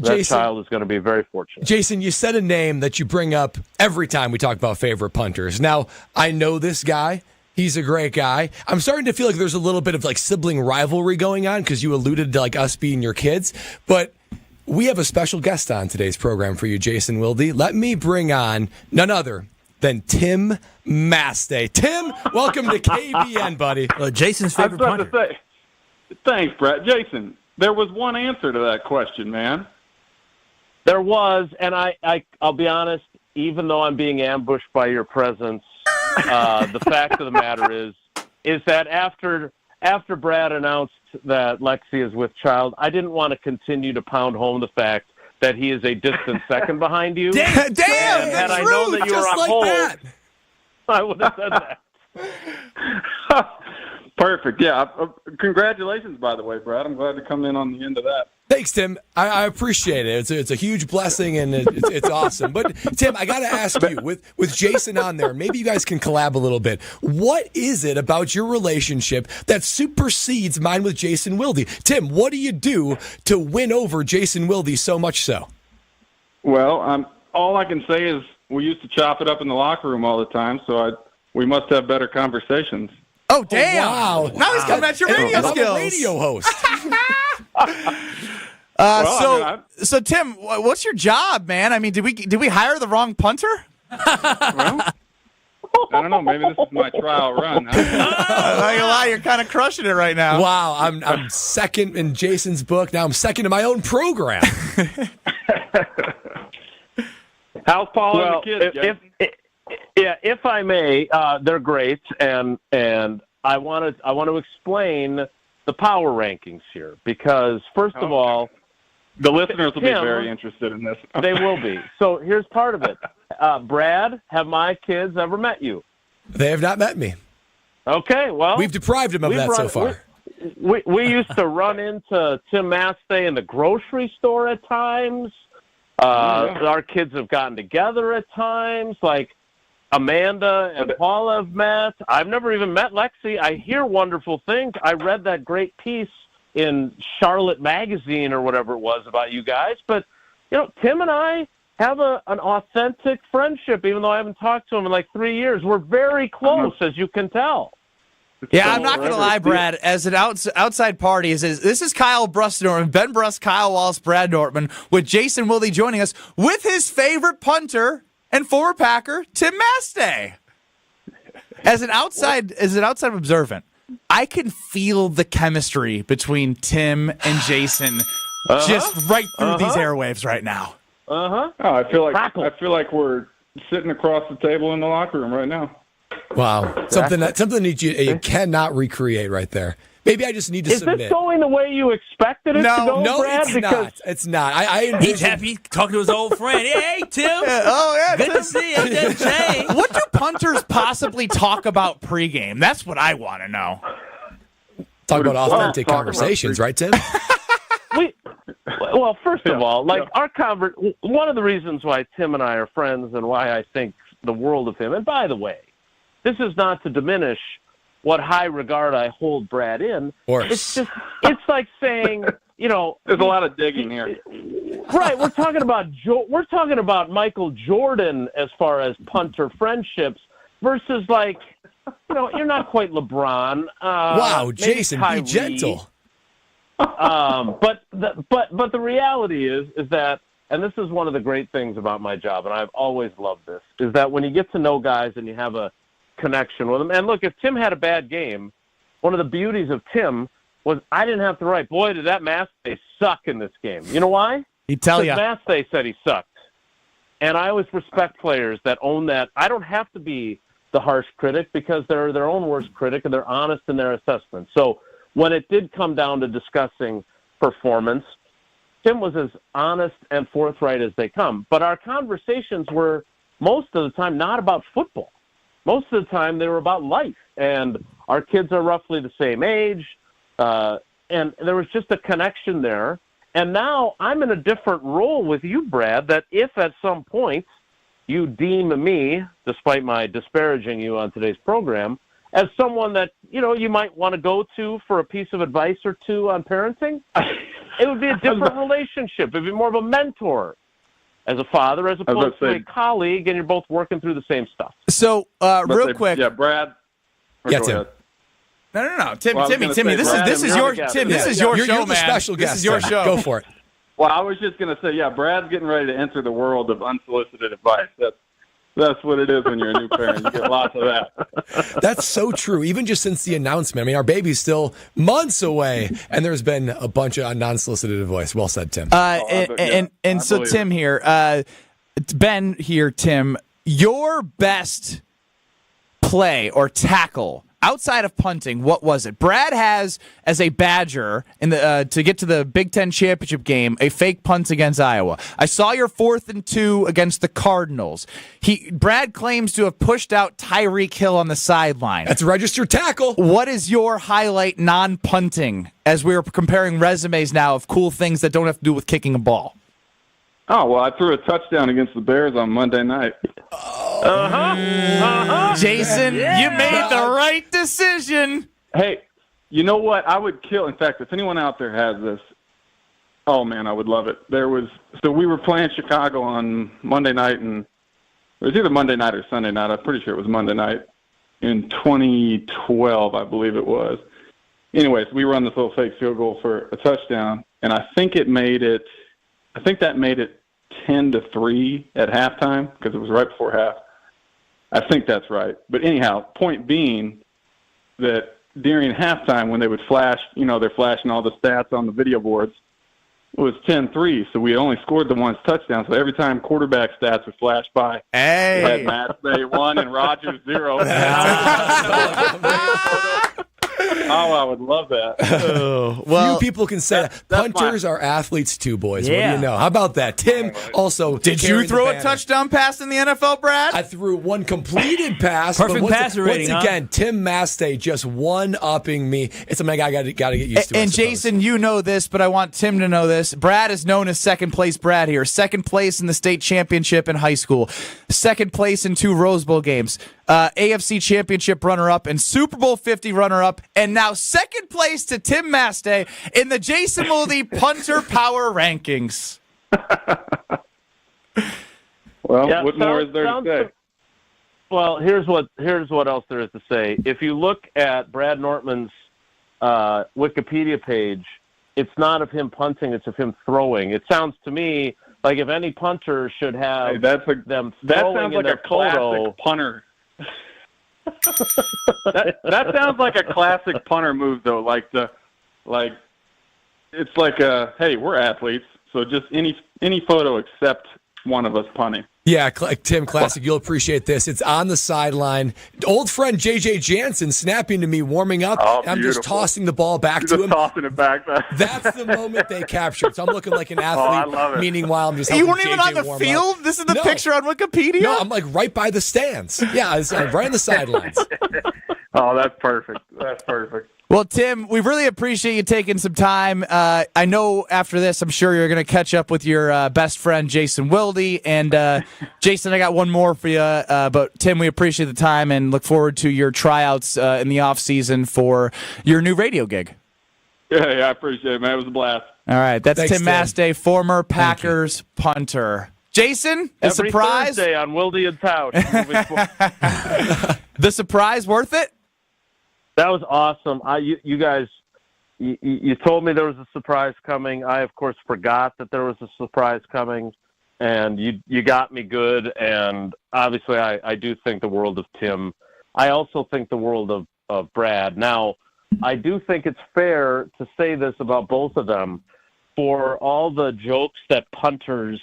[SPEAKER 12] Jason, child is going to be very fortunate.
[SPEAKER 4] Jason, you said a name that you bring up every time we talk about favorite punters. Now, I know this guy. He's a great guy. I'm starting to feel like there's a little bit of like sibling rivalry going on because you alluded to like us being your kids. But we have a special guest on today's program for you, Jason Wilde. Let me bring on none other than Tim Mastay. Tim, welcome to KBN, buddy.
[SPEAKER 3] Jason's favorite punter.
[SPEAKER 13] To say, thanks, Brett. Jason, there was one answer to that question, man.
[SPEAKER 12] There was, and I'll be honest, even though I'm being ambushed by your presence, the fact of the matter is that after Brad announced that Lexi is with child, I didn't want to continue to pound home the fact that he is a distant second behind you.
[SPEAKER 2] Damn!
[SPEAKER 12] And had I known that you were on hold, I would have said that.
[SPEAKER 13] Perfect. Yeah. Congratulations, by the way, Brad. I'm glad to come in on the end of that.
[SPEAKER 4] Thanks, Tim. I appreciate it. It's a huge blessing, and it's awesome. But, Tim, I got to ask you, with Jason on there, maybe you guys can collab a little bit. What is it about your relationship that supersedes mine with Jason Wilde? Tim, what do you do to win over Jason Wilde so much so?
[SPEAKER 13] Well, all I can say is we used to chop it up in the locker room all the time, so we must have better conversations.
[SPEAKER 2] Oh, damn.
[SPEAKER 4] Oh, wow.
[SPEAKER 2] Now he's coming at your radio skills.
[SPEAKER 4] I'm a radio host.
[SPEAKER 2] So Tim, what's your job, man? I mean, did we hire the wrong punter?
[SPEAKER 13] Well, I don't know. Maybe this is my trial run.
[SPEAKER 2] Not gonna lie, you're kind of crushing it right now.
[SPEAKER 4] Wow, I'm second in Jason's book. Now I'm second in my own program.
[SPEAKER 13] How's Paul and the kids, Jason?
[SPEAKER 12] If I may, they're great, and I want to explain the power rankings here because, first of all,
[SPEAKER 13] the listeners will be
[SPEAKER 12] Tim,
[SPEAKER 13] very interested in this.
[SPEAKER 12] They will be. So here's part of it. Brad, have my kids ever met you?
[SPEAKER 4] They have not met me.
[SPEAKER 12] Okay, well.
[SPEAKER 4] We've deprived them of that so far.
[SPEAKER 12] We used to run into Tim Mastay in the grocery store at times. Our kids have gotten together at times. Like Amanda and Paula have met. I've never even met Lexi. I hear wonderful things. I read that great piece in Charlotte Magazine or whatever it was about you guys. But, Tim and I have an authentic friendship, even though I haven't talked to him in like 3 years. We're very close, as you can tell.
[SPEAKER 2] Yeah, I'm not going to lie, Brad. As an outside party, this is Kyle Brust Nortman, Ben Brust, Kyle Wallace, Brad Nortman, with Jason Wilde joining us with his favorite punter and former Packer, Tim Mastay. As an outside observant, I can feel the chemistry between Tim and Jason just right through these airwaves right now.
[SPEAKER 13] Oh, I feel like we're sitting across the table in the locker room right now.
[SPEAKER 4] Wow, something that you cannot recreate right there. Maybe I just need to submit.
[SPEAKER 12] Is this going the way you expected it to go, Brad?
[SPEAKER 4] It's not.
[SPEAKER 3] He's happy talking to his old friend. Hey, Tim. Good to see you. Jay.
[SPEAKER 2] What do punters possibly talk about pregame? That's what I want to know.
[SPEAKER 4] Talk about authentic conversations, right, Tim?
[SPEAKER 12] Well, first of all, one of the reasons why Tim and I are friends and why I think the world of him, and by the way, this is not to diminish what high regard I hold Brad in. It's like saying, there's
[SPEAKER 13] a lot of digging here.
[SPEAKER 12] Right, we're talking about Michael Jordan as far as punter friendships versus you're not quite LeBron.
[SPEAKER 4] Wow, Jason, be gentle.
[SPEAKER 12] But the reality is that, and this is one of the great things about my job, and I've always loved this, is that when you get to know guys and you have a connection with them, and look, if Tim had a bad game, one of the beauties of Tim was I didn't have to write, boy, did that Mastay suck in this game. You know why?
[SPEAKER 2] He'd tell you.
[SPEAKER 12] Mastay said he sucked. And I always respect players that own that. I don't have to be the harsh critic because they're their own worst critic and they're honest in their assessment. So when it did come down to discussing performance, Tim was as honest and forthright as they come. But our conversations were most of the time not about football. Most of the time they were about life. And our kids are roughly the same age. And there was just a connection there. And now I'm in a different role with you, Brad, that if at some point you deem me, despite my disparaging you on today's program, as someone that, you might want to go to for a piece of advice or two on parenting, it would be a different relationship. It would be more of a mentor as a father as opposed to a colleague, and you're both working through the same stuff.
[SPEAKER 2] So, real quick.
[SPEAKER 13] Yeah, Brad.
[SPEAKER 4] Yeah, Tim.
[SPEAKER 2] No. Timmy. This is your show, man.
[SPEAKER 4] You're the special guest.
[SPEAKER 2] This is your show.
[SPEAKER 4] Go for it.
[SPEAKER 13] Well, I was just going to say, Brad's getting ready to enter the world of unsolicited advice. That's what it is when you're a new parent. You get lots of that.
[SPEAKER 4] That's so true. Even just since the announcement. I mean, our baby's still months away, and there's been a bunch of non-solicited advice. Well said, Tim.
[SPEAKER 2] So Tim here, Ben here, Tim, your best play or tackle outside of punting, what was it? Brad has, as a Badger, in the to get to the Big Ten championship game, a fake punt against Iowa. I saw your 4th and 2 against the Cardinals. Brad claims to have pushed out Tyreek Hill on the sideline.
[SPEAKER 4] That's a registered tackle.
[SPEAKER 2] What is your highlight non-punting as we're comparing resumes now of cool things that don't have to do with kicking a ball?
[SPEAKER 13] Oh, well, I threw a touchdown against the Bears on Monday night.
[SPEAKER 2] Jason, you made the right decision.
[SPEAKER 13] Hey, you know what? I would kill. In fact, if anyone out there has this, oh, man, I would love it. So we were playing Chicago on Monday night, and it was either Monday night or Sunday night. I'm pretty sure it was Monday night in 2012, I believe it was. Anyways, we run this little fake field goal for a touchdown, and I think that made it 10-3 at halftime because it was right before half. I think that's right. But anyhow, point being that during halftime when they would flash, they're flashing all the stats on the video boards, it was 10-3, so we only scored the one touchdown. So every time quarterback stats would flash by, we had Matt say 1 and Rodgers 0. I would love that.
[SPEAKER 4] Few people can say that. Punters are athletes too, boys.
[SPEAKER 2] Yeah.
[SPEAKER 4] What do you know? How about that? Tim also.
[SPEAKER 2] Did you throw a touchdown pass in the NFL, Brad?
[SPEAKER 4] I threw one completed pass.
[SPEAKER 3] Perfect
[SPEAKER 4] but
[SPEAKER 3] passer rating,
[SPEAKER 4] Once again, Tim Mastay just one-upping me. It's something I got to get used to.
[SPEAKER 2] And Jason, you know this, but I want Tim to know this. Brad is known as second place Brad here. Second place in the state championship in high school. Second place in 2 Rose Bowl games. AFC championship runner-up and Super Bowl 50 runner-up. And now second place to Tim Mastay in the Jason Wilde Punter Power Rankings.
[SPEAKER 13] Well,
[SPEAKER 12] Yeah,
[SPEAKER 13] what more is there to say?
[SPEAKER 12] Well, here's what else there is to say. If you look at Brad Nortman's Wikipedia page, it's not of him punting; it's of him throwing. It sounds to me like if any punter should have them throwing
[SPEAKER 13] that sounds like
[SPEAKER 12] in their
[SPEAKER 13] a classic
[SPEAKER 12] photo.
[SPEAKER 13] punter. that sounds like a classic punter move, though. It's like hey, we're athletes, so just any photo except one of us punting.
[SPEAKER 4] Yeah, Tim, classic. You'll appreciate this. It's on the sideline. Old friend J.J. Jansen snapping to me, warming up. I'm just tossing the ball back to him.
[SPEAKER 13] Tossing it back.
[SPEAKER 4] That's the moment they captured. So I'm looking like an athlete.
[SPEAKER 13] I love it.
[SPEAKER 4] Meanwhile, I'm just
[SPEAKER 2] You
[SPEAKER 4] helping
[SPEAKER 2] weren't even
[SPEAKER 4] JJ
[SPEAKER 2] on the
[SPEAKER 4] warm
[SPEAKER 2] field?
[SPEAKER 4] up.
[SPEAKER 2] This is the picture on Wikipedia?
[SPEAKER 4] No, I'm like right by the stands. Yeah, it's right on the sidelines.
[SPEAKER 13] Oh, that's perfect. That's perfect.
[SPEAKER 2] Well, Tim, we really appreciate you taking some time. I know after this, I'm sure you're going to catch up with your best friend, Jason Wilde. And Jason, I got one more for you. But Tim, we appreciate the time and look forward to your tryouts in the offseason for your new radio gig.
[SPEAKER 13] Yeah, I appreciate it, man. It was a blast.
[SPEAKER 2] All right, that's
[SPEAKER 4] Thanks,
[SPEAKER 2] Tim Mastay, former Packers punter. Jason, the
[SPEAKER 12] Every
[SPEAKER 2] surprise?
[SPEAKER 12] Thursday on Wilde and Tausch.
[SPEAKER 2] The surprise worth it?
[SPEAKER 12] That was awesome. You guys, you told me there was a surprise coming. I, of course, forgot that there was a surprise coming, and you got me good. And obviously, I do think the world of Tim. I also think the world of Brad. Now, I do think it's fair to say this about both of them. For all the jokes that punters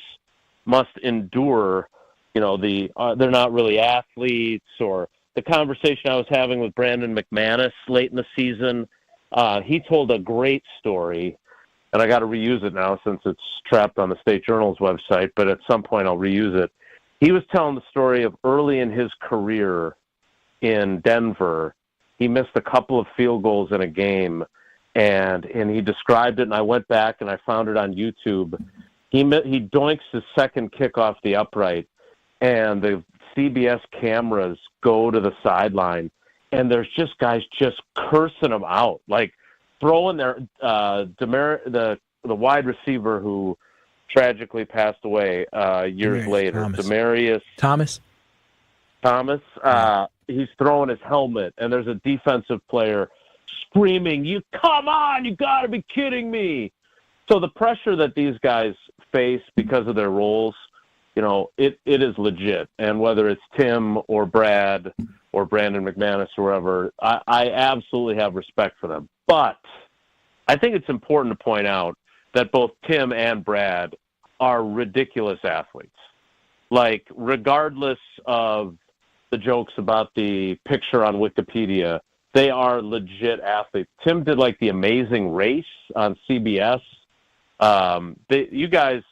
[SPEAKER 12] must endure, they're not really athletes, or the conversation I was having with Brandon McManus late in the season, he told a great story, and I got to reuse it now since it's trapped on the State Journal's website, but at some point I'll reuse it. He was telling the story of early in his career in Denver. He missed a couple of field goals in a game, and he described it, and I went back and I found it on YouTube. He doinks his second kick off the upright, and the CBS cameras go to the sideline, and there's just guys just cursing him out, like throwing their the wide receiver who tragically passed away years later, Demaryius Thomas. He's throwing his helmet, and there's a defensive player screaming, "You come on! You got to be kidding me!" So the pressure that these guys face because of their roles, it is legit. And whether it's Tim or Brad or Brandon McManus or whoever, I absolutely have respect for them. But I think it's important to point out that both Tim and Brad are ridiculous athletes. Like, regardless of the jokes about the picture on Wikipedia, they are legit athletes. Tim did like the Amazing Race on CBS. You guys,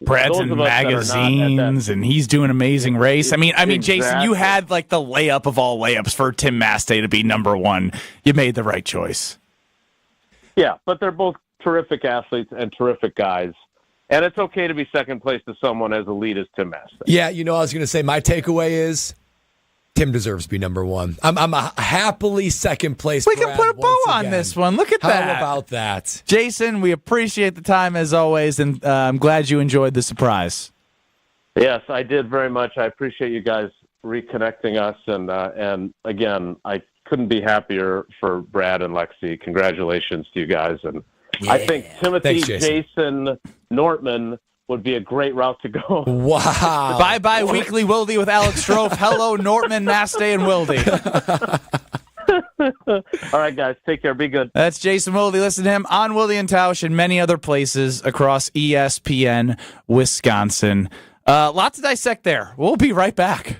[SPEAKER 2] Brad's in magazines, and he's doing Amazing Race. I mean, Jason, you had like the layup of all layups for Tim Mastay to be number one. You made the right choice.
[SPEAKER 12] Yeah, but they're both terrific athletes and terrific guys. And it's okay to be second place to someone as elite as Tim Mastay.
[SPEAKER 4] Yeah, I was going to say my takeaway is Tim deserves to be number one. I'm a happily second place.
[SPEAKER 2] We can put a bow on this one. Look at that.
[SPEAKER 4] How about that?
[SPEAKER 2] Jason, we appreciate the time as always, and I'm glad you enjoyed the surprise.
[SPEAKER 12] Yes, I did very much. I appreciate you guys reconnecting us, and again, I couldn't be happier for Brad and Lexi. Congratulations to you guys, and I think Timothy, Jason, Nortman would be a great route to go.
[SPEAKER 4] Wow.
[SPEAKER 2] Bye-bye Weekly Wilde with Alex Strofe. Hello, Nortman, Mastay, and Wilde.
[SPEAKER 12] All right, guys. Take care. Be good.
[SPEAKER 2] That's Jason Wilde. Listen to him on Wilde and Tausch and many other places across ESPN Wisconsin. Lots to dissect there. We'll be right back.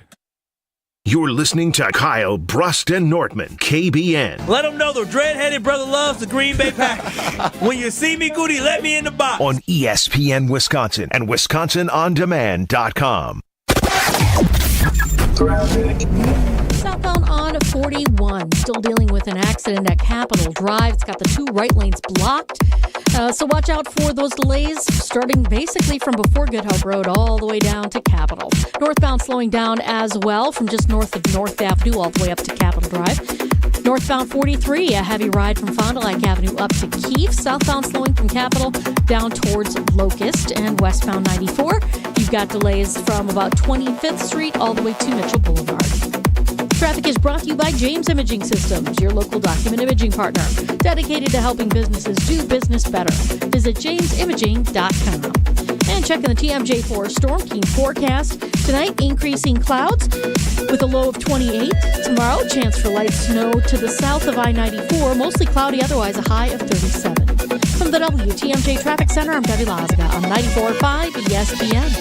[SPEAKER 1] You're listening to Kyle, Brust, and Nortman, KBN.
[SPEAKER 3] Let them know the dread-headed brother loves the Green Bay Packers. When you see me, Goody, let me in the box.
[SPEAKER 1] On ESPN Wisconsin and WisconsinOnDemand.com.
[SPEAKER 8] Southbound on 41, still dealing with an accident at Capitol Drive. It's got the two right lanes blocked. So watch out for those delays starting basically from before Good Hope Road all the way down to Capitol. Northbound slowing down as well from just north of North Avenue all the way up to Capitol Drive. Northbound 43, a heavy ride from Fond du Lac Avenue up to Keefe. Southbound slowing from Capitol down towards Locust. And westbound 94, you've got delays from about 25th Street all the way to Mitchell Boulevard. Traffic is brought to you by James Imaging Systems, your local document imaging partner, dedicated to helping businesses do business better. Visit jamesimaging.com. And checking the TMJ4 Storm King forecast. Tonight, increasing clouds with a low of 28. Tomorrow, chance for light snow to the south of I-94. Mostly cloudy, otherwise a high of 37. From the WTMJ Traffic Center, I'm Debbie Lazaga on 94.5 ESPN.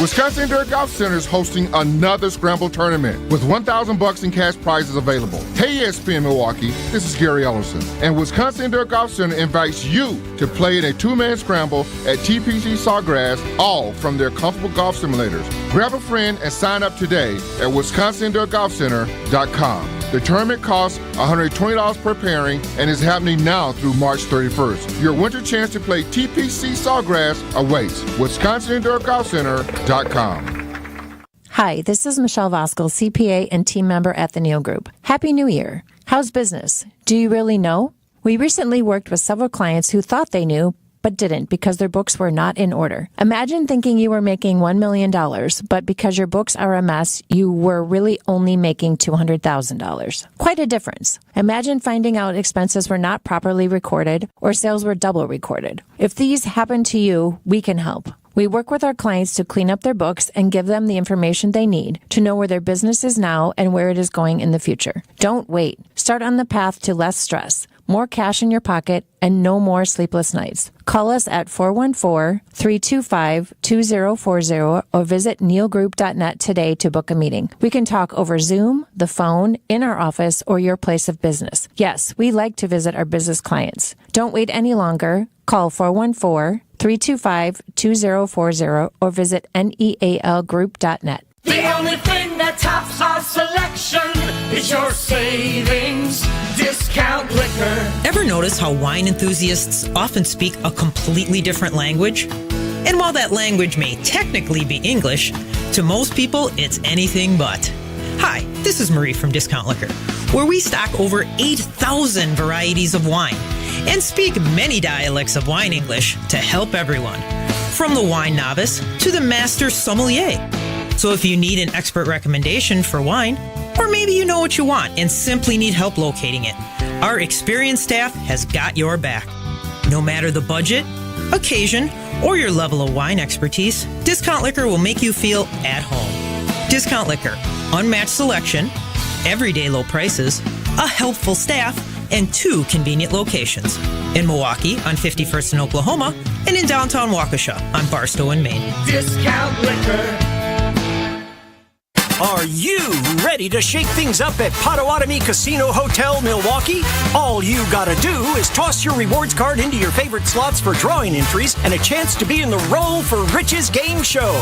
[SPEAKER 14] Wisconsin Indoor Golf Center is hosting another Scramble tournament with $1,000 in cash prizes available. Hey ESPN Milwaukee, this is Gary Ellison, and Wisconsin Indoor Golf Center invites you to play in a two-man scramble at TPC Sawgrass, all from their comfortable golf simulators. Grab a friend and sign up today at WisconsinIndoorGolfCenter.com. The tournament costs $120 per pairing and is happening now through March 31st. Your winter chance to play TPC Sawgrass awaits. WisconsinIndoorGolfCenter.com.
[SPEAKER 15] Hi, this is Michelle Voskel, CPA and team member at the Neal Group. Happy New Year. How's business? Do you really know? We recently worked with several clients who thought they knew, but didn't because their books were not in order. Imagine thinking you were making $1 million, but because your books are a mess, you were really only making $200,000. Quite a difference. Imagine finding out expenses were not properly recorded or sales were double recorded. If these happen to you, we can help. We work with our clients to clean up their books and give them the information they need to know where their business is now and where it is going in the future. Don't wait. Start on the path to less stress, more cash in your pocket, and no more sleepless nights. Call us at 414-325-2040 or visit nealgroup.net today to book a meeting. We can talk over Zoom, the phone, in our office, or your place of business. Yes, we like to visit our business clients. Don't wait any longer. Call 414-325-2040 or visit nealgroup.net.
[SPEAKER 19] The only thing that tops our selection is your savings discount liquor.
[SPEAKER 16] Ever notice how wine enthusiasts often speak a completely different language? And while that language may technically be English, to most people it's anything but. Hi, this is Marie from Discount Liquor, where we stock over 8,000 varieties of wine and speak many dialects of wine English to help everyone, from the wine novice to the master sommelier. So if you need an expert recommendation for wine, or maybe you know what you want and simply need help locating it, our experienced staff has got your back. No matter the budget, occasion, or your level of wine expertise, Discount Liquor will make you feel at home. Discount Liquor, unmatched selection, everyday low prices, a helpful staff, and 2 convenient locations. In Milwaukee on 51st in Oklahoma, and in downtown Waukesha on Barstow in Maine.
[SPEAKER 19] Discount Liquor.
[SPEAKER 7] Are you ready to shake things up at Potawatomi Casino Hotel, Milwaukee? All you gotta do is toss your rewards card into your favorite slots for drawing entries and a chance to be in the Roll for Riches game show.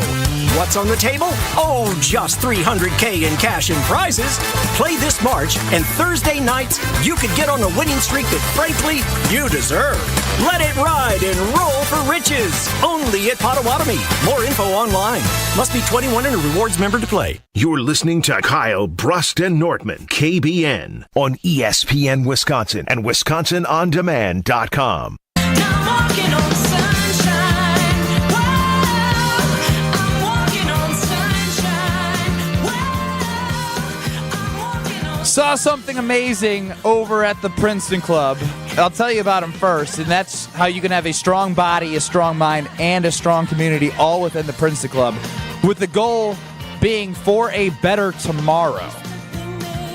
[SPEAKER 7] What's on the table? Oh, just $300K in cash and prizes. Play this March, and Thursday nights, you could get on a winning streak that, frankly, you deserve. Let it ride and roll for riches. Only at Potawatomi. More info online. Must be 21 and a rewards member to play.
[SPEAKER 1] You're listening to Kyle, Brust, and Nortman, KBN, on ESPN Wisconsin and WisconsinOnDemand.com.
[SPEAKER 2] Saw something amazing over at the Princeton Club. I'll tell you about them first, and that's how you can have a strong body, a strong mind, and a strong community all within the Princeton Club, with the goal being for a better tomorrow.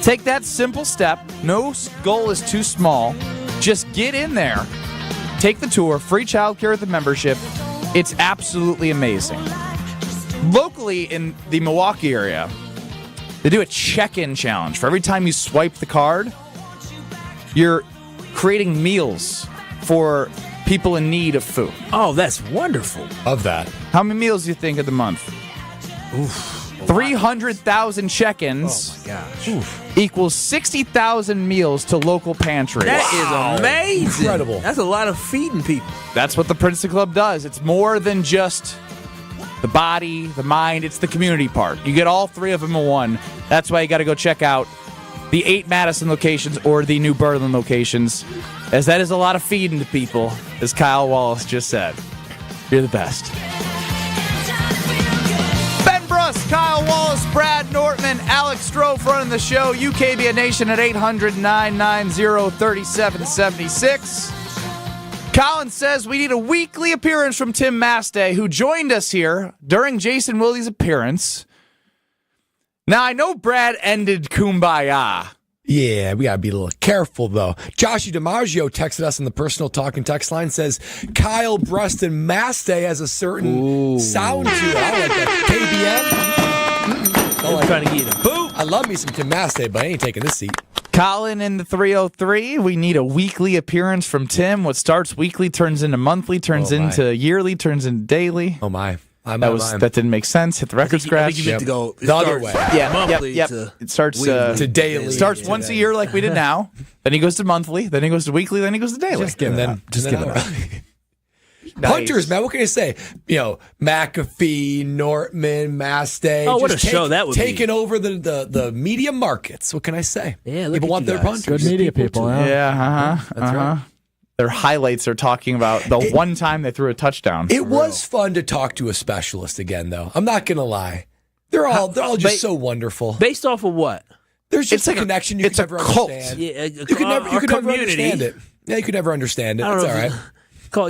[SPEAKER 2] Take that simple step. No goal is too small. Just get in there. Take the tour. Free childcare with the membership. It's absolutely amazing. locally in the Milwaukee area, they do a check-in challenge. For every time you swipe the card, you're creating meals for people in need of food.
[SPEAKER 3] Oh, that's wonderful.
[SPEAKER 4] Of that.
[SPEAKER 2] How many meals do you think of the month?
[SPEAKER 3] Oof.
[SPEAKER 2] 300,000 check-ins equals 60,000 meals to local pantries.
[SPEAKER 3] That is amazing.
[SPEAKER 4] Incredible.
[SPEAKER 3] That's a lot of feeding people.
[SPEAKER 2] That's what the Princeton Club does. It's more than just the body, the mind. It's the community part. You get all three of them in one. That's why you got to go check out the 8 Madison locations or the New Berlin locations, as that is a lot of feeding to people, as Kyle Wallace just said. You're the best. Brust, Kyle Wallace, Brad Nortman, Alex Strofe running the show. UKBN Nation at 800-990-3776. Colin says we need a weekly appearance from Tim Mastay, who joined us here during Jason Willey's appearance. Now, I know Brad ended Kumbaya.
[SPEAKER 4] Yeah, we got to be a little careful, though. Joshie DiMaggio texted us in the personal talking text line, says Kyle, Brust, and Mastay has a certain sound to it. I like that. KBN?
[SPEAKER 3] I'm trying to get a boot.
[SPEAKER 4] I love me some Tim Mastay, but I ain't taking this seat.
[SPEAKER 2] Colin in the 303. We need a weekly appearance from Tim. What starts weekly turns into monthly, turns into yearly, turns into daily.
[SPEAKER 4] Oh, my.
[SPEAKER 2] That didn't make sense. Hit the record scratch.
[SPEAKER 3] I think you meant to go
[SPEAKER 4] the other way.
[SPEAKER 3] Monthly
[SPEAKER 2] It starts
[SPEAKER 4] to daily.
[SPEAKER 2] It starts once a year like we did now. Then he goes to monthly. Then he goes to weekly. Then he goes to daily.
[SPEAKER 4] Just give it up. Nice. Hunters, man, what can I say? McAfee, Nortman, Mastay.
[SPEAKER 3] Oh, what a show that would be.
[SPEAKER 4] Taking over the media markets. What can I say?
[SPEAKER 3] Yeah,
[SPEAKER 4] people want their hunters.
[SPEAKER 5] Good media people.
[SPEAKER 2] That's right. Their highlights are talking about the one time they threw a touchdown.
[SPEAKER 4] It was fun to talk to a specialist again, though. I'm not going to lie. They're all just so wonderful.
[SPEAKER 3] Based off of what?
[SPEAKER 4] There's just a connection you can never understand.
[SPEAKER 3] Yeah,
[SPEAKER 4] you could never understand it. Yeah, you could never understand it. It's all right.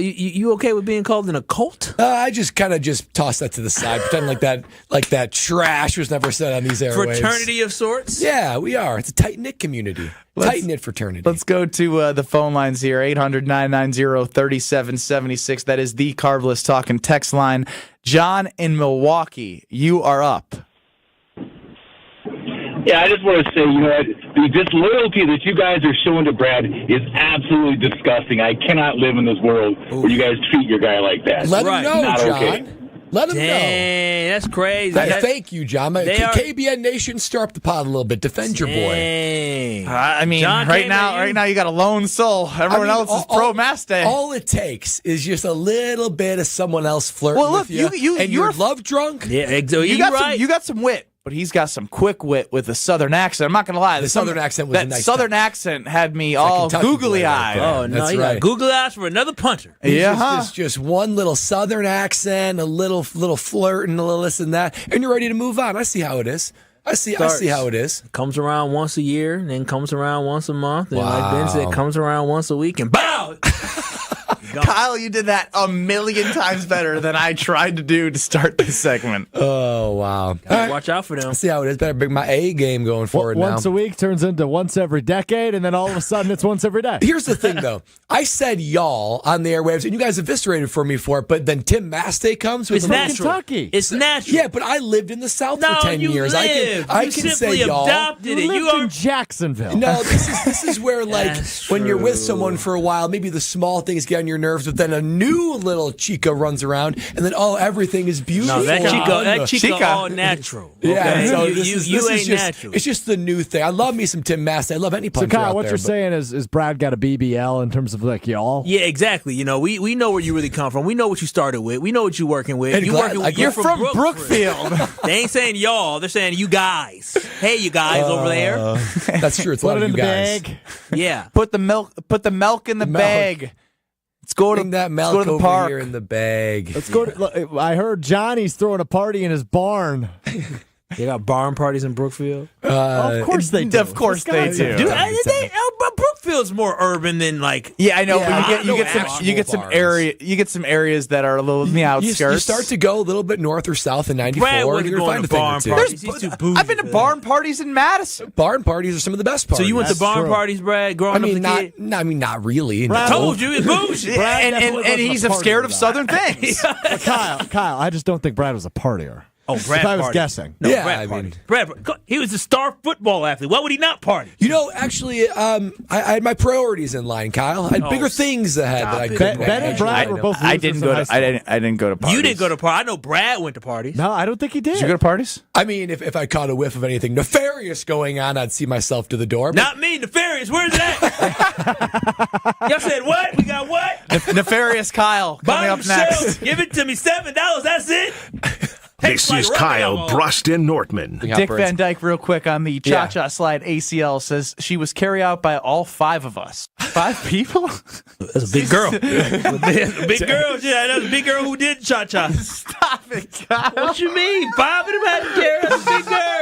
[SPEAKER 3] You okay with being called an occult?
[SPEAKER 4] I just kind of tossed that to the side, pretend like that trash was never said on these airwaves.
[SPEAKER 3] Fraternity of sorts?
[SPEAKER 4] Yeah, we are. It's a tight-knit community. Tight-knit fraternity.
[SPEAKER 2] Let's go to the phone lines here, 800-990-3776. That is the Carbless Talking text line. John in Milwaukee, you are up.
[SPEAKER 9] Yeah, I just want to say, the disloyalty that you guys are showing to Brad is absolutely disgusting. I cannot live in this world where you guys treat your guy like that.
[SPEAKER 4] Let him know,
[SPEAKER 9] Not
[SPEAKER 4] John.
[SPEAKER 9] okay.
[SPEAKER 4] Let him know.
[SPEAKER 3] That's crazy.
[SPEAKER 4] Thank you, John. KBN Nation, stir up the pot a little bit. Defend your boy.
[SPEAKER 2] I mean,
[SPEAKER 3] John,
[SPEAKER 2] right now you got a lone soul. Everyone else is pro Mastay.
[SPEAKER 4] All it takes is just a little bit of someone else flirting with you. You're love drunk.
[SPEAKER 3] Yeah,
[SPEAKER 2] you got some wit. But he's got some quick wit with a southern accent. I'm not going to lie.
[SPEAKER 4] The southern accent was a nice
[SPEAKER 2] southern accent had me all googly-eyed.
[SPEAKER 3] Oh, no, you got googly eyes for another punter.
[SPEAKER 4] It's just one little southern accent, a little flirting, a little this and that, and you're ready to move on. I see how it is. I see how it is.
[SPEAKER 3] Comes around once a year, and then comes around once a month, and like Ben said, comes around once a week, and bow!
[SPEAKER 2] Kyle, you did that a million times better than I tried to do to start this segment.
[SPEAKER 4] Oh, wow.
[SPEAKER 3] Right. Watch out for them.
[SPEAKER 4] See how it is. Better bring my A game going forward now.
[SPEAKER 5] Once a week turns into once every decade, and then all of a sudden it's once every day.
[SPEAKER 4] Here's the thing, though. I said y'all on the airwaves, and you guys eviscerated for me for it, but then Tim Mastay comes with
[SPEAKER 5] Kentucky.
[SPEAKER 3] It's natural.
[SPEAKER 4] Yeah, but I lived in the South for 10 years. I can say y'all.
[SPEAKER 3] Adopted
[SPEAKER 5] you lived in Jacksonville.
[SPEAKER 4] No, this is where, like, when you're with someone for a while, maybe the small things get on your nerves, but then a new little chica runs around, and then everything is beautiful.
[SPEAKER 3] No, that chica all natural. Okay?
[SPEAKER 4] Yeah, so
[SPEAKER 3] you ain't natural.
[SPEAKER 4] It's just the new thing. I love me some Tim Mastay. I love any puncher
[SPEAKER 5] So, Kyle,
[SPEAKER 4] out
[SPEAKER 5] what
[SPEAKER 4] there,
[SPEAKER 5] you're saying is Brad got a BBL in terms of like y'all?
[SPEAKER 3] Yeah, exactly. We know where you really come from. We know what you started with. We know what you're working with. You're from Brookfield. They ain't saying y'all. They're saying you guys. Hey, you guys over there.
[SPEAKER 4] That's true. It's a lot of you guys.
[SPEAKER 5] Bag.
[SPEAKER 3] Yeah.
[SPEAKER 2] Put the milk in the bag. Let's go to
[SPEAKER 4] that milk
[SPEAKER 2] go to the
[SPEAKER 4] over
[SPEAKER 2] park.
[SPEAKER 4] here in the bag.
[SPEAKER 5] Let's go to, I heard Johnny's throwing a party in his barn.
[SPEAKER 3] They got barn parties in Brookfield.
[SPEAKER 5] Of course they do.
[SPEAKER 2] Of course they do.
[SPEAKER 3] Brookfield's more urban than like.
[SPEAKER 2] Yeah, I know. But you get some areas that are a little in the outskirts.
[SPEAKER 4] You start to go a little bit north or south in 94.
[SPEAKER 3] Brad wasn't going to barn parties.
[SPEAKER 2] I've been to barn parties in Madison.
[SPEAKER 4] Barn parties are some of the best parties.
[SPEAKER 3] So you went to barn parties, Brad, growing up as a kid?
[SPEAKER 4] Not really.
[SPEAKER 3] I told you, it's bullshit.
[SPEAKER 2] And he's scared of Southern things.
[SPEAKER 5] Kyle, I just don't think Brad was a partier.
[SPEAKER 3] Oh, Brad
[SPEAKER 5] if I was
[SPEAKER 3] partied.
[SPEAKER 5] guessing.
[SPEAKER 3] No,
[SPEAKER 4] Yeah,
[SPEAKER 3] Brad
[SPEAKER 4] I
[SPEAKER 3] partied.
[SPEAKER 4] mean-
[SPEAKER 3] Brad, he was a star football athlete. Why would he not party?
[SPEAKER 4] You know, actually, I had my priorities in line, Kyle. I had bigger things ahead that I couldn't.
[SPEAKER 5] Ben and Brad were both losers
[SPEAKER 2] I didn't go to. I didn't go to parties.
[SPEAKER 3] You didn't go to parties. I know Brad went to parties.
[SPEAKER 5] No, I don't think he did.
[SPEAKER 2] Did you go to parties?
[SPEAKER 4] I mean, if I caught a whiff of anything nefarious going on, I'd see myself to the door. But
[SPEAKER 3] Not me, nefarious. Where's that? Y'all said what? We got what?
[SPEAKER 2] Nefarious Kyle coming
[SPEAKER 3] Bottom
[SPEAKER 2] up next.
[SPEAKER 3] shelf. Give it to me. $7. That's it.
[SPEAKER 1] This is Kyle, Brust, and Nortman.
[SPEAKER 2] Dick Van Dyke, real quick on the cha-cha slide ACL, says she was carried out by all 5 of us. 5 people?
[SPEAKER 3] That's a big girl. Big girl. Yeah, that's a big girl who did cha-cha.
[SPEAKER 2] Stop it, Kyle.
[SPEAKER 3] What you mean? 5 of them had to carry out a big girl.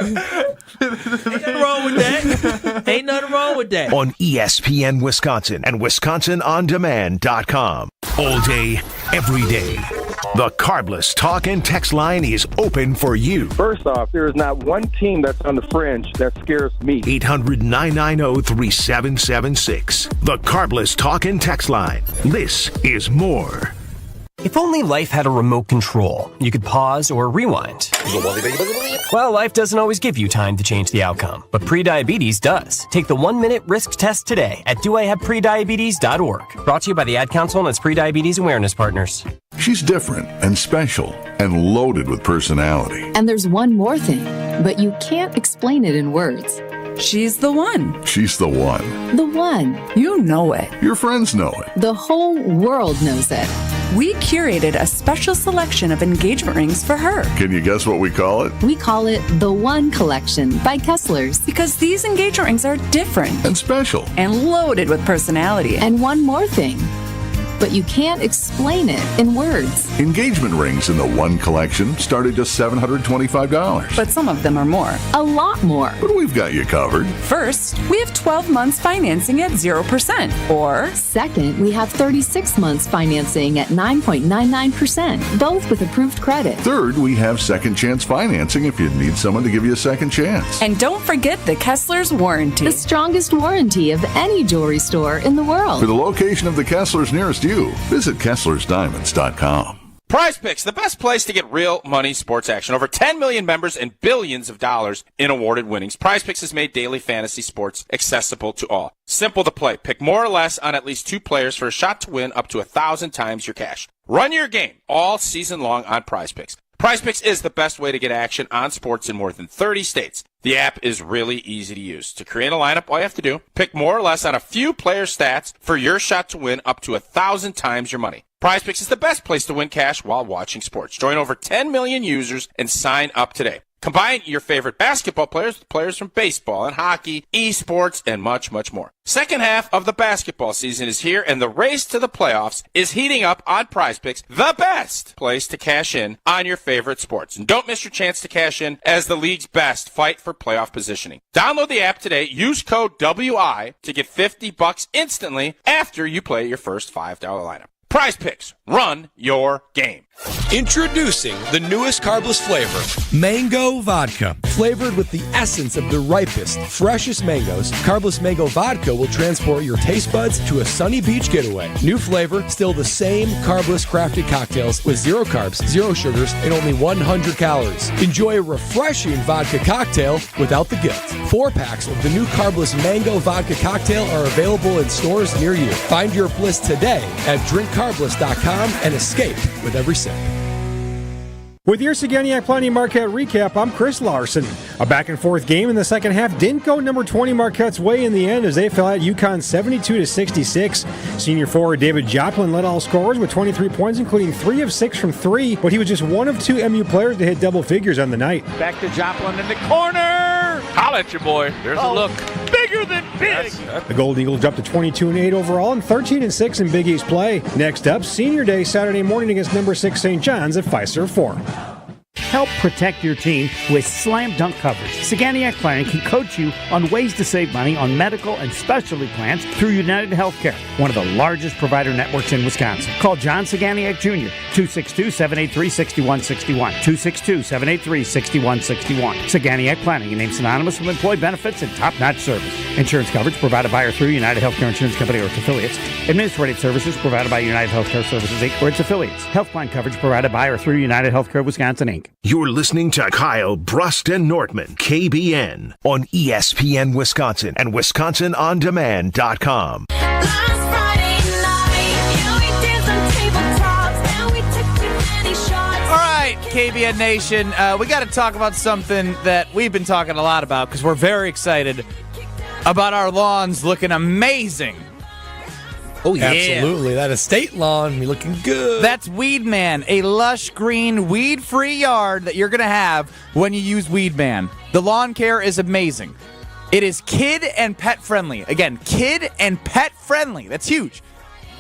[SPEAKER 3] Ain't nothing wrong with that. Ain't nothing wrong with that.
[SPEAKER 1] On ESPN Wisconsin and WisconsinOnDemand.com. All day, every day. The Carbless talk and text line is open for you.
[SPEAKER 10] First off, there is not one team that's on the fringe that scares me.
[SPEAKER 1] 800-990-3776. The Carbless talk and text line. This is more.
[SPEAKER 17] If only life had a remote control, you could pause or rewind. Well, life doesn't always give you time to change the outcome, but prediabetes does. Take the 1-minute risk test today at doihaveprediabetes.org. Brought to you by the Ad Council and its prediabetes awareness partners.
[SPEAKER 24] She's different and special and loaded with personality.
[SPEAKER 18] And there's one more thing, but you can't explain it in words. She's the one.
[SPEAKER 24] She's the one.
[SPEAKER 18] The one. You know it.
[SPEAKER 24] Your friends know it.
[SPEAKER 18] The whole world knows it.
[SPEAKER 20] We curated a special selection of engagement rings for her.
[SPEAKER 24] Can you guess what we call it?
[SPEAKER 18] We call it the One Collection by Kessler's.
[SPEAKER 20] Because these engagement rings are different.
[SPEAKER 24] And special.
[SPEAKER 20] And loaded with personality.
[SPEAKER 18] And one more thing. But you can't explain it in words.
[SPEAKER 24] Engagement rings in the One Collection start at just $725.
[SPEAKER 20] But some of them are more.
[SPEAKER 18] A lot more.
[SPEAKER 24] But we've got you covered.
[SPEAKER 20] First, we have 12 months financing at 0%. Or,
[SPEAKER 18] second, we have 36 months financing at 9.99%, both with approved credit.
[SPEAKER 24] Third, we have second chance financing if you need someone to give you a second chance.
[SPEAKER 20] And don't forget the Kessler's warranty.
[SPEAKER 18] The strongest warranty of any jewelry store in the world.
[SPEAKER 24] For the location of the Kessler's nearest you, visit KesslersDiamonds.com.
[SPEAKER 25] Prize Picks, the best place to get real money sports action. Over 10 million members and billions of dollars in awarded winnings. Prize Picks has made daily fantasy sports accessible to all. Simple to play. Pick more or less on at least 2 players for a shot to win up to 1,000 times your cash. Run your game all season long on Prize Picks. Prize Picks is the best way to get action on sports in more than 30 states. The app is really easy to use. To create a lineup, all you have to do, pick more or less on a few player stats for your shot to win up to 1,000 times your money. Prize Picks is the best place to win cash while watching sports. Join over 10 million users and sign up today. Combine your favorite basketball players with players from baseball and hockey, esports, and much, much more. Second half of the basketball season is here, and the race to the playoffs is heating up on Prize Picks, the best place to cash in on your favorite sports. And don't miss your chance to cash in as the league's best fight for playoff positioning. Download the app today. Use code WI to get $50 instantly after you play your first $5 lineup. Prize Picks. Run your game.
[SPEAKER 4] Introducing the newest carbless flavor, Mango Vodka. Flavored with the essence of the ripest, freshest mangoes, Carbless Mango Vodka will transport your taste buds to a sunny beach getaway. New flavor, still the same carbless crafted cocktails with 0 carbs, 0 sugars, and only 100 calories. Enjoy a refreshing vodka cocktail without the guilt. 4 packs of the new Carbless Mango Vodka cocktail are available in stores near you. Find your bliss today at drinkcarbless.com and escape with every sip.
[SPEAKER 26] With your Saganiac Planning Marquette recap, I'm Chris Larson. A back-and-forth game in the second half didn't go number 20 Marquette's way in the end as they fell at UConn 72-66. Senior forward David Joplin led all scorers with 23 points, including 3 of 6 from 3, but he was just one of 2 MU players to hit double figures on the night.
[SPEAKER 11] Back to Joplin in the corner. Holla at your boy. There's a look. Bigger than big.
[SPEAKER 26] The Golden Eagles dropped to 22-8 overall and 13-6 in Big East play. Next up, Senior Day Saturday morning against number 6 St. John's at Fiserv Forum.
[SPEAKER 27] Help protect your team with slam dunk coverage. Saganiac Planning can coach you on ways to save money on medical and specialty plans through United Healthcare, one of the largest provider networks in Wisconsin. Call John Saganiac Jr., 262-783-6161, 262-783-6161. Saganiac Planning, a name synonymous with employee benefits and top-notch service. Insurance coverage provided by or through United Healthcare Insurance Company or its affiliates. Administrative services provided by United Healthcare Services, Inc. or its affiliates. Health plan coverage provided by or through United Healthcare Wisconsin, Inc.
[SPEAKER 1] You're listening to Kyle, Brust, and Nortman, KBN, on ESPN Wisconsin and WisconsinOnDemand.com.
[SPEAKER 2] All right, KBN Nation, we got to talk about something that we've been talking a lot about because we're very excited about our lawns looking amazing.
[SPEAKER 4] Oh, yeah. Absolutely. That estate lawn be looking good.
[SPEAKER 2] That's Weed Man, a lush green, weed-free yard that you're going to have when you use Weed Man. The lawn care is amazing. It is kid and pet friendly. Again, kid and pet friendly. That's huge.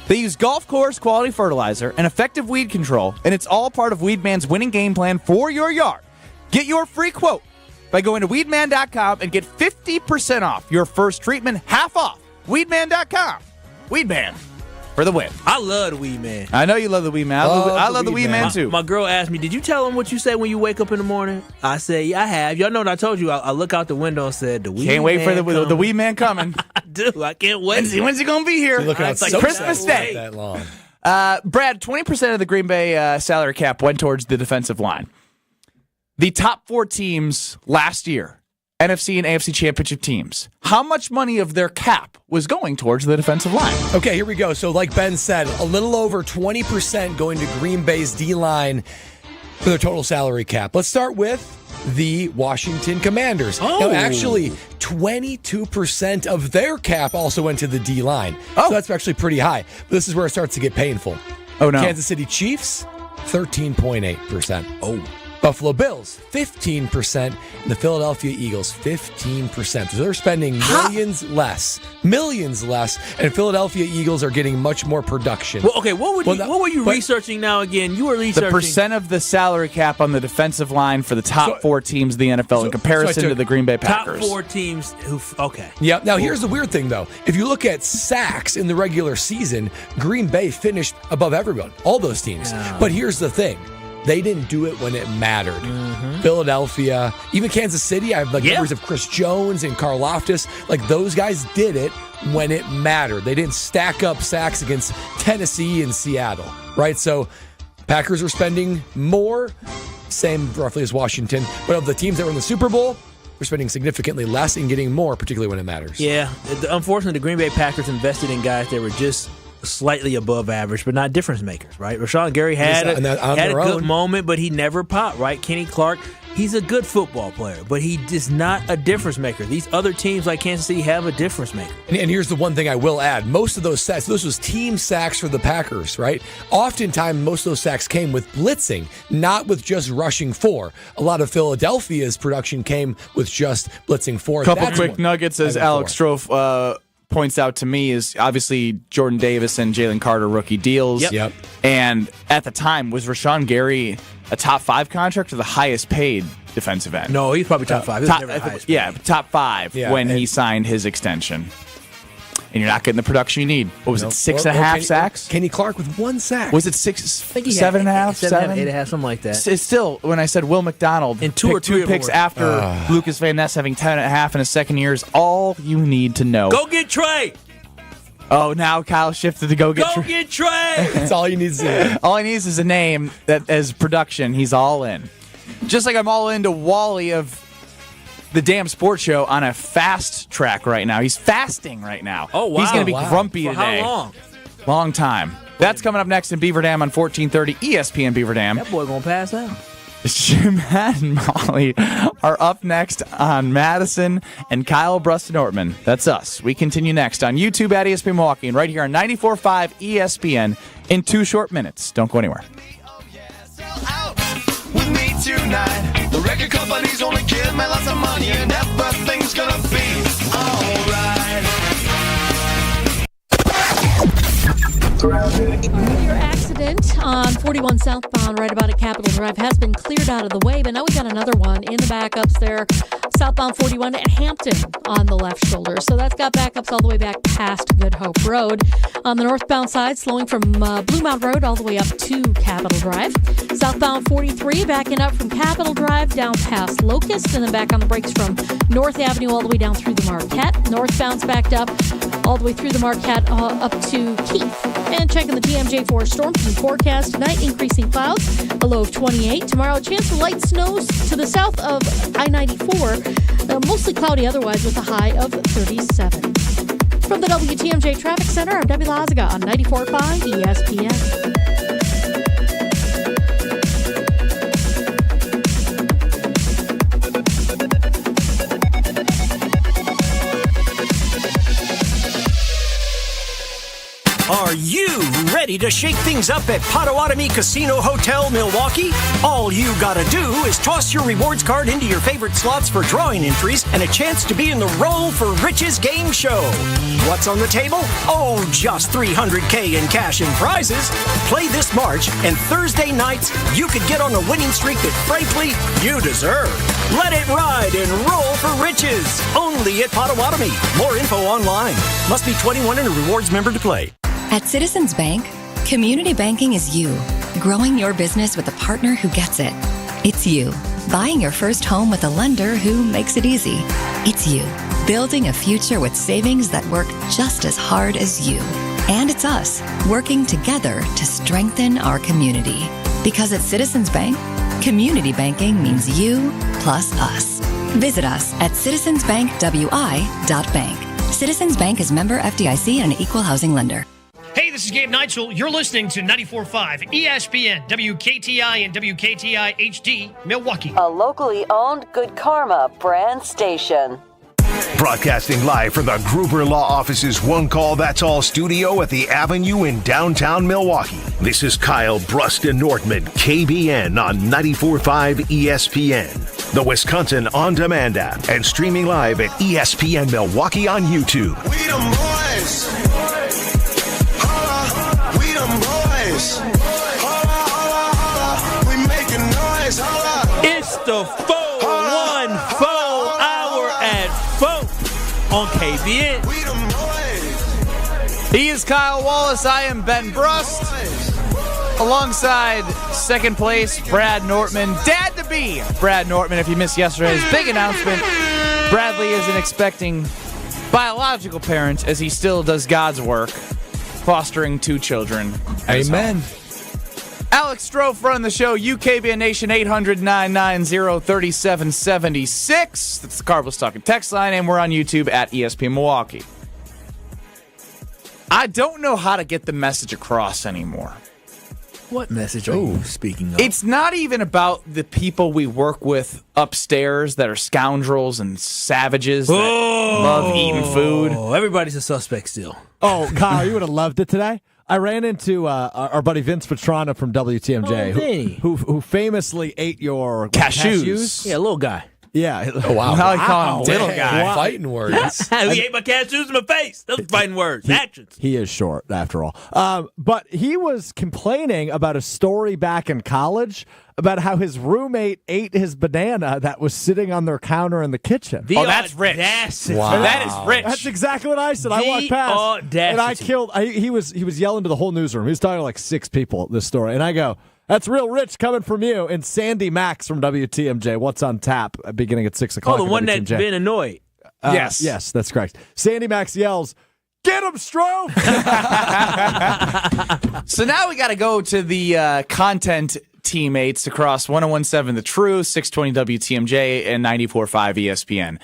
[SPEAKER 2] They use golf course quality fertilizer and effective weed control, and it's all part of Weed Man's winning game plan for your yard. Get your free quote by going to weedman.com and get 50% off your first treatment, half off. Weedman.com. Weed Man for the win.
[SPEAKER 3] I love the Weed Man.
[SPEAKER 2] I know you love the Weed Man. I love the Weed Man too.
[SPEAKER 3] My girl asked me, did you tell him what you say when you wake up in the morning? I said, yeah, I have. Y'all know what I told you. I look out the window and said, the Weed Man.
[SPEAKER 2] Can't wait for the Weed Man coming.
[SPEAKER 3] Dude, I can't wait.
[SPEAKER 2] When's he going to be here?
[SPEAKER 4] It's
[SPEAKER 2] like Christmas Day.
[SPEAKER 4] That long.
[SPEAKER 2] Brad, 20% of the Green Bay salary cap went towards the defensive line. The top 4 teams last year, NFC and AFC championship teams, how much money of their cap was going towards the defensive line?
[SPEAKER 4] Okay, here we go. So like Ben said, a little over 20% going to Green Bay's D-line for their total salary cap. Let's start with the Washington Commanders.
[SPEAKER 2] Oh.
[SPEAKER 4] Now, actually, 22% of their cap also went to the D-line. So that's actually pretty high. But this is where it starts to get painful.
[SPEAKER 2] Oh, no.
[SPEAKER 4] Kansas City Chiefs, 13.8%. Oh. Buffalo Bills, 15%. And the Philadelphia Eagles, 15%. So they're spending millions less. And Philadelphia Eagles are getting much more production.
[SPEAKER 3] Well, okay, what were you researching now again? You were researching
[SPEAKER 2] the percent of the salary cap on the defensive line for the top 4 teams of the NFL in comparison to the Green Bay Packers.
[SPEAKER 3] Top 4 teams who, okay.
[SPEAKER 4] Yeah, now here's the weird thing, though. If you look at sacks in the regular season, Green Bay finished above everyone, all those teams. Yeah. But here's the thing. They didn't do it when it mattered. Mm-hmm. Philadelphia, even Kansas City, I have memories of Chris Jones and Karlaftis. Like, those guys did it when it mattered. They didn't stack up sacks against Tennessee and Seattle, right? So Packers were spending more, same roughly as Washington. But of the teams that were in the Super Bowl, we're spending significantly less and getting more, particularly when it matters.
[SPEAKER 3] Yeah. Unfortunately, the Green Bay Packers invested in guys that were just slightly above average, but not difference makers, right? Rashawn Gary had a good moment, but he never popped, right? Kenny Clark, he's a good football player, but he is not a difference maker. These other teams like Kansas City have a difference maker.
[SPEAKER 4] And here's the one thing I will add. Most of those sacks, this was team sacks for the Packers, right? Oftentimes, most of those sacks came with blitzing, not with just rushing 4. A lot of Philadelphia's production came with just blitzing 4.
[SPEAKER 2] Couple quick nuggets as Alex Strofe points out to me is obviously Jordan Davis and Jalen Carter rookie deals.
[SPEAKER 4] Yep.
[SPEAKER 2] And at the time, was Rashawn Gary a top 5 contract or the highest paid defensive end?
[SPEAKER 3] No, he's probably top 5.
[SPEAKER 2] Top 5 when he signed his extension. And you're not getting the production you need. What was it, 6.5 sacks?
[SPEAKER 4] Kenny Clark with 1 sack.
[SPEAKER 2] Was it 6, 7.5, 7?
[SPEAKER 3] 8.5, something like that.
[SPEAKER 2] It's still, when I said Will McDonald,
[SPEAKER 3] and 2 or 3
[SPEAKER 2] picks after Lucas Van Ness having 10.5 in his second year is all you need to know.
[SPEAKER 3] Go get Trey!
[SPEAKER 2] Oh, now Kyle shifted to go get Trey.
[SPEAKER 3] Go get Trey!
[SPEAKER 4] That's all you need to say.
[SPEAKER 2] All he needs is a name that as production, he's all in. Just like I'm all into Wally of the damn sports show on a fast track right now. He's fasting right now.
[SPEAKER 3] Oh, wow.
[SPEAKER 2] He's going to be grumpy
[SPEAKER 3] For
[SPEAKER 2] today.
[SPEAKER 3] how long?
[SPEAKER 2] Long time. That's coming up next in Beaver Dam on 1430 ESPN Beaver Dam.
[SPEAKER 3] That boy going to pass out.
[SPEAKER 2] Jim and Molly are up next on Madison and Kyle, Brust, and Nortman. That's us. We continue next on YouTube at ESPN Milwaukee and right here on 94.5 ESPN in 2 short minutes. Don't go anywhere.
[SPEAKER 19] With me tonight, the record company's only give me lots of money and everything's gonna be alright.
[SPEAKER 6] Your accident on 41 southbound right about at Capitol Drive has been cleared out of the way, but now we got another one in the backups there Southbound 41 at Hampton on the left shoulder. So that's got backups all the way back past Good Hope Road. On the northbound side, slowing from Blue Mound Road all the way up to Capitol Drive. Southbound 43 backing up from Capitol Drive down past Locust, and then back on the brakes from North Avenue all the way down through the Marquette. Northbound's backed up all the way through the Marquette up to Keith. And checking the TMJ for storms and forecast tonight, increasing clouds, a low of 28. Tomorrow, a chance of light snows to the south of I-94. Mostly cloudy otherwise with a high of 37. From the WTMJ Traffic Center, I'm Debbie Lazaga on 94.5 ESPN.
[SPEAKER 7] Are you ready to shake things up at Potawatomi Casino Hotel, Milwaukee? All you gotta do is toss your rewards card into your favorite slots for drawing entries and a chance to be in the Roll for Riches game show. What's on the table? Oh, just $300K in cash and prizes. Play this March, and Thursday nights, you could get on a winning streak that, frankly, you deserve. Let it ride and Roll for Riches. Only at Potawatomi. More info online. Must be 21 and a rewards member to play.
[SPEAKER 8] At Citizens Bank, community banking is you, growing your business with a partner who gets it. It's you, buying your first home with a lender who makes it easy. It's you, building a future with savings that work just as hard as you. And it's us, working together to strengthen our community. Because at Citizens Bank, community banking means you plus us. Visit us at citizensbankwi.bank. Citizens Bank is member FDIC and an equal housing lender.
[SPEAKER 12] Hey, this is Gabe Neitzel. You're listening to 94.5 ESPN, WKTI and WKTI HD, Milwaukee.
[SPEAKER 13] A locally owned Good Karma brand station.
[SPEAKER 1] Broadcasting live from the Gruber Law Office's One Call That's All studio at the Avenue in downtown Milwaukee. This is Kyle, Brust, and Nortman, KBN on 94.5 ESPN, the Wisconsin On Demand app, and streaming live at ESPN Milwaukee on YouTube.
[SPEAKER 19] We them boys. We them boys. We making noise.
[SPEAKER 3] It's the 414 hour at 4 on KBN.
[SPEAKER 2] He is Kyle Wallace. I am Ben Brust. Alongside second place, Brad Nortman. Dad to be Brad Nortman. If you missed yesterday's big announcement, Bradley is an expecting biological parent as he still does God's work, fostering 2 children.
[SPEAKER 4] Amen.
[SPEAKER 2] Alex Strofe running the show, UKBN Nation 800-990-3776. That's the Cardinals Talking text line, and we're on YouTube at ESPN Milwaukee. I don't know how to get the message across anymore.
[SPEAKER 3] What message are you speaking of?
[SPEAKER 2] It's not even about the people we work with upstairs that are scoundrels and savages that love eating food.
[SPEAKER 3] Everybody's a suspect still.
[SPEAKER 5] Oh, Kyle, you would have loved it today. I ran into our buddy Vince Pastrana from WTMJ, who famously ate your cashews.
[SPEAKER 3] Yeah, little guy.
[SPEAKER 5] Yeah.
[SPEAKER 4] Oh, wow.
[SPEAKER 2] Now I call him little guy.
[SPEAKER 5] Wow.
[SPEAKER 4] Fighting words.
[SPEAKER 3] He ate my cashews in my face. Those are fighting words. Actions.
[SPEAKER 5] He is short, after all. But he was complaining about a story back in college about how his roommate ate his banana that was sitting on their counter in the kitchen.
[SPEAKER 2] That's rich.
[SPEAKER 4] Wow.
[SPEAKER 2] That is rich.
[SPEAKER 5] That's exactly what I said. I walked past, and I killed. He was yelling to the whole newsroom. He was talking to like 6 people this story, and I go, "That's real rich coming from you." And Sandy Max from WTMJ, what's on tap, beginning at 6 o'clock.
[SPEAKER 3] Oh, the one that's been annoyed.
[SPEAKER 5] Yes, that's correct. Sandy Max yells, "Get him, Strofe!"
[SPEAKER 2] So now we got to go to the content teammates across 101.7 The Truth, 620 WTMJ, and 94.5 ESPN.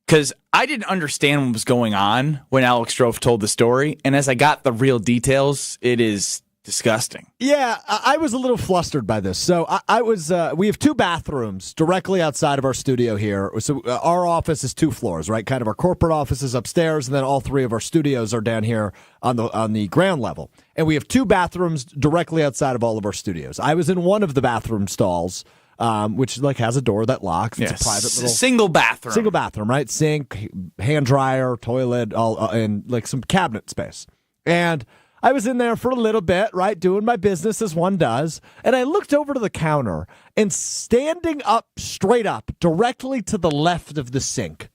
[SPEAKER 2] Because I didn't understand what was going on when Alex Strofe told the story, and as I got the real details, it is disgusting.
[SPEAKER 5] Yeah, I was a little flustered by this. So I was. We have 2 bathrooms directly outside of our studio here. So our office is 2 floors, right? Kind of our corporate office is upstairs, and then all 3 of our studios are down here on the ground level. And we have 2 bathrooms directly outside of all of our studios. I was in one of the bathroom stalls, which like has a door that locks. It's a private little
[SPEAKER 2] single bathroom,
[SPEAKER 5] right? Sink, hand dryer, toilet, all and like some cabinet space. And I was in there for a little bit, right, doing my business as one does, and I looked over to the counter, and standing up, straight up, directly to the left of the sink,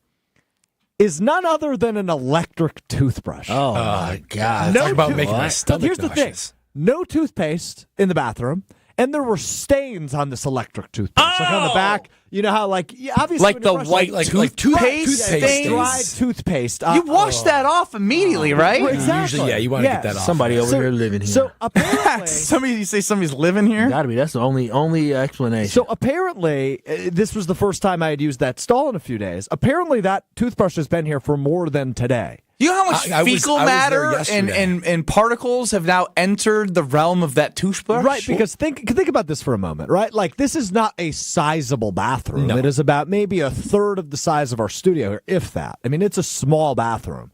[SPEAKER 5] is none other than an electric toothbrush.
[SPEAKER 3] Oh, my God.
[SPEAKER 4] Talk about making my stomach
[SPEAKER 5] Here's
[SPEAKER 4] nauseous.
[SPEAKER 5] the thing. No toothpaste in the bathroom, and there were stains on this electric toothbrush. Like on the back, you know how, obviously...
[SPEAKER 2] Like
[SPEAKER 5] when
[SPEAKER 2] the
[SPEAKER 5] you're brushing-
[SPEAKER 2] white toothpaste stains?
[SPEAKER 5] Dried toothpaste.
[SPEAKER 2] You wash that off immediately, right?
[SPEAKER 5] Exactly.
[SPEAKER 4] Usually, you want to get that off.
[SPEAKER 3] Somebody over here living here.
[SPEAKER 5] So apparently...
[SPEAKER 2] You say somebody's living here?
[SPEAKER 3] Gotta be. That's the only explanation.
[SPEAKER 5] So apparently, this was the first time I had used that stall in a few days. Apparently, that toothbrush has been here for more than today.
[SPEAKER 2] You know how much fecal matter and particles have now entered the realm of that toothbrush?
[SPEAKER 5] Right, because think about this for a moment, right? Like, this is not a sizable bathroom.
[SPEAKER 4] No.
[SPEAKER 5] It is about maybe a third of the size of our studio here, if that. I mean, it's a small bathroom.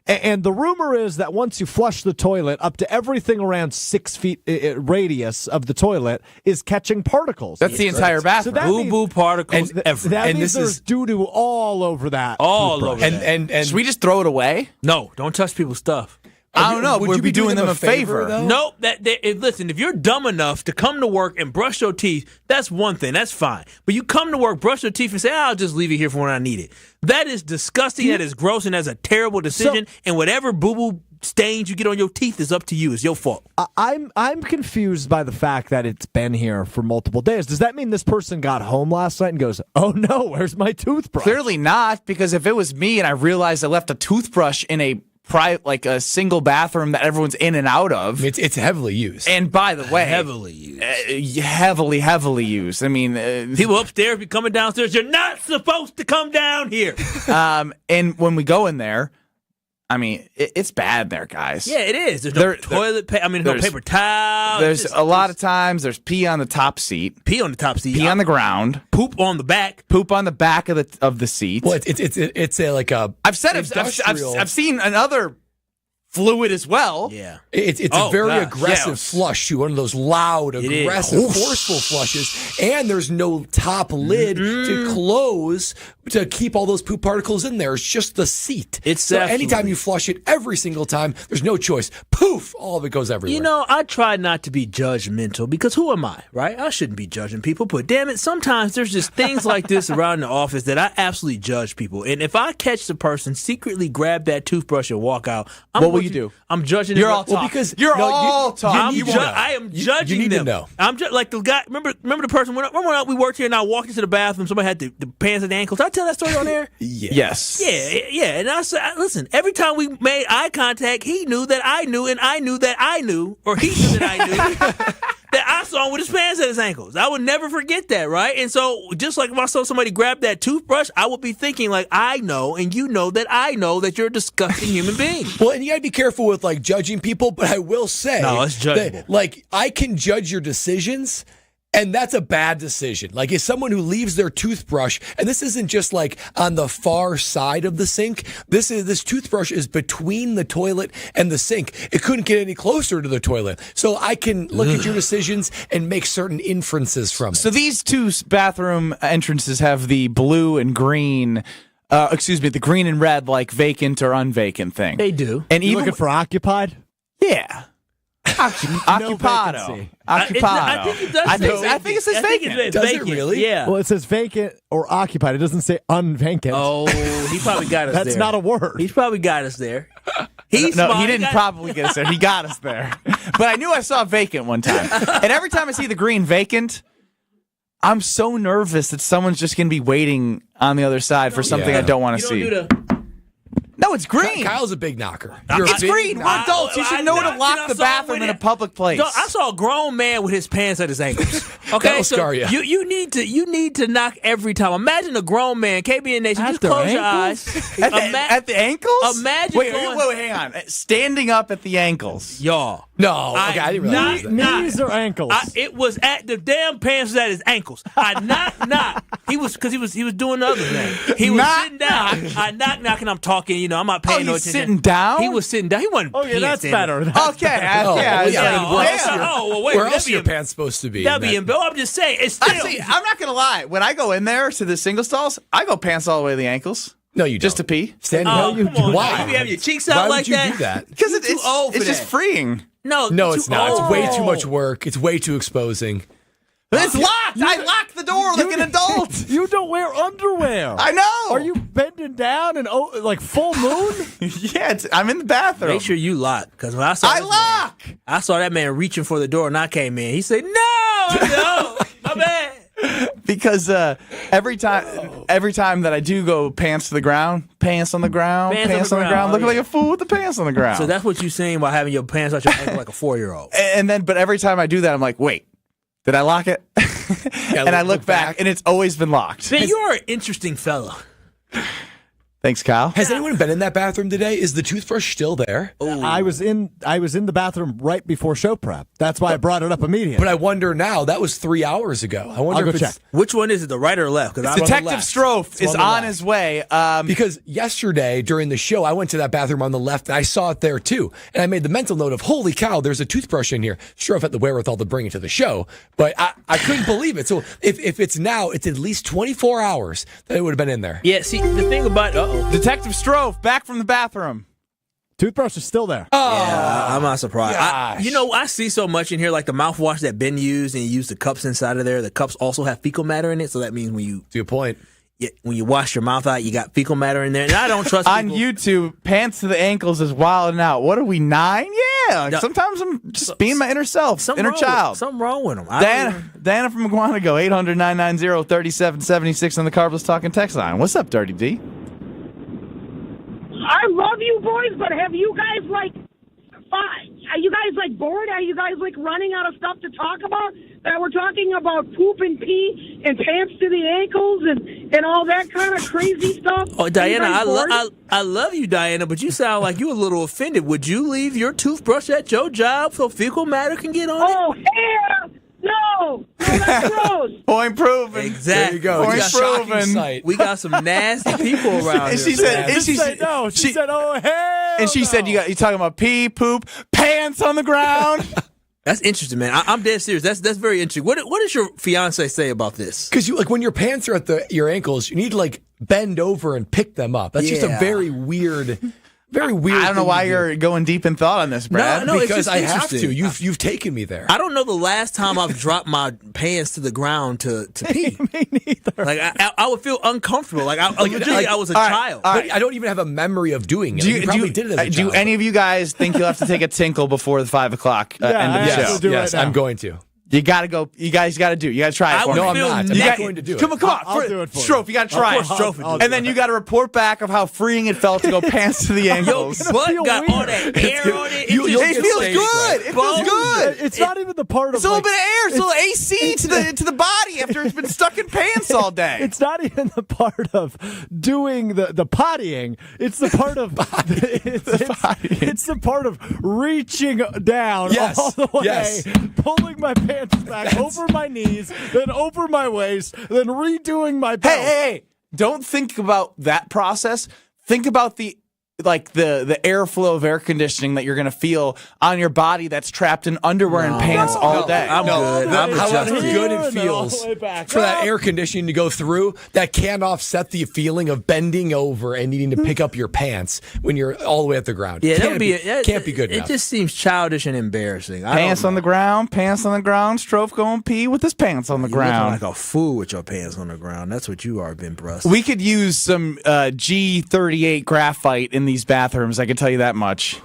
[SPEAKER 5] And the rumor is that once you flush the toilet, up to everything around 6 feet radius of the toilet is catching particles.
[SPEAKER 2] That's the entire bathroom.
[SPEAKER 5] So that means-
[SPEAKER 3] Boo-boo particles everywhere.
[SPEAKER 5] That means there's doo-doo all over that.
[SPEAKER 3] All
[SPEAKER 5] toothbrush.
[SPEAKER 3] over that.
[SPEAKER 4] And
[SPEAKER 2] Should we just throw it away?
[SPEAKER 3] No, don't touch people's stuff.
[SPEAKER 2] I don't know.
[SPEAKER 4] Would
[SPEAKER 2] We'd
[SPEAKER 4] you
[SPEAKER 2] be doing them a favor.
[SPEAKER 4] though?
[SPEAKER 3] Nope. Listen, if you're dumb enough to come to work and brush your teeth, that's one thing. That's fine. But you come to work, brush your teeth, and say, I'll just leave it here for when I need it. That is disgusting. That is gross, and that's a terrible decision. And whatever boo-boo stains you get on your teeth is up to you. It's your fault.
[SPEAKER 5] I'm confused by the fact that it's been here for multiple days. Does that mean this person got home last night and goes, oh no, where's my toothbrush?
[SPEAKER 2] Clearly not, because if it was me and I realized I left a toothbrush in a a single bathroom that everyone's in and out of.
[SPEAKER 4] It's heavily used.
[SPEAKER 2] And by the way,
[SPEAKER 3] Heavily used.
[SPEAKER 2] heavily used. I mean,
[SPEAKER 3] People upstairs be coming downstairs. You're not supposed to come down here.
[SPEAKER 2] and when we go in there, I mean, it's bad there, guys.
[SPEAKER 3] Yeah, it is. There's no toilet paper. No paper towel.
[SPEAKER 2] There's a lot of times there's pee on the top seat.
[SPEAKER 3] Pee on the top seat.
[SPEAKER 2] Pee on the ground.
[SPEAKER 3] Poop on the back.
[SPEAKER 2] Poop on the back of the seat.
[SPEAKER 4] Well, it's a
[SPEAKER 2] I've said I've seen another fluid as well.
[SPEAKER 3] Yeah.
[SPEAKER 4] It's a very aggressive flush, too. One of those loud, aggressive, forceful flushes. And there's no top lid to close to keep all those poop particles in there. It's just the seat. So anytime you flush it, every single time, there's no choice. Poof! All of it goes everywhere.
[SPEAKER 3] You know, I try not to be judgmental because who am I, right? I shouldn't be judging people, but damn it, sometimes there's just things like this around the office that I absolutely judge people. And if I catch the person secretly grab that toothbrush and walk out,
[SPEAKER 2] what will you do?
[SPEAKER 3] I'm judging
[SPEAKER 2] You're
[SPEAKER 3] them.
[SPEAKER 2] all talk.
[SPEAKER 3] Well, because
[SPEAKER 2] you're all talk.
[SPEAKER 3] I am judging
[SPEAKER 4] you need
[SPEAKER 3] them.
[SPEAKER 4] to know.
[SPEAKER 3] I'm just like the guy. Remember the person when we worked here and I walked into the bathroom. Somebody had the pants and the ankles. Did I tell that story on there?
[SPEAKER 2] Yes.
[SPEAKER 3] Yeah. And I said, listen. Every time we made eye contact, he knew that I knew, and I knew that I knew, or he knew that I knew. That I saw him with his pants at his ankles. I would never forget that, right? And so, just like if I saw somebody grab that toothbrush, I would be thinking, like, I know, and you know that I know that you're a disgusting human being.
[SPEAKER 4] Well, and you gotta be careful with, like, judging people, but I will say...
[SPEAKER 3] No, it's judgeable.
[SPEAKER 4] That, like, I can judge your decisions... And that's a bad decision. Like, if someone who leaves their toothbrush, and this isn't just like on the far side of the sink. This toothbrush is between the toilet and the sink. It couldn't get any closer to the toilet. So I can look at your decisions and make certain inferences from it.
[SPEAKER 2] So these two bathroom entrances have the blue and green. The green and red, like vacant or unvacant thing.
[SPEAKER 3] They do.
[SPEAKER 2] And
[SPEAKER 5] You
[SPEAKER 2] even
[SPEAKER 5] looking for occupied?
[SPEAKER 2] Yeah. Occupado. Occupado. I think it says vacant.
[SPEAKER 4] Does it really?
[SPEAKER 3] Yeah.
[SPEAKER 5] Well, it says vacant or occupied. It doesn't say unvacant.
[SPEAKER 3] Oh, he probably got us there.
[SPEAKER 5] That's not a word.
[SPEAKER 3] He's probably got us there.
[SPEAKER 2] He didn't probably get us there. He got us there. But I knew I saw vacant one time. And every time I see the green vacant, I'm so nervous that someone's just going to be waiting on the other side for something I don't want to see. No, it's green.
[SPEAKER 4] Kyle's a big knocker.
[SPEAKER 2] It's green. We're adults. You should know to lock the bathroom in a public place.
[SPEAKER 3] No, I saw a grown man with his pants at his ankles. Okay,
[SPEAKER 4] That'll scar you.
[SPEAKER 3] You need to knock every time. Imagine a grown man, KBN Nation, just close your eyes.
[SPEAKER 2] At the ankles?
[SPEAKER 3] Imagine.
[SPEAKER 2] Wait, hang on. Standing up at the ankles.
[SPEAKER 3] Y'all.
[SPEAKER 4] No, okay, I didn't realize that.
[SPEAKER 5] Knees or ankles?
[SPEAKER 3] It was at the damn pants was at his ankles. I knock. He was doing the other thing. He was sitting down. I knock, and I'm talking. I'm not paying no attention.
[SPEAKER 2] Sitting down?
[SPEAKER 3] He was sitting down. He wasn't.
[SPEAKER 5] That's better.
[SPEAKER 4] Where else are your pants supposed to be?
[SPEAKER 3] That'd be embarrassing. I'm just saying. It's still.
[SPEAKER 2] I'm not gonna lie. When I go in there to the single stalls, I go pants all the way to the ankles.
[SPEAKER 4] No, you don't.
[SPEAKER 2] Just to pee?
[SPEAKER 4] Standing
[SPEAKER 3] Oh,
[SPEAKER 4] up?
[SPEAKER 3] come on.
[SPEAKER 4] Why?
[SPEAKER 3] You have your cheeks out
[SPEAKER 4] Why
[SPEAKER 3] like
[SPEAKER 4] would you
[SPEAKER 3] that?
[SPEAKER 4] do that?
[SPEAKER 2] Because
[SPEAKER 3] You're too old for
[SPEAKER 2] it's just
[SPEAKER 3] that.
[SPEAKER 2] freeing.
[SPEAKER 4] No, it's not. It's way too much work. It's way too exposing.
[SPEAKER 2] It's locked. I locked the door like an adult.
[SPEAKER 5] You don't wear underwear.
[SPEAKER 2] I know.
[SPEAKER 5] Are you bending down and like full moon?
[SPEAKER 2] Yeah, I'm in the bathroom.
[SPEAKER 3] Make sure you lock, because when I saw I saw that man reaching for the door, and I came in. He said, "No, my bad."
[SPEAKER 2] Because every time that I do go pants on the ground, pants on the ground, looking like a fool with the pants on the ground.
[SPEAKER 3] So that's what you're saying by having your pants out your ankle like a 4-year-old.
[SPEAKER 2] But every time I do that, I'm like, wait, did I lock it? And I look back, and it's always been locked.
[SPEAKER 3] Man, you are an interesting fella.
[SPEAKER 2] Thanks, Kyle.
[SPEAKER 4] Has anyone been in that bathroom today? Is the toothbrush still there?
[SPEAKER 5] I was in the bathroom right before show prep. That's why I brought it up immediately.
[SPEAKER 4] But I wonder now. That was 3 hours ago. I wonder
[SPEAKER 5] I'll
[SPEAKER 4] if
[SPEAKER 5] go
[SPEAKER 4] it's
[SPEAKER 5] check.
[SPEAKER 3] Which one is it, the right or left?
[SPEAKER 2] Detective Strofe is on his way.
[SPEAKER 4] Because yesterday during the show, I went to that bathroom on the left, and I saw it there too. And I made the mental note of, holy cow, there's a toothbrush in here. Strofe had the wherewithal to bring it to the show, but I couldn't believe it. So if it's now, it's at least 24 hours that it would have been in there.
[SPEAKER 3] Yeah, see, the thing about
[SPEAKER 2] Detective Strofe back from the bathroom.
[SPEAKER 5] Toothbrush is still there.
[SPEAKER 3] Yeah, I'm not surprised. I see so much in here, like the mouthwash that Ben used, and you use the cups inside of there. The cups also have fecal matter in it, so that means when you
[SPEAKER 4] to a point.
[SPEAKER 3] When you wash your mouth out, you got fecal matter in there. And I don't trust
[SPEAKER 2] on YouTube, pants to the ankles is wilding out. What are we, 9? Yeah.
[SPEAKER 3] No.
[SPEAKER 2] Sometimes I'm just being my inner self, inner child.
[SPEAKER 3] Something wrong with them.
[SPEAKER 2] Diana from Guanago, 800-990-3776 on the Carbless Talking text line. What's up, Dirty D?
[SPEAKER 9] I love you boys, but have you guys are you guys bored? Are you guys running out of stuff to talk about? That we're talking about poop and pee and pants to the ankles and all that kind of crazy stuff.
[SPEAKER 3] Oh, Diana, I love you, Diana, but you sound like you a little offended. Would you leave your toothbrush at your job so fecal matter can get on it?
[SPEAKER 9] Oh, hell no, that's gross.
[SPEAKER 2] Point proven.
[SPEAKER 3] Exactly.
[SPEAKER 4] There you go.
[SPEAKER 2] Point proven.
[SPEAKER 3] We got some nasty people around
[SPEAKER 2] And
[SPEAKER 3] here.
[SPEAKER 2] she said,
[SPEAKER 5] no. She said, oh, hell
[SPEAKER 2] and she said, you talking about pee, poop, pants on the ground.
[SPEAKER 3] That's interesting, man. I'm dead serious. That's very interesting. What does your fiance say about this?
[SPEAKER 4] Because when your pants are at your ankles, you need to bend over and pick them up. That's just a very weird. Very weird.
[SPEAKER 2] I don't know why you're going deep in thought on this, Brad.
[SPEAKER 3] No,
[SPEAKER 4] because
[SPEAKER 3] it's
[SPEAKER 4] I have
[SPEAKER 3] interesting.
[SPEAKER 4] to. You've taken me there.
[SPEAKER 3] I don't know the last time I've dropped my pants to the ground to pee.
[SPEAKER 5] Me neither.
[SPEAKER 3] I would feel uncomfortable. I was a child.
[SPEAKER 4] But I don't even have a memory of doing it. You probably did it as a child.
[SPEAKER 2] Do any of you guys think you'll have to take a tinkle before the 5 o'clock end of the show?
[SPEAKER 4] Yes, I'm going to.
[SPEAKER 2] You gotta go. You guys gotta do. You gotta try it.
[SPEAKER 4] No, I'm not. I'm not going to do it.
[SPEAKER 2] Come on.
[SPEAKER 5] I'll do it for you.
[SPEAKER 2] Strofe, you gotta try it. And then you gotta report back of how freeing it felt to go pants to the ankles.
[SPEAKER 3] Your butt got all that air on it.
[SPEAKER 2] It feels good. It feels good.
[SPEAKER 5] It's not even the part of
[SPEAKER 2] it's a little bit of air. It's a little AC to the body after it's been stuck in pants all day.
[SPEAKER 5] It's not even the part of doing the pottying. It's the part of it's the part of reaching down all the way, pulling my pants back over my knees, then over my waist, then redoing my belt.
[SPEAKER 2] Hey, don't think about that process. Think about the airflow of air conditioning that you're going to feel on your body that's trapped in underwear and pants all day.
[SPEAKER 3] I'm good.
[SPEAKER 4] However good it feels for that air conditioning to go through, that can't offset the feeling of bending over and needing to pick up your pants when you're all the way at the ground.
[SPEAKER 3] Yeah,
[SPEAKER 4] can't be good enough.
[SPEAKER 3] It just seems childish and embarrassing.
[SPEAKER 2] Pants on the ground, Strofe going pee with his pants on the ground.
[SPEAKER 3] Like a fool with your pants on the ground. That's what you are, Ben Brust.
[SPEAKER 2] We could use some G38 graphite in these bathrooms, I can tell you that much.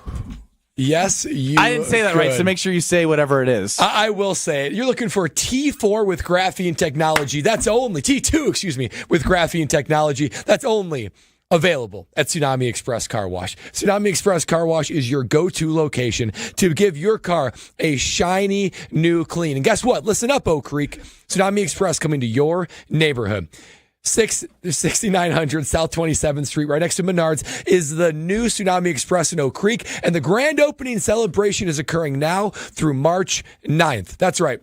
[SPEAKER 4] Yes, you
[SPEAKER 2] I didn't say that right, so make sure you say whatever it is.
[SPEAKER 4] I will say it. You're looking for T4 with graphene technology. That's only T2, with graphene technology. That's only available at Tsunami Express Car Wash. Tsunami Express Car Wash is your go-to location to give your car a shiny new clean. And guess what? Listen up, Oak Creek. Tsunami Express coming to your neighborhood. 6900 South 27th Street, right next to Menards, is the new Tsunami Express in Oak Creek, and the grand opening celebration is occurring now through March 9th. That's right.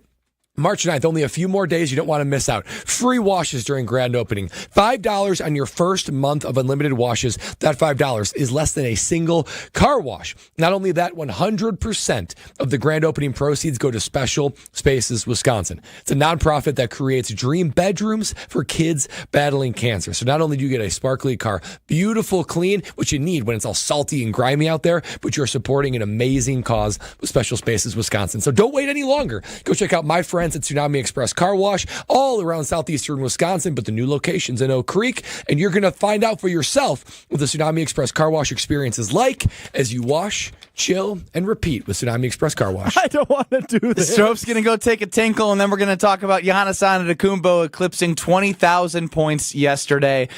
[SPEAKER 4] March 9th, only a few more days. You don't want to miss out. Free washes during grand opening. $5 on your first month of unlimited washes. That $5 is less than a single car wash. Not only that, 100% of the grand opening proceeds go to Special Spaces Wisconsin. It's a nonprofit that creates dream bedrooms for kids battling cancer. So not only do you get a sparkly car, beautiful, clean, which you need when it's all salty and grimy out there, but you're supporting an amazing cause with Special Spaces Wisconsin. So don't wait any longer. Go check out my friends at Tsunami Express Car Wash all around southeastern Wisconsin, but the new locations in Oak Creek, and you're going to find out for yourself what the Tsunami Express Car Wash experience is like as you wash, chill, and repeat with Tsunami Express Car Wash.
[SPEAKER 5] I don't want to do this.
[SPEAKER 2] Strope's going to go take a tinkle, and then we're going to talk about Giannis Antetokounmpo eclipsing 20,000 points yesterday.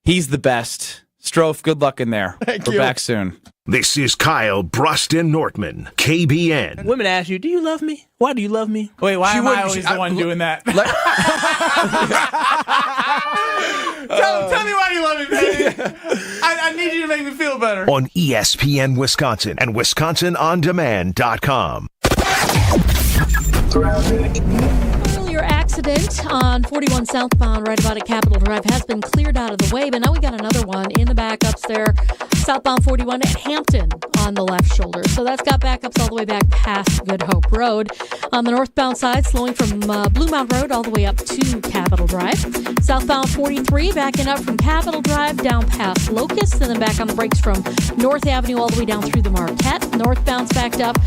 [SPEAKER 2] He's the best. Strofe, good luck in there. We're back soon.
[SPEAKER 1] This is Kyle, Brust, and Nortman, KBN.
[SPEAKER 3] Women ask you, do you love me? Why do you love me?
[SPEAKER 2] Wait, why am I always the one doing that? Tell me why you love me, baby. I need you to make me feel better.
[SPEAKER 1] On ESPN Wisconsin and WisconsinOnDemand.com.
[SPEAKER 6] Earlier accident on 41 southbound right about at Capitol Drive has been cleared out of the way, but now we got another one in the backups there. Southbound 41 at Hampton on the left shoulder. So that's got backups all the way back past Good Hope Road. On the northbound side, slowing from Blue Mound Road all the way up to Capitol Drive. Southbound 43 backing up from Capitol Drive down past Locust, and then back on the brakes from North Avenue all the way down through the Marquette. Northbound's backed up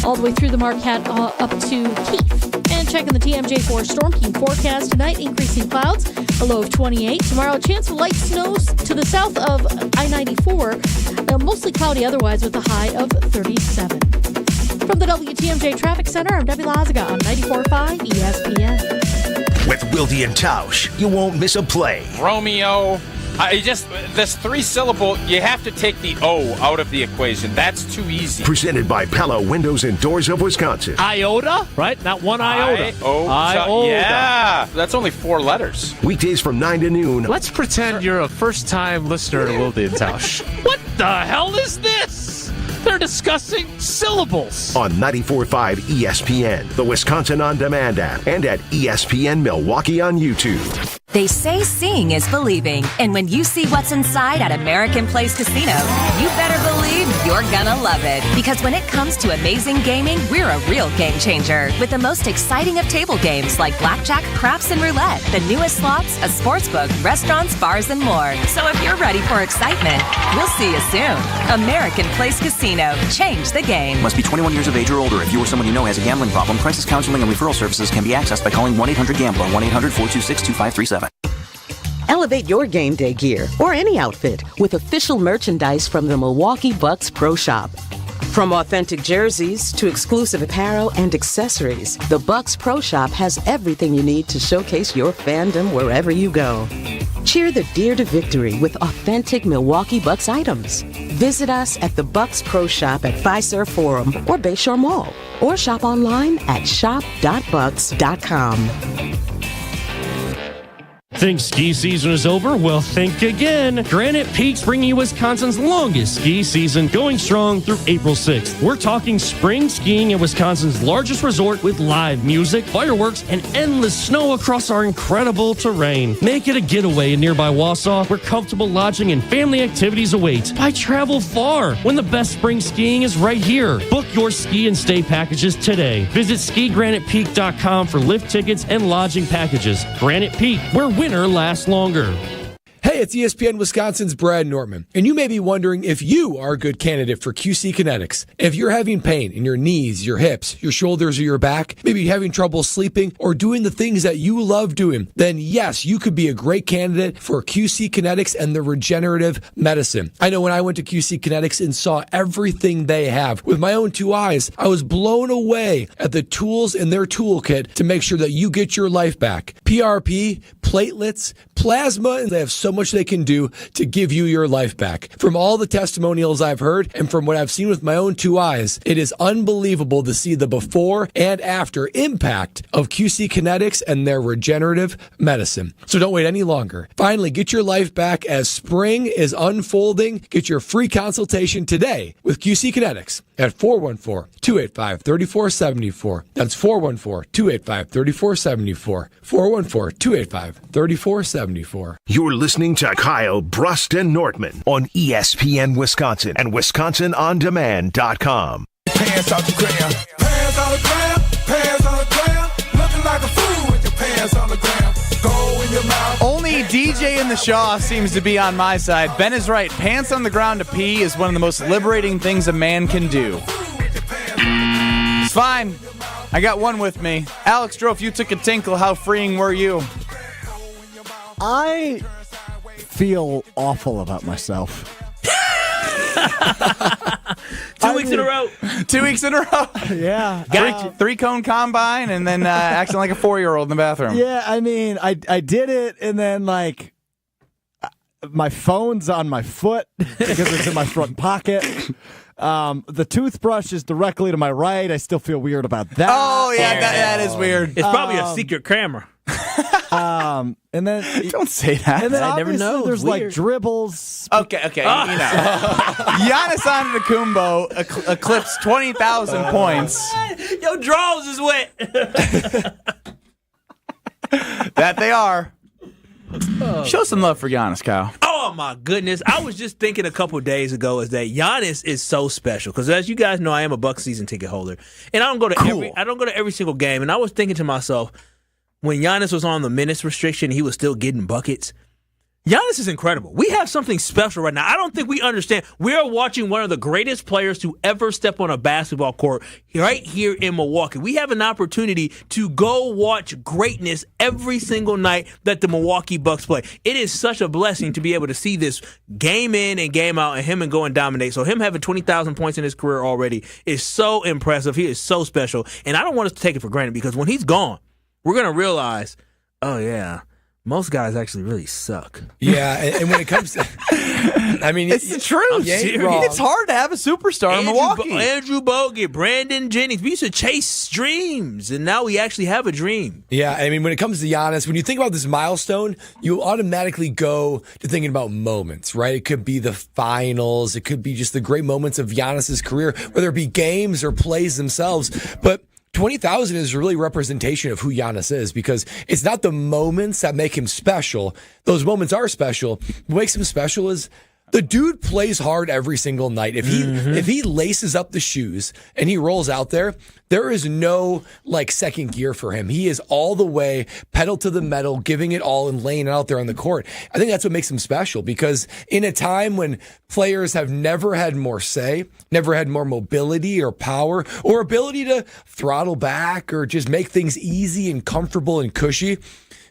[SPEAKER 6] all the way through the Marquette up to Keith. And checking the TMJ4 Storm Team forecast tonight, increasing clouds, a low of 28. Tomorrow, a chance of light snows to the south of I-94, mostly cloudy otherwise with a high of 37. From the WTMJ Traffic Center, I'm Debbie Lazaga on 94.5 ESPN.
[SPEAKER 1] With Wilde and Tausch, you won't miss a play.
[SPEAKER 25] Romeo. This three-syllable, you have to take the O out of the equation. That's too easy.
[SPEAKER 1] Presented by Pella Windows and Doors of Wisconsin.
[SPEAKER 10] Iota, right? Not one iota.
[SPEAKER 25] Iota. Yeah. That's only 4 letters.
[SPEAKER 1] Weekdays from 9 to noon.
[SPEAKER 10] Let's pretend you're a first-time listener to Wilde and Tausch. What the hell is this? They're discussing syllables.
[SPEAKER 1] On 94.5 ESPN, the Wisconsin On Demand app, and at ESPN Milwaukee on YouTube.
[SPEAKER 14] They say seeing is believing, and when you see what's inside at American Place Casino, you better believe you're gonna love it. Because when it comes to amazing gaming, we're a real game changer. With the most exciting of table games like blackjack, craps, and roulette, the newest slots, a sportsbook, restaurants, bars, and more. So if you're ready for excitement, we'll see you soon. American Place Casino. Change the game.
[SPEAKER 15] Must be 21 years of age or older. If you or someone you know has a gambling problem, crisis counseling and referral services can be accessed by calling 1-800-GAMBLER, 1-800-426-2537.
[SPEAKER 16] Elevate your game day gear or any outfit with official merchandise from the Milwaukee Bucks Pro Shop. From authentic jerseys to exclusive apparel and accessories, the Bucks Pro Shop has everything you need to showcase your fandom wherever you go. Cheer the deer to victory with authentic Milwaukee Bucks items. Visit us at the Bucks Pro Shop at Fiserv Forum or Bayshore Mall, or shop online at shop.bucks.com.
[SPEAKER 21] Think ski season is over? Well, think again. Granite Peak's bringing you Wisconsin's longest ski season, going strong through April 6th. We're talking spring skiing at Wisconsin's largest resort with live music, fireworks, and endless snow across our incredible terrain. Make it a getaway in nearby Wausau, where comfortable lodging and family activities await. Why travel far when the best spring skiing is right here? Book your ski and stay packages today. Visit skigranitepeak.com for lift tickets and lodging packages. Granite Peak, where winter lasts longer.
[SPEAKER 4] Hey, it's ESPN Wisconsin's Brad Nortman, and you may be wondering if you are a good candidate for QC Kinetics. If you're having pain in your knees, your hips, your shoulders, or your back, maybe you're having trouble sleeping or doing the things that you love doing, then yes, you could be a great candidate for QC Kinetics and the regenerative medicine. I know when I went to QC Kinetics and saw everything they have with my own 2 eyes, I was blown away at the tools in their toolkit to make sure that you get your life back. PRP, platelets, plasma, and they have so much they can do to give you your life back. From all the testimonials I've heard and from what I've seen with my own 2 eyes, it is unbelievable to see the before and after impact of QC Kinetics and their regenerative medicine. So don't wait any longer. Finally, get your life back as spring is unfolding. Get your free consultation today with QC Kinetics at 414-285-3474. That's 414-285-3474. 414-285-3474.
[SPEAKER 1] You're listening to Kyle, Brust, and Nortman on ESPN Wisconsin and WisconsinOnDemand.com.
[SPEAKER 19] Pants out the ground. Pants on the ground. Pants on the ground. Looking like a fool with your pants on the ground. Go in your mouth.
[SPEAKER 2] Only DJ in the Shaw seems to be on my side. Ben is right. Pants on the ground to pee is one of the most liberating things a man can do. It's fine. I got one with me. Alex Droff, you took a tinkle. How freeing were you?
[SPEAKER 5] I feel awful about myself.
[SPEAKER 3] 2 weeks in a row.
[SPEAKER 2] 2 weeks in a row.
[SPEAKER 5] Yeah.
[SPEAKER 2] Three-cone combine and then acting like a 4-year-old in the bathroom.
[SPEAKER 5] Yeah, I mean, I did it, and then, like, my phone's on my foot because it's in my front pocket. The toothbrush is directly to my right. I still feel weird about that.
[SPEAKER 2] Oh, yeah, that is weird.
[SPEAKER 3] It's probably a secret camera.
[SPEAKER 5] And then
[SPEAKER 2] don't say that.
[SPEAKER 5] And then
[SPEAKER 3] I never know.
[SPEAKER 5] There's
[SPEAKER 3] It's
[SPEAKER 5] like
[SPEAKER 3] weird.
[SPEAKER 5] dribbles.
[SPEAKER 2] Okay. You know, Giannis Antetokounmpo eclipsed 20,000 points.
[SPEAKER 3] Your drawers is wet.
[SPEAKER 2] That they are. Show some love for Giannis, Kyle.
[SPEAKER 3] Oh my goodness! I was just thinking a couple of days ago is that Giannis is so special because, as you guys know, I am a Bucks season ticket holder, and I don't go to every single game. And I was thinking to myself, when Giannis was on the minutes restriction, he was still getting buckets. Giannis is incredible. We have something special right now. I don't think we understand. We are watching one of the greatest players to ever step on a basketball court right here in Milwaukee. We have an opportunity to go watch greatness every single night that the Milwaukee Bucks play. It is such a blessing to be able to see this game in and game out and him and go and dominate. So him having 20,000 points in his career already is so impressive. He is so special. And I don't want us to take it for granted because when he's gone, we're going to realize, oh, yeah, most guys actually really suck.
[SPEAKER 4] Yeah, and when it comes to, I mean,
[SPEAKER 2] it's the truth. It's hard to have a superstar in Milwaukee.
[SPEAKER 3] Andrew Bogut, Brandon Jennings. We used to chase dreams, and now we actually have a dream.
[SPEAKER 4] Yeah, I mean, when it comes to Giannis, when you think about this milestone, you automatically go to thinking about moments, right? It could be the finals. It could be just the great moments of Giannis's career, whether it be games or plays themselves. But 20,000 is really representation of who Giannis is because it's not the moments that make him special. Those moments are special. What makes him special is the dude plays hard every single night. If he laces up the shoes and he rolls out there, there is no like second gear for him. He is all the way pedal to the metal, giving it all and laying it out there on the court. I think that's what makes him special because in a time when players have never had more say, never had more mobility or power or ability to throttle back or just make things easy and comfortable and cushy,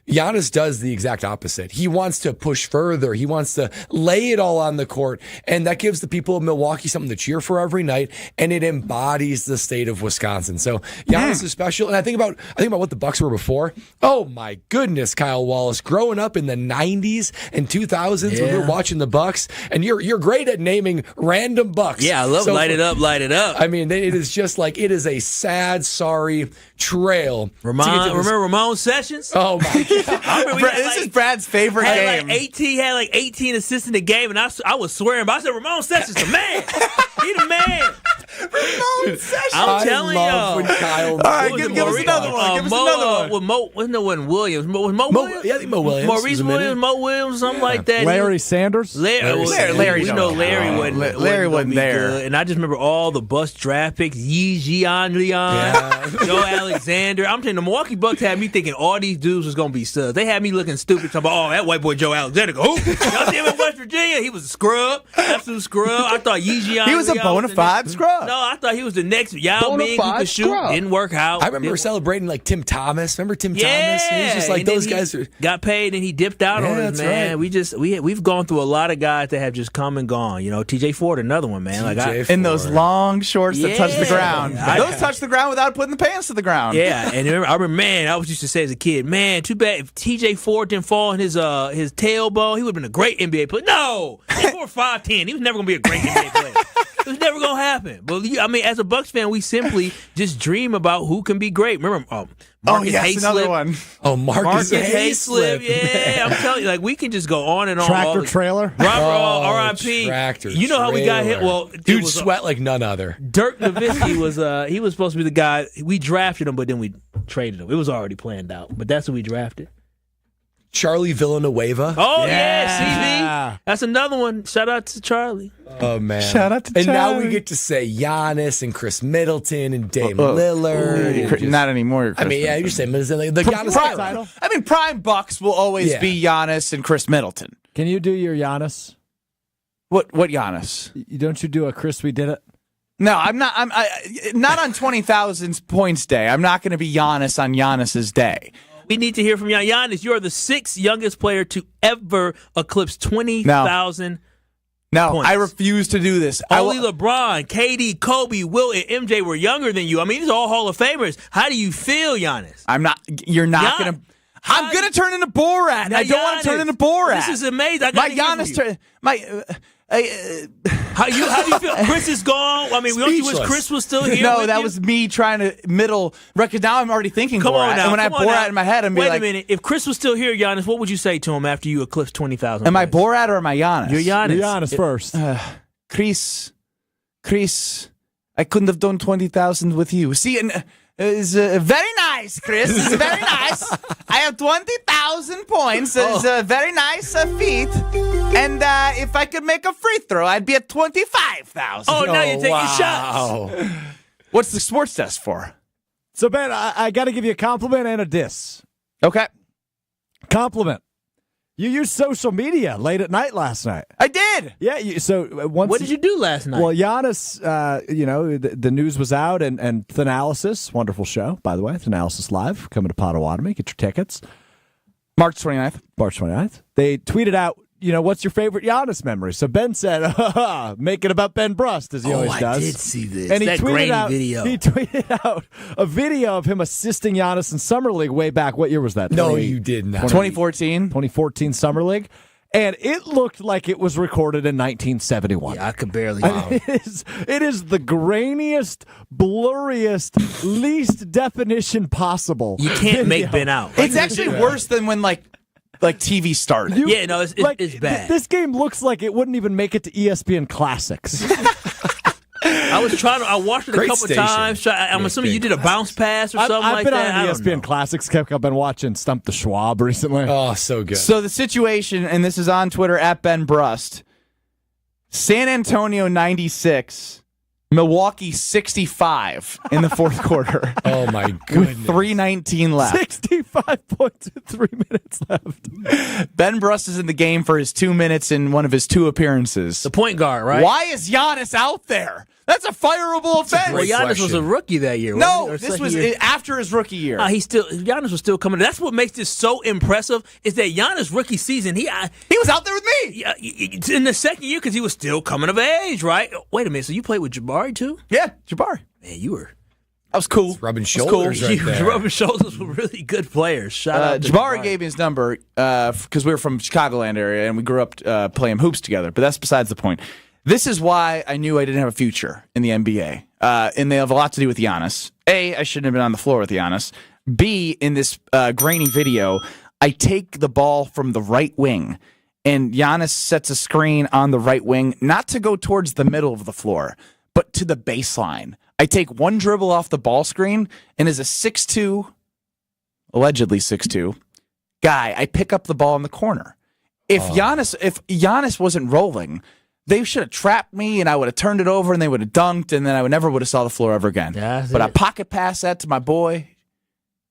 [SPEAKER 4] Giannis does the exact opposite. He wants to push further. He wants to lay it all on the court. And that gives the people of Milwaukee something to cheer for every night. And it embodies the state of Wisconsin. So Giannis is special. And I think about what the Bucks were before. Oh my goodness, Kyle Wallace. Growing up in the 90s and 2000s when we were watching the Bucks. And you're great at naming random Bucks.
[SPEAKER 3] Yeah, I love light it up.
[SPEAKER 4] I mean, it is just like, it is a sad, sorry trail.
[SPEAKER 3] Remember Ramon Sessions?
[SPEAKER 4] Oh my God.
[SPEAKER 2] This is Brad's favorite game.
[SPEAKER 3] Had like 18 assists in the game, and I was swearing, but I said, Ramon Sessions, the man. He the man.
[SPEAKER 2] Ramon Sessions.
[SPEAKER 3] I'm telling y'all.
[SPEAKER 4] When Kyle,
[SPEAKER 2] all right, give us another one. Give us another one.
[SPEAKER 3] Wasn't Williams. Was Mo Williams?
[SPEAKER 4] Yeah, I think Mo Williams.
[SPEAKER 3] Maurice Williams, Mo Williams, something like that.
[SPEAKER 5] Larry Sanders?
[SPEAKER 3] Larry. We know Larry wasn't
[SPEAKER 2] there.
[SPEAKER 3] Good. And I just remember all the bus draft picks. Gian Leon, Joe Alexander. I'm telling you, the Milwaukee Bucks had me thinking all these dudes was going to be studs. They had me looking stupid. Talking about, that white boy Joe Alexander. Y'all see him in West Virginia? He was a scrub. Absolute scrub. I thought Gian
[SPEAKER 2] He was a bona fide scrub.
[SPEAKER 3] No, I thought he was the next Yao Ming who could shoot. Didn't work out.
[SPEAKER 4] I remember celebrating like Tim Thomas. Remember Tim Thomas? He was just like those guys.
[SPEAKER 3] Got paid and he dipped out on us, man. Right. We've gone through a lot of guys that have just come and gone. You know, TJ Ford, another one, man.
[SPEAKER 2] In those long shorts that touch the ground. Those touch the ground without putting the pants to the ground.
[SPEAKER 3] Yeah, and I remember, man, I was used to say as a kid, man, too bad if TJ Ford didn't fall in his tailbone, he would have been a great NBA player. No! He was 5'10". He was never going to be a great NBA player. He was never going to happen. But I mean, as a Bucks fan, we simply just dream about who can be great. Remember, Marcus Hayslip.
[SPEAKER 2] Another one.
[SPEAKER 4] Oh, Marcus
[SPEAKER 3] Hayslip. Yeah, I'm telling you, like we can just go on and on.
[SPEAKER 5] Tractor trailer.
[SPEAKER 3] R.I.P.
[SPEAKER 4] Tractor
[SPEAKER 3] You know how we got hit? Well,
[SPEAKER 4] dude, sweat like none other.
[SPEAKER 3] Dirk Nowitzki was supposed to be the guy. We drafted him, but then we traded him. It was already planned out, but that's who we drafted.
[SPEAKER 4] Charlie Villanueva.
[SPEAKER 3] Oh, yeah, CV. That's another one. Shout out to Charlie.
[SPEAKER 4] Oh, man.
[SPEAKER 2] Shout out to
[SPEAKER 4] And
[SPEAKER 2] Charlie.
[SPEAKER 4] now we get to say Giannis and Chris Middleton and Dame Lillard.
[SPEAKER 2] Not anymore.
[SPEAKER 4] I mean, yeah, you're saying the Giannis
[SPEAKER 2] title. I mean, prime Bucks will always be Giannis and Chris Middleton.
[SPEAKER 5] Can you do your Giannis?
[SPEAKER 2] What Giannis?
[SPEAKER 5] Don't you do a Chris We Did It?
[SPEAKER 2] No, I'm not. I'm not on 20,000 points day. I'm not going to be Giannis on Giannis's day.
[SPEAKER 3] We need to hear from Giannis. You are the sixth youngest player to ever eclipse 20,000
[SPEAKER 2] No,
[SPEAKER 3] points.
[SPEAKER 2] I refuse to do this.
[SPEAKER 3] Only LeBron, KD, Kobe, Will, and MJ were younger than you. I mean, these are all Hall of Famers. How do you feel, Giannis?
[SPEAKER 2] I'm not. You're not going to. I'm going to turn into Borat. And I don't want to turn into Borat.
[SPEAKER 3] This is amazing.
[SPEAKER 2] My Giannis
[SPEAKER 3] How do you feel? Chris is gone. I mean, we don't wish Chris was still here.
[SPEAKER 2] No, that was me trying to middle record. Now I'm already thinking
[SPEAKER 3] Come
[SPEAKER 2] Borat.
[SPEAKER 3] on now.
[SPEAKER 2] And when I have Borat in my head, I'm
[SPEAKER 3] Wait
[SPEAKER 2] like,
[SPEAKER 3] a minute. If Chris was still here, Giannis, what would you say to him after you eclipsed 20,000?
[SPEAKER 2] Am I Borat or am I Giannis?
[SPEAKER 3] You're Giannis.
[SPEAKER 5] You're Giannis first.
[SPEAKER 2] Chris, I couldn't have done 20,000 with you. See, it's very nice, Chris. It's very nice. I have 20,000 points. It's a very nice feat. And if I could make a free throw, I'd be at 25,000.
[SPEAKER 3] Oh, now you're taking shots.
[SPEAKER 2] What's the sports desk for?
[SPEAKER 5] So, Ben, I got to give you a compliment and a diss.
[SPEAKER 2] Okay.
[SPEAKER 5] Compliment. You used social media late at night last night.
[SPEAKER 2] I did.
[SPEAKER 5] Yeah.
[SPEAKER 3] What did you do last night?
[SPEAKER 5] Well, Giannis, the news was out, and Thanalysis, wonderful show, by the way, Thanalysis Live, coming to Potawatomi. Get your tickets.
[SPEAKER 2] March 29th. They
[SPEAKER 5] tweeted out, what's your favorite Giannis memory? So Ben said, make it about Ben Brust, as he always does.
[SPEAKER 3] I did see this.
[SPEAKER 5] And he
[SPEAKER 3] tweeted
[SPEAKER 5] out a video of him assisting Giannis in Summer League way back. What year was that?
[SPEAKER 4] No, you did not.
[SPEAKER 2] 2014
[SPEAKER 5] Summer League. And it looked like it was recorded in 1971.
[SPEAKER 3] Yeah, I could barely.
[SPEAKER 5] It is the grainiest, blurriest, least definition possible.
[SPEAKER 3] You can't make Ben out.
[SPEAKER 2] It's actually worse than when like TV started.
[SPEAKER 3] It's bad.
[SPEAKER 5] This game looks like it wouldn't even make it to ESPN Classics.
[SPEAKER 3] I watched it a couple times. I'm assuming you did a bounce pass or something like that.
[SPEAKER 5] I've been on ESPN Classics. I've been watching Stump the Schwab recently.
[SPEAKER 4] Oh, so good.
[SPEAKER 2] So the situation, and this is on Twitter at Ben Brust, San Antonio 96, Milwaukee 65 in the fourth quarter.
[SPEAKER 4] Oh, my goodness.
[SPEAKER 2] With 3:19 left.
[SPEAKER 5] 65 points with 3 minutes left.
[SPEAKER 2] Ben Brust is in the game for his 2 minutes in one of his two appearances.
[SPEAKER 3] The point guard, right?
[SPEAKER 2] Why is Giannis out there? That's a fireable offense.
[SPEAKER 3] Well, Giannis was a rookie that year.
[SPEAKER 2] No, this was after his rookie year.
[SPEAKER 3] Giannis was still coming. That's what makes this so impressive is that Giannis' rookie season, he
[SPEAKER 2] was out there with me.
[SPEAKER 3] In the second year because he was still coming of age, right? Wait a minute. So you played with Jabari too?
[SPEAKER 2] Yeah, Jabari.
[SPEAKER 3] Man, you were.
[SPEAKER 2] That was cool.
[SPEAKER 4] Rubbing shoulders right there.
[SPEAKER 3] Rubbing shoulders with really good players. Shout out to
[SPEAKER 2] Jabari gave me his number because we were from Chicagoland area and we grew up playing hoops together. But that's besides the point. This is why I knew I didn't have a future in the NBA. And they have a lot to do with Giannis. A, I shouldn't have been on the floor with Giannis. B, in this grainy video, I take the ball from the right wing, and Giannis sets a screen on the right wing, not to go towards the middle of the floor, but to the baseline. I take one dribble off the ball screen, and as a 6'2", allegedly 6'2", guy, I pick up the ball in the corner. If Giannis wasn't rolling, they should have trapped me, and I would have turned it over, and they would have dunked, and then I never would have saw the floor ever again. But I pocket pass that to my boy,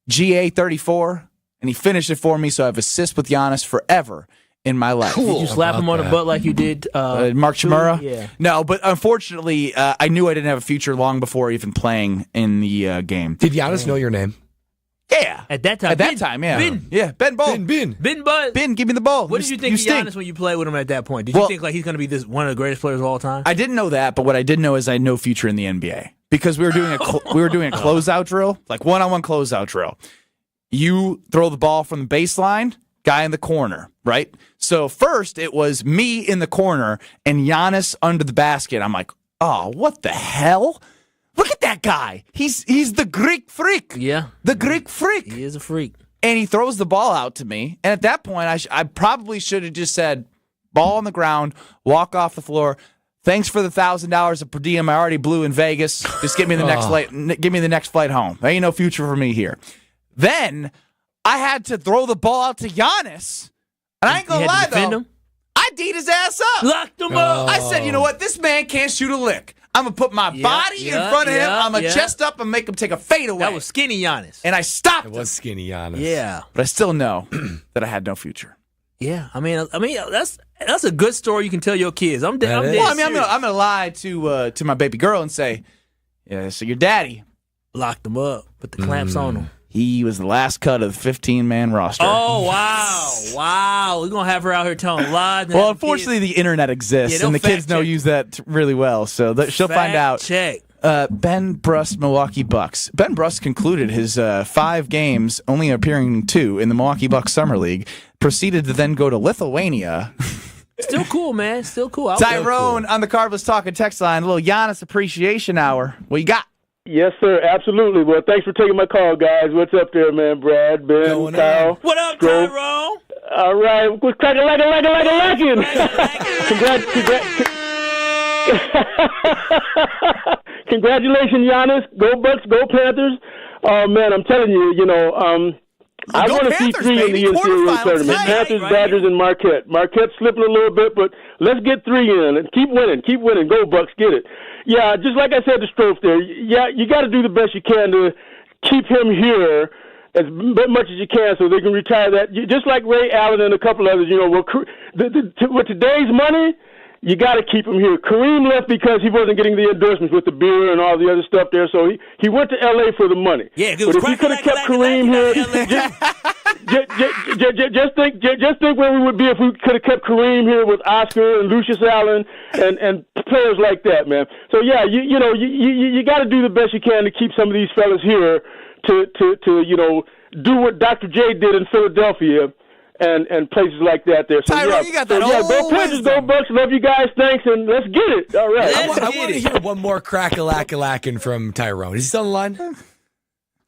[SPEAKER 2] GA34, and he finished it for me, so I have assist with Giannis forever in my life.
[SPEAKER 3] Cool. Did you slap him on the butt like you did
[SPEAKER 2] Mark Chimura?
[SPEAKER 3] Yeah.
[SPEAKER 2] No, but unfortunately, I knew I didn't have a future long before even playing in the game.
[SPEAKER 4] Did Giannis know your name?
[SPEAKER 2] Yeah.
[SPEAKER 3] At that time.
[SPEAKER 2] Yeah.
[SPEAKER 3] Ben.
[SPEAKER 2] Yeah, Ben Ball.
[SPEAKER 3] Ben Bud.
[SPEAKER 2] Ben, give me the ball.
[SPEAKER 3] What did you think of Giannis when you played with him at that point? Did you think like he's going to be one of the greatest players of all time?
[SPEAKER 2] I didn't know that, but what I did know is I had no future in the NBA because we were doing a closeout drill, like one-on-one closeout drill. You throw the ball from the baseline, guy in the corner, right? So first it was me in the corner and Giannis under the basket. I'm like, Oh, what the hell? Look at that guy. He's the Greek freak.
[SPEAKER 3] Yeah.
[SPEAKER 2] The Greek freak.
[SPEAKER 3] He is a freak.
[SPEAKER 2] And he throws the ball out to me. And at that point, I probably should have just said, ball on the ground, walk off the floor. Thanks for the $1,000 of per diem I already blew in Vegas. Just give me the next flight. Give me the next flight home. There ain't no future for me here. Then I had to throw the ball out to Giannis. And I ain't going to lie, though. I D'd his ass up.
[SPEAKER 3] Locked him up.
[SPEAKER 2] I said, you know what? This man can't shoot a lick. I'm going to put my body in front of him. I'm going to chest up and make him take a fadeaway.
[SPEAKER 3] That was skinny Giannis.
[SPEAKER 2] And I stopped him.
[SPEAKER 4] It was skinny Giannis.
[SPEAKER 3] Yeah.
[SPEAKER 2] But I still know that I had no future.
[SPEAKER 3] Yeah. I mean, that's a good story you can tell your kids. I'm dead.
[SPEAKER 2] Well, I mean, I'm going to lie to my baby girl and say, yeah, so your daddy
[SPEAKER 3] locked him up, put the clamps on him.
[SPEAKER 2] He was the last cut of the 15-man roster.
[SPEAKER 3] Oh, wow. We're going to have her out here telling lies.
[SPEAKER 2] Well, unfortunately, the internet exists, and the kids know use that really well, so she'll find out.
[SPEAKER 3] Check.
[SPEAKER 2] Ben Brust, Milwaukee Bucks. Ben Brust concluded his 5 games, only appearing 2 in the Milwaukee Bucks Summer League, proceeded to then go to Lithuania.
[SPEAKER 3] Still cool, man. Still cool.
[SPEAKER 2] Tyrone on the Cardless Talking text line, a little Giannis appreciation hour. What you got?
[SPEAKER 11] Yes, sir. Absolutely. Well, thanks for taking my call, guys. What's up there, man? Brad, Ben, Kyle.
[SPEAKER 3] What up,
[SPEAKER 11] Stroke.
[SPEAKER 3] Tyrone?
[SPEAKER 11] All right. What's cracking like a Congratulations, Giannis. Go Bucks, go Panthers. Oh, man, I'm telling you, I want to see 3 in the NCAA tournament. Panthers, Badgers, and Marquette. Marquette's slipping a little bit, but let's get 3 in and keep winning. Keep winning. Go Bucks, get it. Yeah, just like I said to Strofe there, yeah, you got to do the best you can to keep him here as much as you can so they can retire that. Just like Ray Allen and a couple others, with today's money, you got to keep him here. Kareem left because he wasn't getting the endorsements with the beer and all the other stuff there, so he went to L.A. for the money.
[SPEAKER 3] Yeah,
[SPEAKER 11] but if he could have kept Kareem here, just think where we would be if we could have kept Kareem here with Oscar and Lucius Allen and players like that, man. So yeah, you got to do the best you can to keep some of these fellas here to do what Dr. J did in Philadelphia. And places like that there. So,
[SPEAKER 2] Tyrone, you got that
[SPEAKER 11] go Panthers, go Bucks. Love you guys. Thanks, and let's get it. All right.
[SPEAKER 4] I want to hear one more crack-a-lack-a-lackin' from Tyrone. Is he still on the line?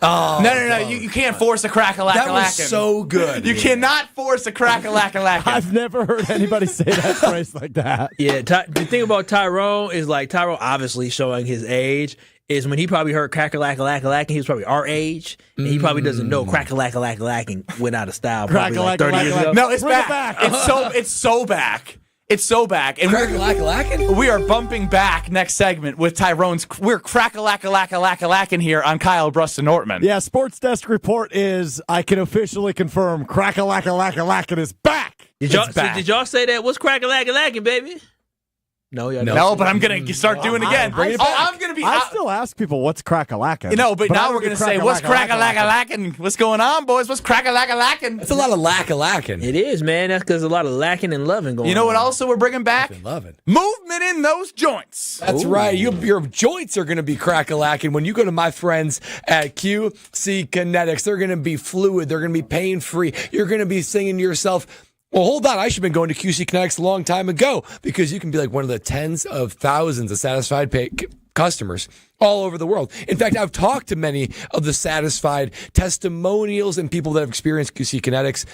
[SPEAKER 4] Oh,
[SPEAKER 2] no. You can't force a crack-a-lack-a-lackin'.
[SPEAKER 4] That was so good.
[SPEAKER 2] You cannot force a crack-a-lack-a-lackin'.
[SPEAKER 5] I've never heard anybody say that phrase like that.
[SPEAKER 3] Yeah, the thing about Tyrone is like Tyrone obviously showing his age is when he probably heard crack-a-lack-a-lack-a-lackin', he was probably our age, and he probably doesn't know crack-a-lack-a-lack-a-lackin' went out of style probably like 30 years ago.
[SPEAKER 2] No, it's back. It's so back. It's so back. And
[SPEAKER 4] crack-a-lack-a-lackin'?
[SPEAKER 2] We are bumping back next segment with Tyrone's. We're crack-a-lack-a-lack-a-lack-a-lackin' here on Kyle, Brust, and Nortman.
[SPEAKER 5] Yeah, Sports Desk report is, I can officially confirm, crack-a-lack-a-lack-a-lackin' is back.
[SPEAKER 3] Did y'all say that? What's crack-a-lack-a-lackin', baby? No,
[SPEAKER 2] but I'm going to start doing it again.
[SPEAKER 5] I still ask people, what's crack-a-lackin'?
[SPEAKER 2] But now we're going to say, what's crack-a-lack-a-lackin'? What's going on, boys? What's crack-a-lack-a-lackin'?
[SPEAKER 4] It's a lot of lack-a-lackin'.
[SPEAKER 3] It is, man. That's because a lot of lacking and loving going on.
[SPEAKER 2] You know what also we're bringing back?
[SPEAKER 4] Loving.
[SPEAKER 2] Movement in those joints.
[SPEAKER 4] That's right. Your joints are going to be crack-a-lackin'. When you go to my friends at QC Kinetics, they're going to be fluid. They're going to be pain-free. You're going to be singing to yourself, well, hold on. I should have been going to QC Kinetics a long time ago, because you can be like one of the tens of thousands of satisfied customers all over the world. In fact, I've talked to many of the satisfied testimonials and people that have experienced QC Kinetics,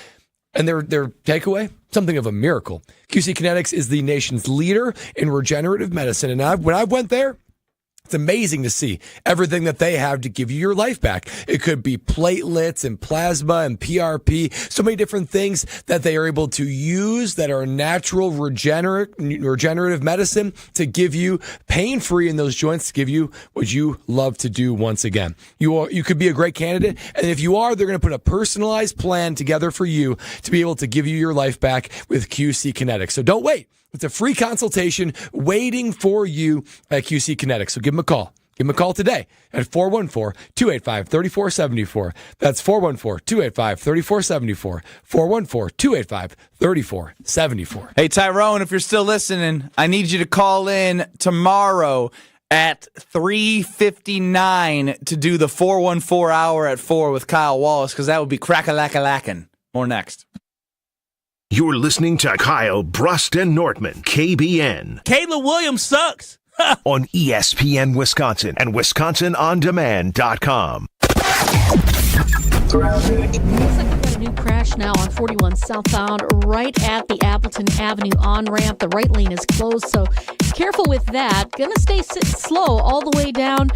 [SPEAKER 4] and their takeaway, something of a miracle. QC Kinetics is the nation's leader in regenerative medicine, and when I went there, it's amazing to see everything that they have to give you your life back. It could be platelets and plasma and PRP, so many different things that they are able to use that are natural regenerative medicine to give you pain-free in those joints, to give you what you love to do once again. You could be a great candidate, and if you are, they're going to put a personalized plan together for you to be able to give you your life back with QC Kinetics. So don't wait. It's a free consultation waiting for you at QC Kinetics. So give them a call. Give them a call today at 414-285-3474. That's 414-285-3474. 414-285-3474.
[SPEAKER 2] Hey, Tyrone, if you're still listening, I need you to call in tomorrow at 3:59 to do the 414 hour at 4 with Kyle Wallace, because that would be crack-a-lack-a-lackin'. More next.
[SPEAKER 1] You're listening to Kyle, Brust, and Nortman, KBN.
[SPEAKER 3] Caleb Williams sucks.
[SPEAKER 1] on ESPN Wisconsin and WisconsinOnDemand.com.
[SPEAKER 6] Looks like we've got a new crash now on 41 southbound right at the Appleton Avenue on-ramp. The right lane is closed, so careful with that. Going to stay slow all the way down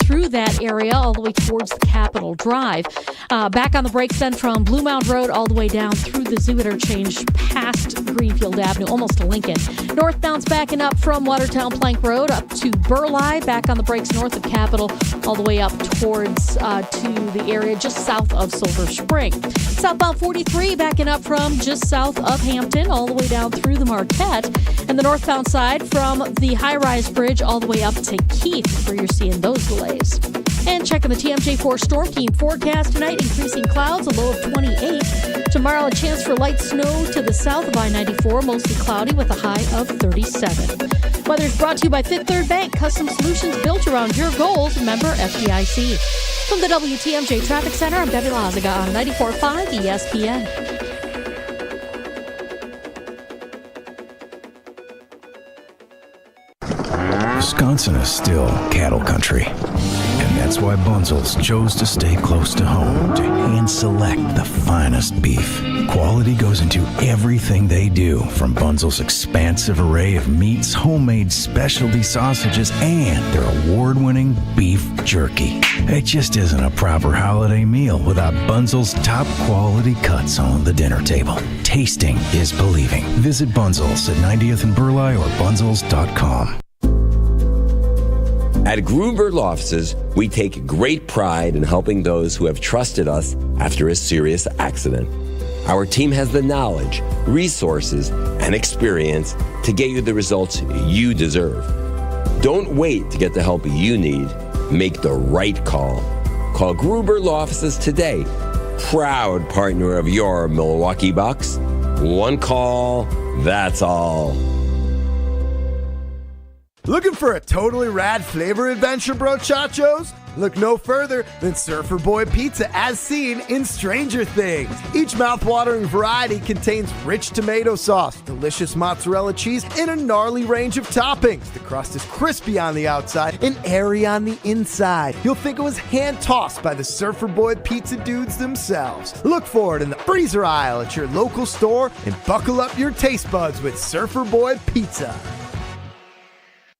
[SPEAKER 6] through that area, all the way towards the Capitol Drive. Back on the brakes then from Blue Mound Road all the way down through the Zoo Interchange past Greenfield Avenue, almost to Lincoln. Northbound's backing up from Watertown Plank Road up to Burleigh. Back on the brakes north of Capitol all the way up towards to the area just south of Silver Spring. Southbound 43 backing up from just south of Hampton all the way down through the Marquette. And the northbound side from the high-rise bridge all the way up to Keith, where you're seeing those delays. And checking the TMJ4 Storm Team forecast tonight, increasing clouds, a low of 28. Tomorrow, a chance for light snow to the south of I-94, mostly cloudy with a high of 37. Weather's brought to you by Fifth Third Bank, custom solutions built around your goals. Member FDIC. From the WTMJ Traffic Center, I'm Debbie Lazaga on 94.5 ESPN.
[SPEAKER 17] Wisconsin is still cattle country. And that's why Bunzel's chose to stay close to home to hand select the finest beef. Quality goes into everything they do, from Bunzel's expansive array of meats, homemade specialty sausages, and their award-winning beef jerky. It just isn't a proper holiday meal without Bunzel's top quality cuts on the dinner table. Tasting is believing. Visit Bunzel's at 90th and Burleigh or bunzels.com.
[SPEAKER 18] At Gruber Law Offices, we take great pride in helping those who have trusted us after a serious accident. Our team has the knowledge, resources, and experience to get you the results you deserve. Don't wait to get the help you need. Make the right call. Call Gruber Law Offices today. Proud partner of your Milwaukee Bucks. One call, that's all.
[SPEAKER 20] Looking for a totally rad flavor adventure, brochachos? Look no further than Surfer Boy Pizza, as seen in Stranger Things. Each mouth-watering variety contains rich tomato sauce, delicious mozzarella cheese, and a gnarly range of toppings. The crust is crispy on the outside and airy on the inside. You'll think it was hand-tossed by the Surfer Boy Pizza dudes themselves. Look for it in the freezer aisle at your local store and buckle up your taste buds with Surfer Boy Pizza.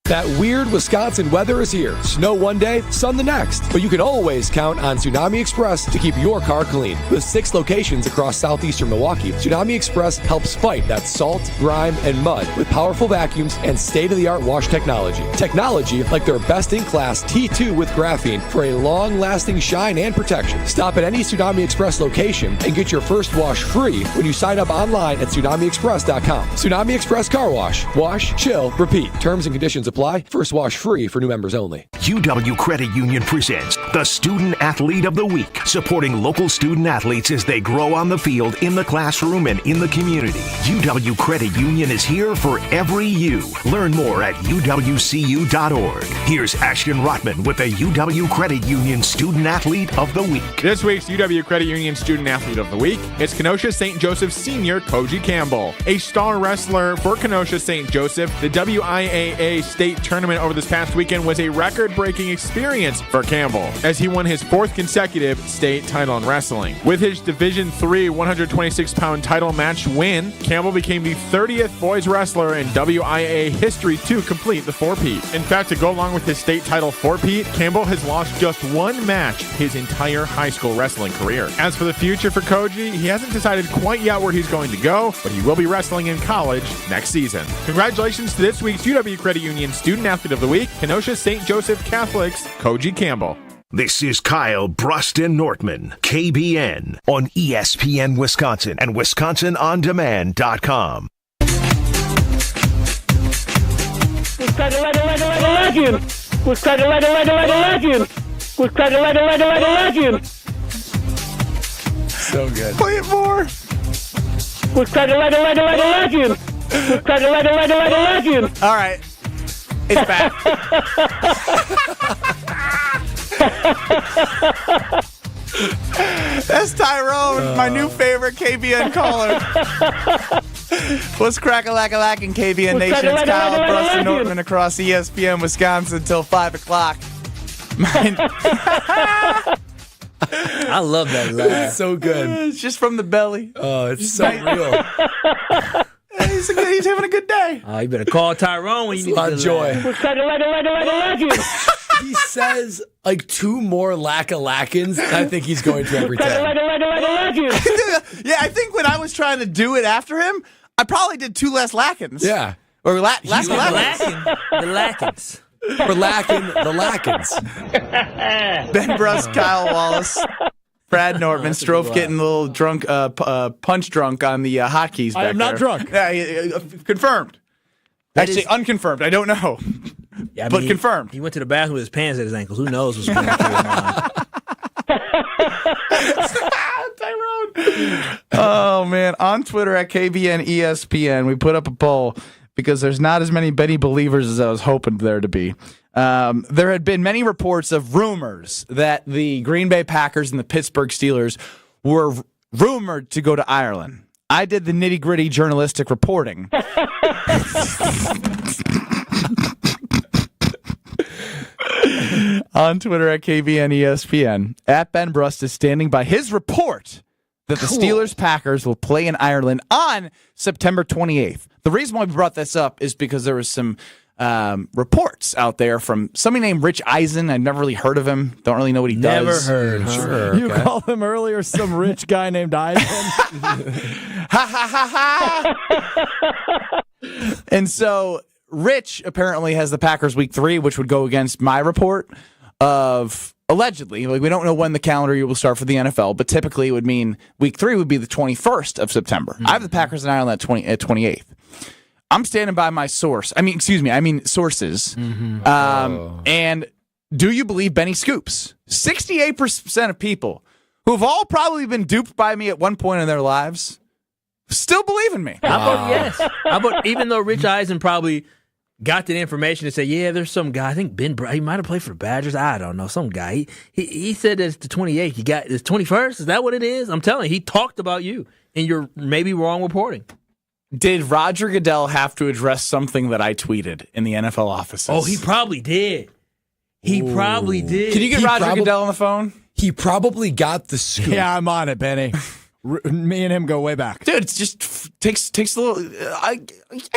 [SPEAKER 4] That weird Wisconsin weather is here. Snow one day, sun the next. But you can always count on Tsunami Express to keep your car clean. With 6 locations across southeastern Milwaukee, Tsunami Express helps fight that salt, grime, and mud with powerful vacuums and state-of-the-art wash technology. Technology like their best-in-class T2 with graphene for a long-lasting shine and protection. Stop at any Tsunami Express location and get your first wash free when you sign up online at TsunamiExpress.com. Tsunami Express Car Wash. Wash, chill, repeat. Terms and conditions apply. First wash free for new members only.
[SPEAKER 1] UW Credit Union presents the Student Athlete of the Week, supporting local student athletes as they grow on the field, in the classroom, and in the community. UW Credit Union is here for every you. Learn more at uwcu.org. Here's Ashton Rotman with the UW Credit Union Student Athlete of the Week.
[SPEAKER 22] This week's UW Credit Union Student Athlete of the Week is Kenosha St. Joseph senior Koji Campbell. A star wrestler for Kenosha St. Joseph, the WIAA State Tournament over this past weekend was a record-breaking experience for Campbell, as he won his 4th consecutive state title in wrestling. With his Division III 126-pound title match win, Campbell became the 30th boys wrestler in WIAA history to complete the four-peat. In fact, to go along with his state title four-peat, Campbell has lost just one match his entire high school wrestling career. As for the future for Koji, he hasn't decided quite yet where he's going to go, but he will be wrestling in college next season. Congratulations to this week's UW Credit Union Student Athlete of the Week, Kenosha St. Joseph Catholics, Koji Campbell.
[SPEAKER 1] This is Kyle, Brust, and Nortman, KBN, on ESPN Wisconsin and WisconsinOnDemand.com.
[SPEAKER 22] So good. Play it more. All right. It's back. That's Tyrone, my new favorite KBN caller.
[SPEAKER 2] What's crack-a-lack-a-lackin', KBN Nation? It's Kyle, Brust, and Nortman across ESPN Wisconsin until 5 o'clock.
[SPEAKER 3] I love that laugh.
[SPEAKER 4] It's so good.
[SPEAKER 2] It's just from the belly.
[SPEAKER 4] Oh, it's so real.
[SPEAKER 2] He's having a good day.
[SPEAKER 3] You better call Tyrone when you need
[SPEAKER 4] a lot of joy.
[SPEAKER 3] Laugh.
[SPEAKER 4] He says like 2 more lack-a-lackins. I think he's going to every time.
[SPEAKER 2] Yeah, I think when I was trying to do it after him, I probably did 2 less lackins.
[SPEAKER 4] Yeah.
[SPEAKER 2] Or lackins.
[SPEAKER 3] The lackins.
[SPEAKER 4] We're lacking the lackins.
[SPEAKER 2] Ben Brust, Kyle Wallace, Brad Nortman, Strofe getting a little drunk, punch drunk on the hotkeys back
[SPEAKER 5] I am not
[SPEAKER 2] there.
[SPEAKER 5] drunk.
[SPEAKER 2] Yeah, confirmed. Actually, unconfirmed. I don't know.
[SPEAKER 3] Yeah,
[SPEAKER 2] but confirmed.
[SPEAKER 3] He went to the bathroom with his pants at his ankles. Who knows what's going on?
[SPEAKER 2] Tyrone. Oh, man. On Twitter at KBN ESPN, we put up a poll because there's not as many Benny believers as I was hoping there to be. There had been many reports of rumors that the Green Bay Packers and the Pittsburgh Steelers were rumored to go to Ireland. I did the nitty-gritty journalistic reporting. On Twitter at KBN ESPN, at Ben Brust is standing by his report that the Steelers-Packers will play in Ireland on September 28th. The reason why we brought this up is because there was some reports out there from somebody named Rich Eisen. I've never really heard of him. Don't really know what he does.
[SPEAKER 3] Never heard.
[SPEAKER 4] Sure.
[SPEAKER 5] You called him earlier some rich guy named Eisen.
[SPEAKER 2] Ha ha ha ha. And so Rich apparently has the Packers week 3, which would go against my report of allegedly, like we don't know when the calendar year will start for the NFL, but typically it would mean week 3 would be the 21st of September. I have the Packers in Ireland at 28th. I'm standing by my source. I mean sources. And do you believe Benny Scoops? 68% of people who have all probably been duped by me at one point in their lives still believe in me.
[SPEAKER 3] How about yes? How about even though Rich Eisen probably got that information and said, yeah, there's some guy, I think Ben Brust, he might have played for the Badgers. I don't know, some guy. He said it's the 28th. You got it's 21st. Is that what it is? I'm telling you, he talked about you, and you're maybe wrong reporting.
[SPEAKER 2] Did Roger Goodell have to address something that I tweeted in the NFL offices?
[SPEAKER 3] Oh, he probably did. He probably did.
[SPEAKER 2] Can you get Roger Goodell on the phone?
[SPEAKER 4] He probably got the scoop.
[SPEAKER 5] Yeah, I'm on it, Benny. Me and him go way back.
[SPEAKER 2] Dude, it just takes a little... I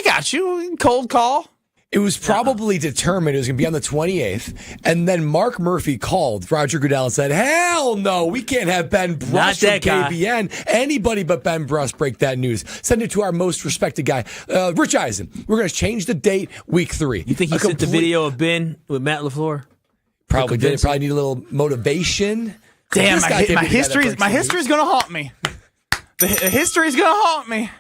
[SPEAKER 2] got you. Cold call.
[SPEAKER 4] It was probably determined it was going to be on the 28th, and then Mark Murphy called Roger Goodell and said, hell no, we can't have Ben Brust from KBN. Anybody but Ben Brust break that news. Send it to our most respected guy, Rich Eisen. We're going to change the date, week 3.
[SPEAKER 3] You think he sent the video of Ben with Matt LaFleur?
[SPEAKER 4] Probably did. Probably need a little motivation.
[SPEAKER 2] Damn, my history's going to haunt me. The history's going to haunt me.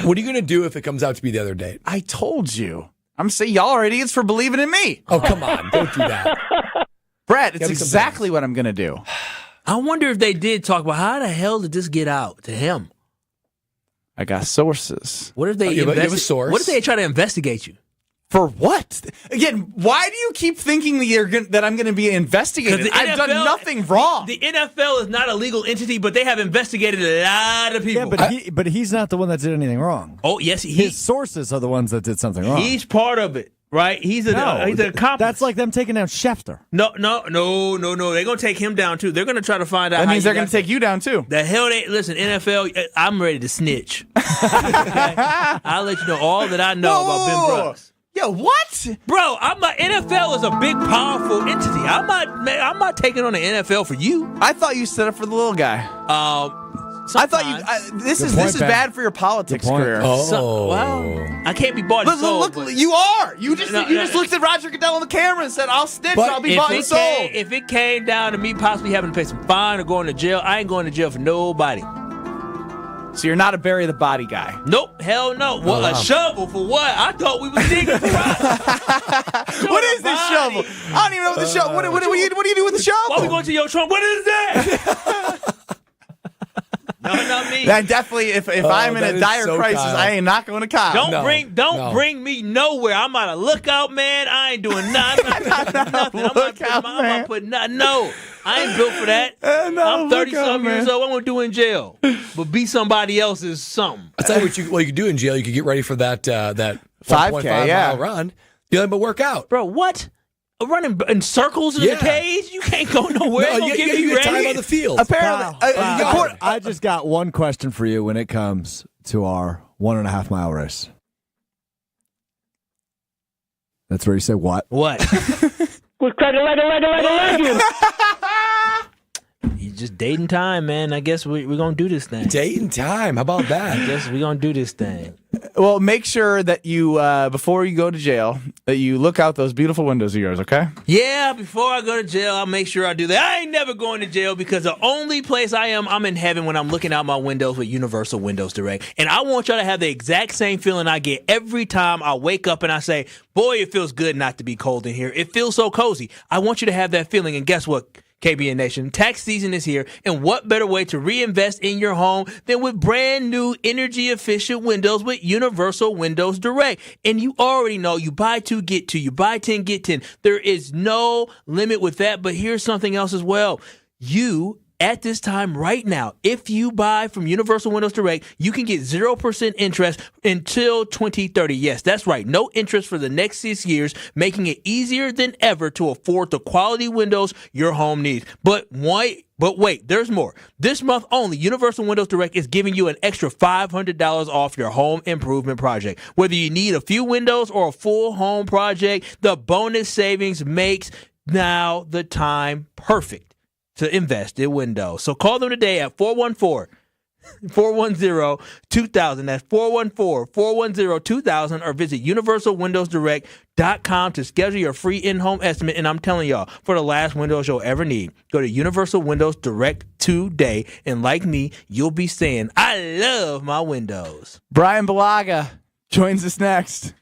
[SPEAKER 4] What are you going to do if it comes out to be the other date?
[SPEAKER 2] I told you. I'm saying y'all are idiots for believing in me.
[SPEAKER 4] Oh, come on. Don't do that.
[SPEAKER 2] Brad, it's exactly what I'm going to do.
[SPEAKER 3] I wonder if they did talk about how the hell did this get out to him?
[SPEAKER 2] I got sources.
[SPEAKER 3] What if they
[SPEAKER 4] give a source?
[SPEAKER 3] What if they try to investigate you?
[SPEAKER 2] For what? Again, why do you keep thinking that I'm going to be investigated? I've done nothing wrong.
[SPEAKER 3] The NFL is not a legal entity, but they have investigated a lot of people.
[SPEAKER 5] Yeah, but he's not the one that did anything wrong.
[SPEAKER 3] Oh, yes.
[SPEAKER 5] His sources are the ones that did something wrong.
[SPEAKER 3] He's part of it, right? He's an accomplice.
[SPEAKER 5] That's like them taking down Schefter.
[SPEAKER 3] No. They're going to take him down, too. They're going to try to find out.
[SPEAKER 2] That means they're going to take you down, too.
[SPEAKER 3] The hell listen, NFL, I'm ready to snitch. Okay? I'll let you know all that I know about Ben Brust.
[SPEAKER 2] Yo, what?
[SPEAKER 3] Bro, NFL is a big, powerful entity. I'm not taking on the NFL for you.
[SPEAKER 2] I thought you set up for the little guy. I thought you. This is bad for your politics career.
[SPEAKER 3] Well, I can't be bought and sold.
[SPEAKER 2] Look, you are. You just looked at Roger Goodell on the camera and said, "I'll snitch. I'll be bought and sold."
[SPEAKER 3] If it came down to me possibly having to pay some fine or going to jail, I ain't going to jail for nobody.
[SPEAKER 2] So you're not a bury the body guy?
[SPEAKER 3] Nope, hell no. What, a shovel for what? I thought we was digging for rocks.
[SPEAKER 2] What is this shovel? I don't even know what the shovel. What do you do with the shovel?
[SPEAKER 3] Why we going to your trunk? What is that? No, not me.
[SPEAKER 2] That definitely. If I'm in a dire crisis, Kyle. I ain't not going to Kyle.
[SPEAKER 3] Don't bring me nowhere. I'm on a lookout, man. I ain't doing nothing. I'm not putting nothing. No, I ain't built for that. I'm 30-something years old. What I'm going to do in jail? But be somebody else's something.
[SPEAKER 4] I'll tell you what you could do in jail. You could get ready for that 5K mile run. You but work out.
[SPEAKER 3] Bro, what? Running in circles in the cage? You can't go nowhere.
[SPEAKER 4] No, you get time on the field.
[SPEAKER 5] Apparently. I just got one question for you when it comes to our 1.5 mile race. That's where you say what?
[SPEAKER 3] What?
[SPEAKER 11] We're cracking like a
[SPEAKER 3] You just dating time, man. I guess we're going to do this thing.
[SPEAKER 4] Dating time. How about that?
[SPEAKER 3] I guess we're going to do this thing.
[SPEAKER 2] Well, make sure that you, before you go to jail, that you look out those beautiful windows of yours, okay?
[SPEAKER 3] Yeah, before I go to jail, I'll make sure I do that. I ain't never going to jail because the only place I'm in heaven when I'm looking out my windows with Universal Windows Direct. And I want y'all to have the exact same feeling I get every time I wake up and I say, boy, it feels good not to be cold in here. It feels so cozy. I want you to have that feeling. And guess what? KBN Nation, tax season is here, and what better way to reinvest in your home than with brand new energy-efficient windows with Universal Windows Direct. And you already know you buy 2, get 2. You buy 10, get 10. There is no limit with that, but here's something else as well. At this time right now, if you buy from Universal Windows Direct, you can get 0% interest until 2030. Yes, that's right. No interest for the next 6 years, making it easier than ever to afford the quality windows your home needs. But wait, there's more. This month only, Universal Windows Direct is giving you an extra $500 off your home improvement project. Whether you need a few windows or a full home project, the bonus savings makes now the time perfect to invest in windows. So call them today at 414-410-2000. That's 414-410-2000, or visit universalwindowsdirect.com to schedule your free in-home estimate. And I'm telling y'all, for the last windows you'll ever need, go to Universal Windows Direct today. And like me, you'll be saying, I love my windows.
[SPEAKER 2] Brian Balaga joins us next.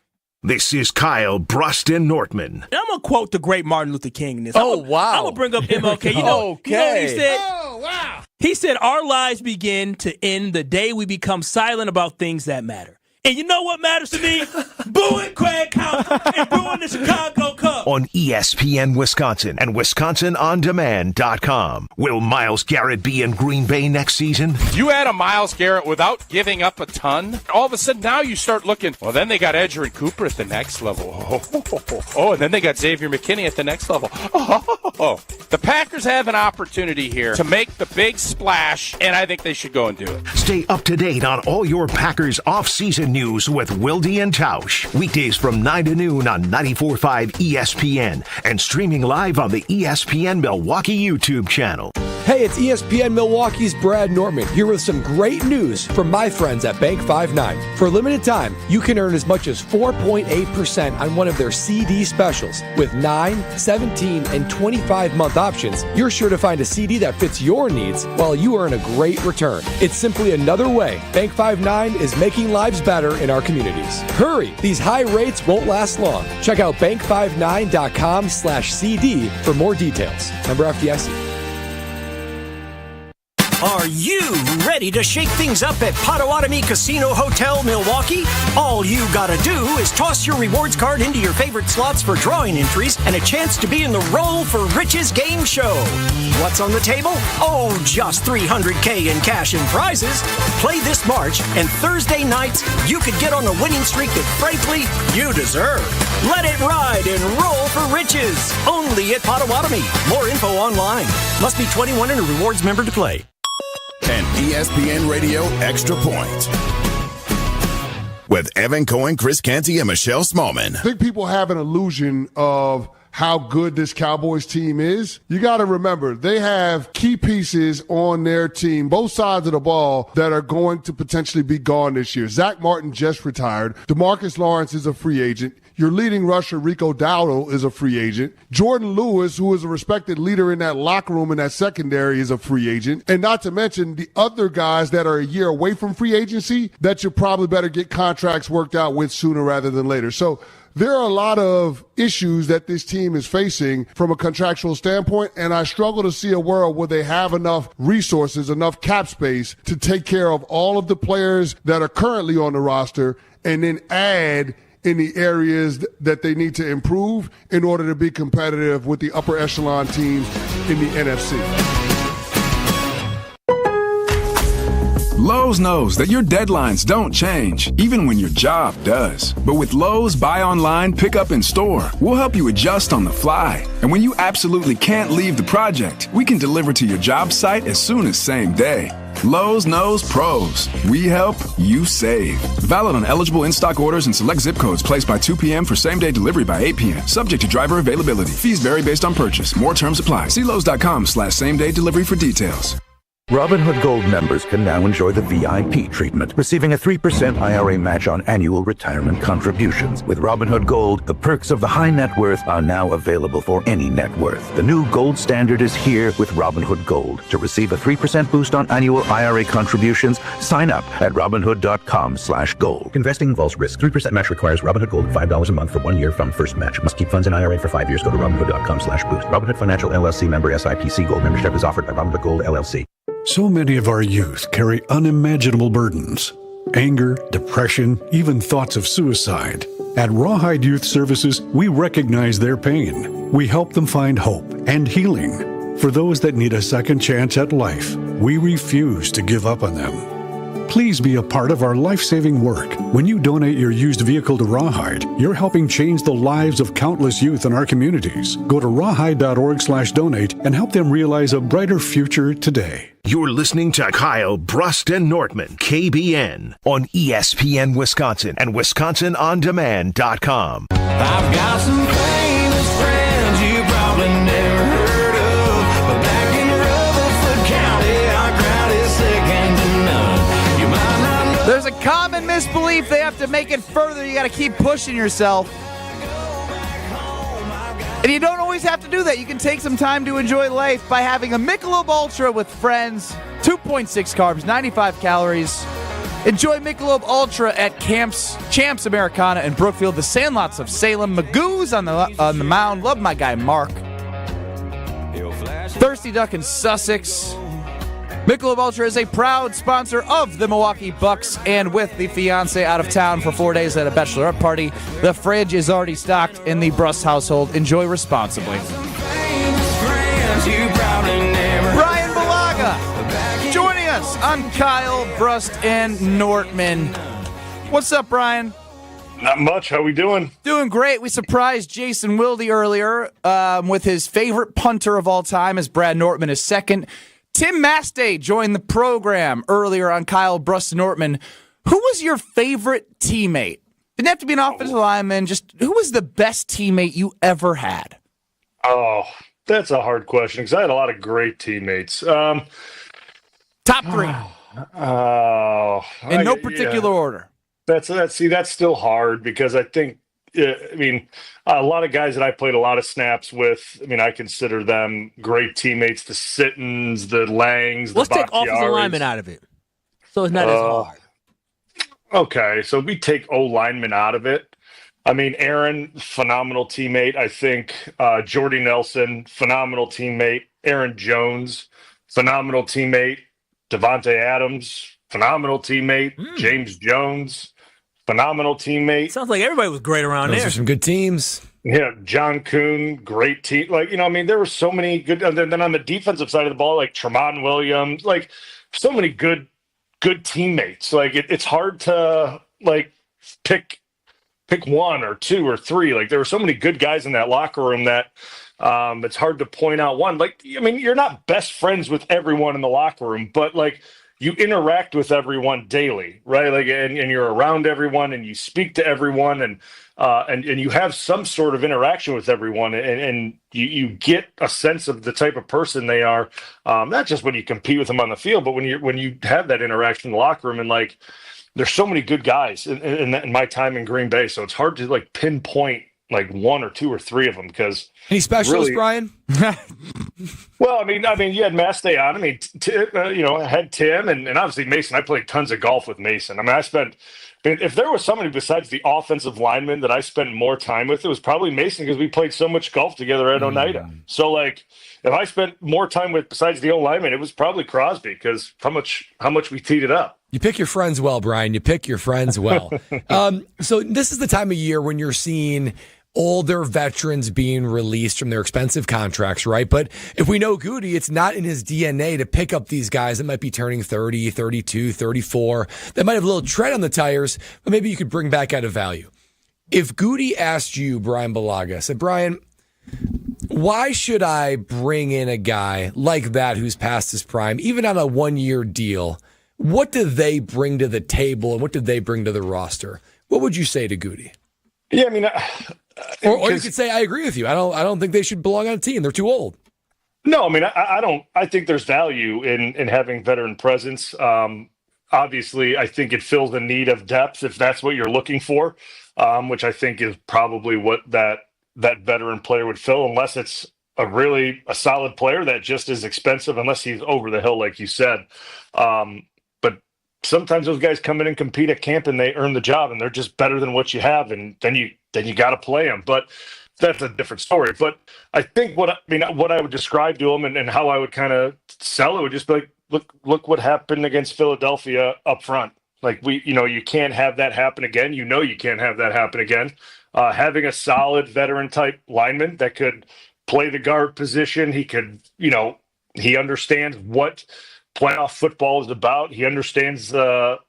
[SPEAKER 1] This is Kyle, Brust, and Nortman.
[SPEAKER 3] I'm going to quote the great Martin Luther King in this.
[SPEAKER 2] Wow.
[SPEAKER 3] I'm going to bring up MLK. You know what he said? Oh, wow. He said, our lives begin to end the day we become silent about things that matter. And you know what matters to me? Booing Craig Counsell and booing the Chicago Cubs.
[SPEAKER 1] On ESPN Wisconsin and WisconsinOnDemand.com. Will Myles Garrett be in Green Bay next season?
[SPEAKER 25] You add a Myles Garrett without giving up a ton, all of a sudden now you start looking, well, then they got Edgerrin Cooper at the next level. Oh, and then they got Xavier McKinney at the next level. Oh. The Packers have an opportunity here to make the big splash, and I think they should go and do it.
[SPEAKER 1] Stay up to date on all your Packers off-season news with Wilde and Tausch. Weekdays from 9 to noon on 94.5 ESPN and streaming live on the ESPN Milwaukee YouTube channel.
[SPEAKER 4] Hey, it's ESPN Milwaukee's Brad Nortman here with some great news from my friends at Bank 5.9. For a limited time, you can earn as much as 4.8% on one of their CD specials. With 9, 17, and 25-month options, you're sure to find a CD that fits your needs while you earn a great return. It's simply another way Bank 5.9 is making lives better in our communities. Hurry! These high rates won't last long. Check out bank59.com/CD for more details. Member FDIC.
[SPEAKER 7] Are you ready to shake things up at Potawatomi Casino Hotel, Milwaukee? All you gotta do is toss your rewards card into your favorite slots for drawing entries and a chance to be in the Roll for Riches game show. What's on the table? Oh, just $300K in cash and prizes. Play this March, and Thursday nights, you could get on a winning streak that, frankly, you deserve. Let it ride and roll for riches. Only at Potawatomi. More info online. Must be 21 and a rewards member to play.
[SPEAKER 8] An ESPN Radio Extra Point with Evan Cohen, Chris Canty, and Michelle Smallman.
[SPEAKER 12] I think people have an illusion of how good this Cowboys team is. You got to remember, they have key pieces on their team, both sides of the ball, that are going to potentially be gone this year. Zach Martin just retired. DeMarcus Lawrence is a free agent. Your leading rusher, Rico Dowdle, is a free agent. Jordan Lewis, who is a respected leader in that locker room in that secondary, is a free agent. And not to mention the other guys that are a year away from free agency that you probably better get contracts worked out with sooner rather than later. So there are a lot of issues that this team is facing from a contractual standpoint, and I struggle to see a world where they have enough resources, enough cap space to take care of all of the players that are currently on the roster and then add in the areas that they need to improve in order to be competitive with the upper echelon teams in the NFC.
[SPEAKER 9] Lowe's knows that your deadlines don't change, even when your job does. But with Lowe's Buy Online, Pick Up in Store, we'll help you adjust on the fly. And when you absolutely can't leave the project, we can deliver to your job site as soon as same day. Lowe's knows pros. We help, you save. Valid on eligible in-stock orders and select zip codes placed by 2 p.m. for same-day delivery by 8 p.m. Subject to driver availability. Fees vary based on purchase. More terms apply. See Lowe's.com/same-day delivery for details.
[SPEAKER 10] Robinhood Gold members can now enjoy the VIP treatment, receiving a 3% IRA match on annual retirement contributions. With Robinhood Gold, the perks of the high net worth are now available for any net worth. The new gold standard is here with Robinhood Gold. To receive a 3% boost on annual IRA contributions, sign up at Robinhood.com/gold. Investing involves risk. 3% match requires Robinhood Gold $5 a month for 1 year from first match. Must keep funds in IRA for 5 years. Go to Robinhood.com/boost. Robinhood Financial LLC member SIPC. Gold membership is offered by Robinhood Gold LLC.
[SPEAKER 13] So many of our youth carry unimaginable burdens. Anger, depression, even thoughts of suicide. At Rawhide Youth Services, we recognize their pain. We help them find hope and healing. For those that need a second chance at life, we refuse to give up on them. Please be a part of our life-saving work. When you donate your used vehicle to Rawhide, you're helping change the lives of countless youth in our communities. Go to rawhide.org/donate and help them realize a brighter future today.
[SPEAKER 1] You're listening to Kyle, Brust, and Nortman, KBN, on ESPN Wisconsin and WisconsinOnDemand.com.
[SPEAKER 19] I've got some famous friends you probably never heard of, but back in Rutherford County, our crowd is second to none. You might not know.
[SPEAKER 2] There's a common misbelief they have to make it further. You got to keep pushing yourself. And you don't always have to do that. You can take some time to enjoy life by having a Michelob Ultra with friends. 2.6 carbs, 95 calories. Enjoy Michelob Ultra at Champs Americana in Brookfield, the Sandlots of Salem, Magoo's on the Mound. Love my guy Mark. Thirsty Duck in Sussex. Michelob Ultra is a proud sponsor of the Milwaukee Bucks, and with the fiancé out of town for 4 days at a bachelorette party, the fridge is already stocked in the Brust household. Enjoy responsibly. Brian Balaga joining us on Kyle, Brust, and Nortman. What's up, Brian?
[SPEAKER 23] Not much. How we doing?
[SPEAKER 2] Doing great. We surprised Jason Wilde earlier with his favorite punter of all time, as Brad Nortman is second. Tim Mastay joined the program earlier on Kyle, Brust, and Nortman. Who was your favorite teammate? Didn't have to be an offensive lineman. Just who was the best teammate you ever had?
[SPEAKER 23] Oh, that's a hard question because I had a lot of great teammates.
[SPEAKER 2] Top three. In no particular order.
[SPEAKER 23] That's still hard because I think, a lot of guys that I played a lot of snaps with, I consider them great teammates. The Sittons, the Langs,
[SPEAKER 3] Let's
[SPEAKER 23] the
[SPEAKER 3] take offensive linemen out of it, so it's not as hard.
[SPEAKER 23] Okay, so we take O-linemen out of it. Aaron, phenomenal teammate. I think Jordy Nelson, phenomenal teammate. Aaron Jones, phenomenal teammate. Davante Adams, phenomenal teamate. James Jones, phenomenal teammate.
[SPEAKER 3] Sounds like everybody was great around there.
[SPEAKER 4] Those are some good teams.
[SPEAKER 23] Yeah, John Kuhn, great team. There were so many good. And then on the defensive side of the ball, like Tremont Williams, so many good teammates. It's hard to pick one or two or three. There were so many good guys in that locker room that it's hard to point out one. You're not best friends with everyone in the locker room, but you interact with everyone daily, right? And you're around everyone and you speak to everyone and you have some sort of interaction with everyone and you get a sense of the type of person they are. Not just when you compete with them on the field, but when you have that interaction in the locker room. And there's so many good guys in my time in Green Bay. So it's hard to pinpoint one or two or three of them because
[SPEAKER 4] any specialists, Brian?
[SPEAKER 23] Well, you had Mastay on. I had Tim and obviously Mason. I played tons of golf with Mason. If there was somebody besides the offensive lineman that I spent more time with, it was probably Mason because we played so much golf together at Oneida. So if I spent more time with besides the O-lineman, it was probably Crosby because how much we teed it up.
[SPEAKER 4] You pick your friends well, Brian. You pick your friends well. So this is the time of year when you're seeing older veterans being released from their expensive contracts, right? But if we know Goody, it's not in his DNA to pick up these guys that might be turning 30, 32, 34, that might have a little tread on the tires, but maybe you could bring back out of value. If Goody asked you, Brian Balaga, said, Brian, why should I bring in a guy like that who's past his prime, even on a 1-year deal? What do they bring to the table, and what do they bring to the roster? What would you say to Goody?
[SPEAKER 23] Yeah, I mean,
[SPEAKER 4] or you could say, I agree with you. I don't think they should belong on a team. They're too old.
[SPEAKER 23] No, I mean, I don't. I think there's value in having veteran presence. Obviously, I think it fills the need of depth if that's what you're looking for, which I think is probably what that veteran player would fill, unless it's a solid player that just is expensive, unless he's over the hill, like you said. But sometimes those guys come in and compete at camp and they earn the job and they're just better than what you have. And then you got to play them. But that's a different story. But I think what I would describe to them and how I would kind of sell it would just be like, look what happened against Philadelphia up front. Like you can't have that happen again. You can't have that happen again. Having a solid veteran type lineman that could play the guard position. He could, he understands what playoff football is about. He understands, what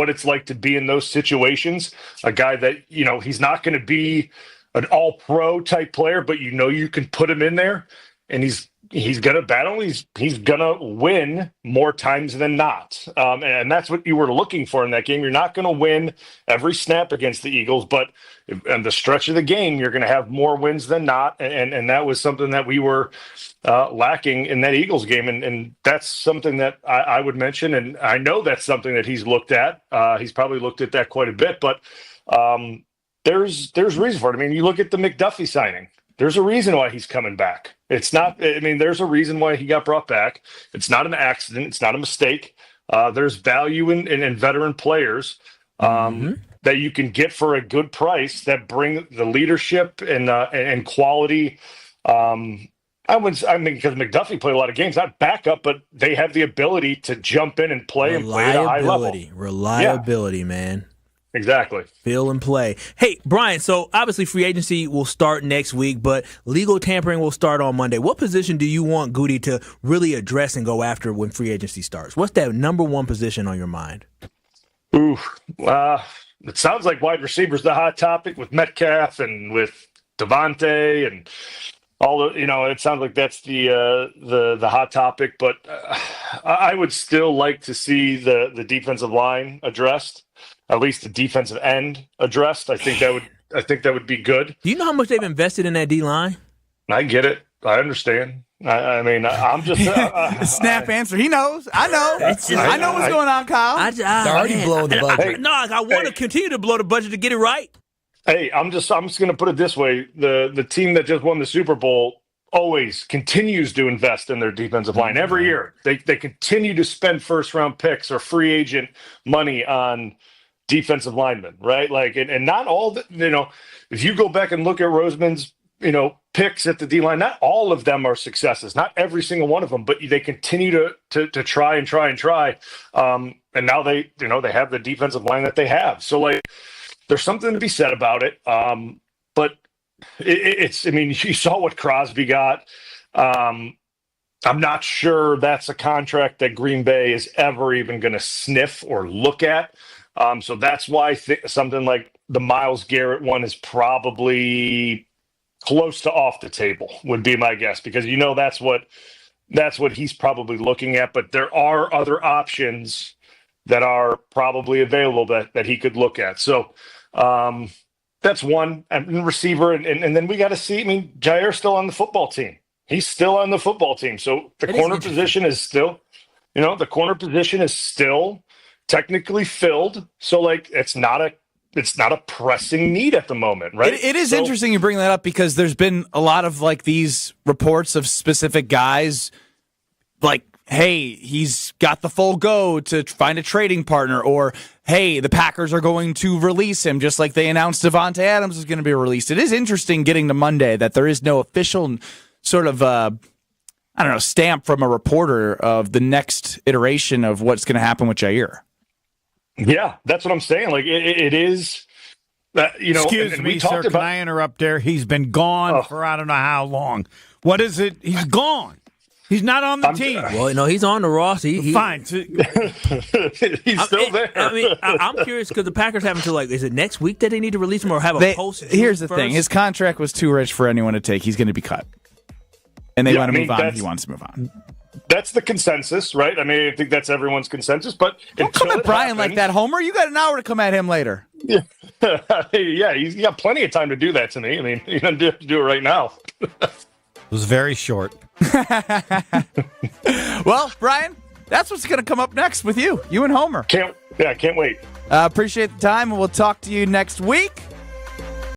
[SPEAKER 23] it's like to be in those situations. A guy that, he's not going to be an all-pro type player, but you can put him in there and he's going to battle. He's going to win more times than not. And that's what you were looking for in that game. You're not going to win every snap against the Eagles, but in the stretch of the game, you're going to have more wins than not. And that was something that we were lacking in that Eagles game. And that's something that I would mention. And I know that's something that he's looked at. He's probably looked at that quite a bit, but there's reason for it. I mean, you look at the McDuffie signing. There's a reason why he's coming back. It's not, there's a reason why he got brought back. It's not an accident. It's not a mistake. There's value in veteran players that you can get for a good price that bring the leadership and quality. Because McDuffie played a lot of games, not backup, but they have the ability to jump in and play and play at a high level.
[SPEAKER 3] Reliability, man.
[SPEAKER 23] Exactly.
[SPEAKER 3] Feel and play. Hey, Brian, so obviously free agency will start next week, but legal tampering will start on Monday. What position do you want Goody to really address and go after when free agency starts? What's that number one position on your mind?
[SPEAKER 23] It sounds like wide receiver's the hot topic with Metcalf and with Davante and all the, it sounds like that's the hot topic, but I would still like to see the defensive line addressed. At least the defensive end addressed. I think that would be good.
[SPEAKER 3] Do you know how much they've invested in that D line?
[SPEAKER 23] I get it. I understand. I'm just
[SPEAKER 2] snap answer. He knows. I know. I know what's going on, Kyle.
[SPEAKER 4] They're already blowing the budget.
[SPEAKER 3] I want to continue to blow the budget to get it right.
[SPEAKER 23] Hey, I'm just going to put it this way: the team that just won the Super Bowl always continues to invest in their defensive line every year. They continue to spend first round picks or free agent money on defensive linemen, right? Like, and not all the, if you go back and look at Roseman's, picks at the D line, not all of them are successes, not every single one of them, but they continue to try and try and try. And now they have the defensive line that they have. So like, there's something to be said about it. But you saw what Crosby got. I'm not sure that's a contract that Green Bay is ever even going to sniff or look at. So that's why something like the Myles Garrett one is probably close to off the table, would be my guess, because that's what he's probably looking at. But there are other options that are probably available that he could look at. So that's one. And receiver, and then we got to see. Jair's still on the football team. He's still on the football team. So the corner position is still, technically filled. So like it's not a pressing need at the moment, right?
[SPEAKER 2] It is interesting you bring that up, because there's been a lot of like these reports of specific guys like, hey, he's got the full go to find a trading partner, or hey, the Packers are going to release him, just like they announced Davante Adams is going to be released. It is interesting getting to Monday that there is no official sort of stamp from a reporter of the next iteration of what's going to happen with Jair.
[SPEAKER 23] Yeah, that's what I'm saying. Like it is,
[SPEAKER 14] Excuse me, sir. Can I interrupt there? He's been gone for I don't know how long. What is it? He's gone. He's not on the team.
[SPEAKER 3] Well, no, he's on the roster.
[SPEAKER 14] Fine.
[SPEAKER 23] He's still there.
[SPEAKER 3] I mean, I'm curious because the Packers have until is it next week that they need to release him or have a post?
[SPEAKER 2] Here's the thing: his contract was too rich for anyone to take. He's going to be cut, and they want to move on. He wants to move on.
[SPEAKER 23] That's the consensus, right? I mean, I think that's everyone's consensus. But
[SPEAKER 2] don't come at Brian like that, Homer. You got an hour to come at him later.
[SPEAKER 23] Yeah, yeah, he's got plenty of time to do that to me. I mean, you don't have to do it right now.
[SPEAKER 14] It was very short.
[SPEAKER 2] Well, Brian, that's what's going to come up next with you and Homer.
[SPEAKER 23] Can't wait.
[SPEAKER 2] Appreciate the time, and we'll talk to you next week.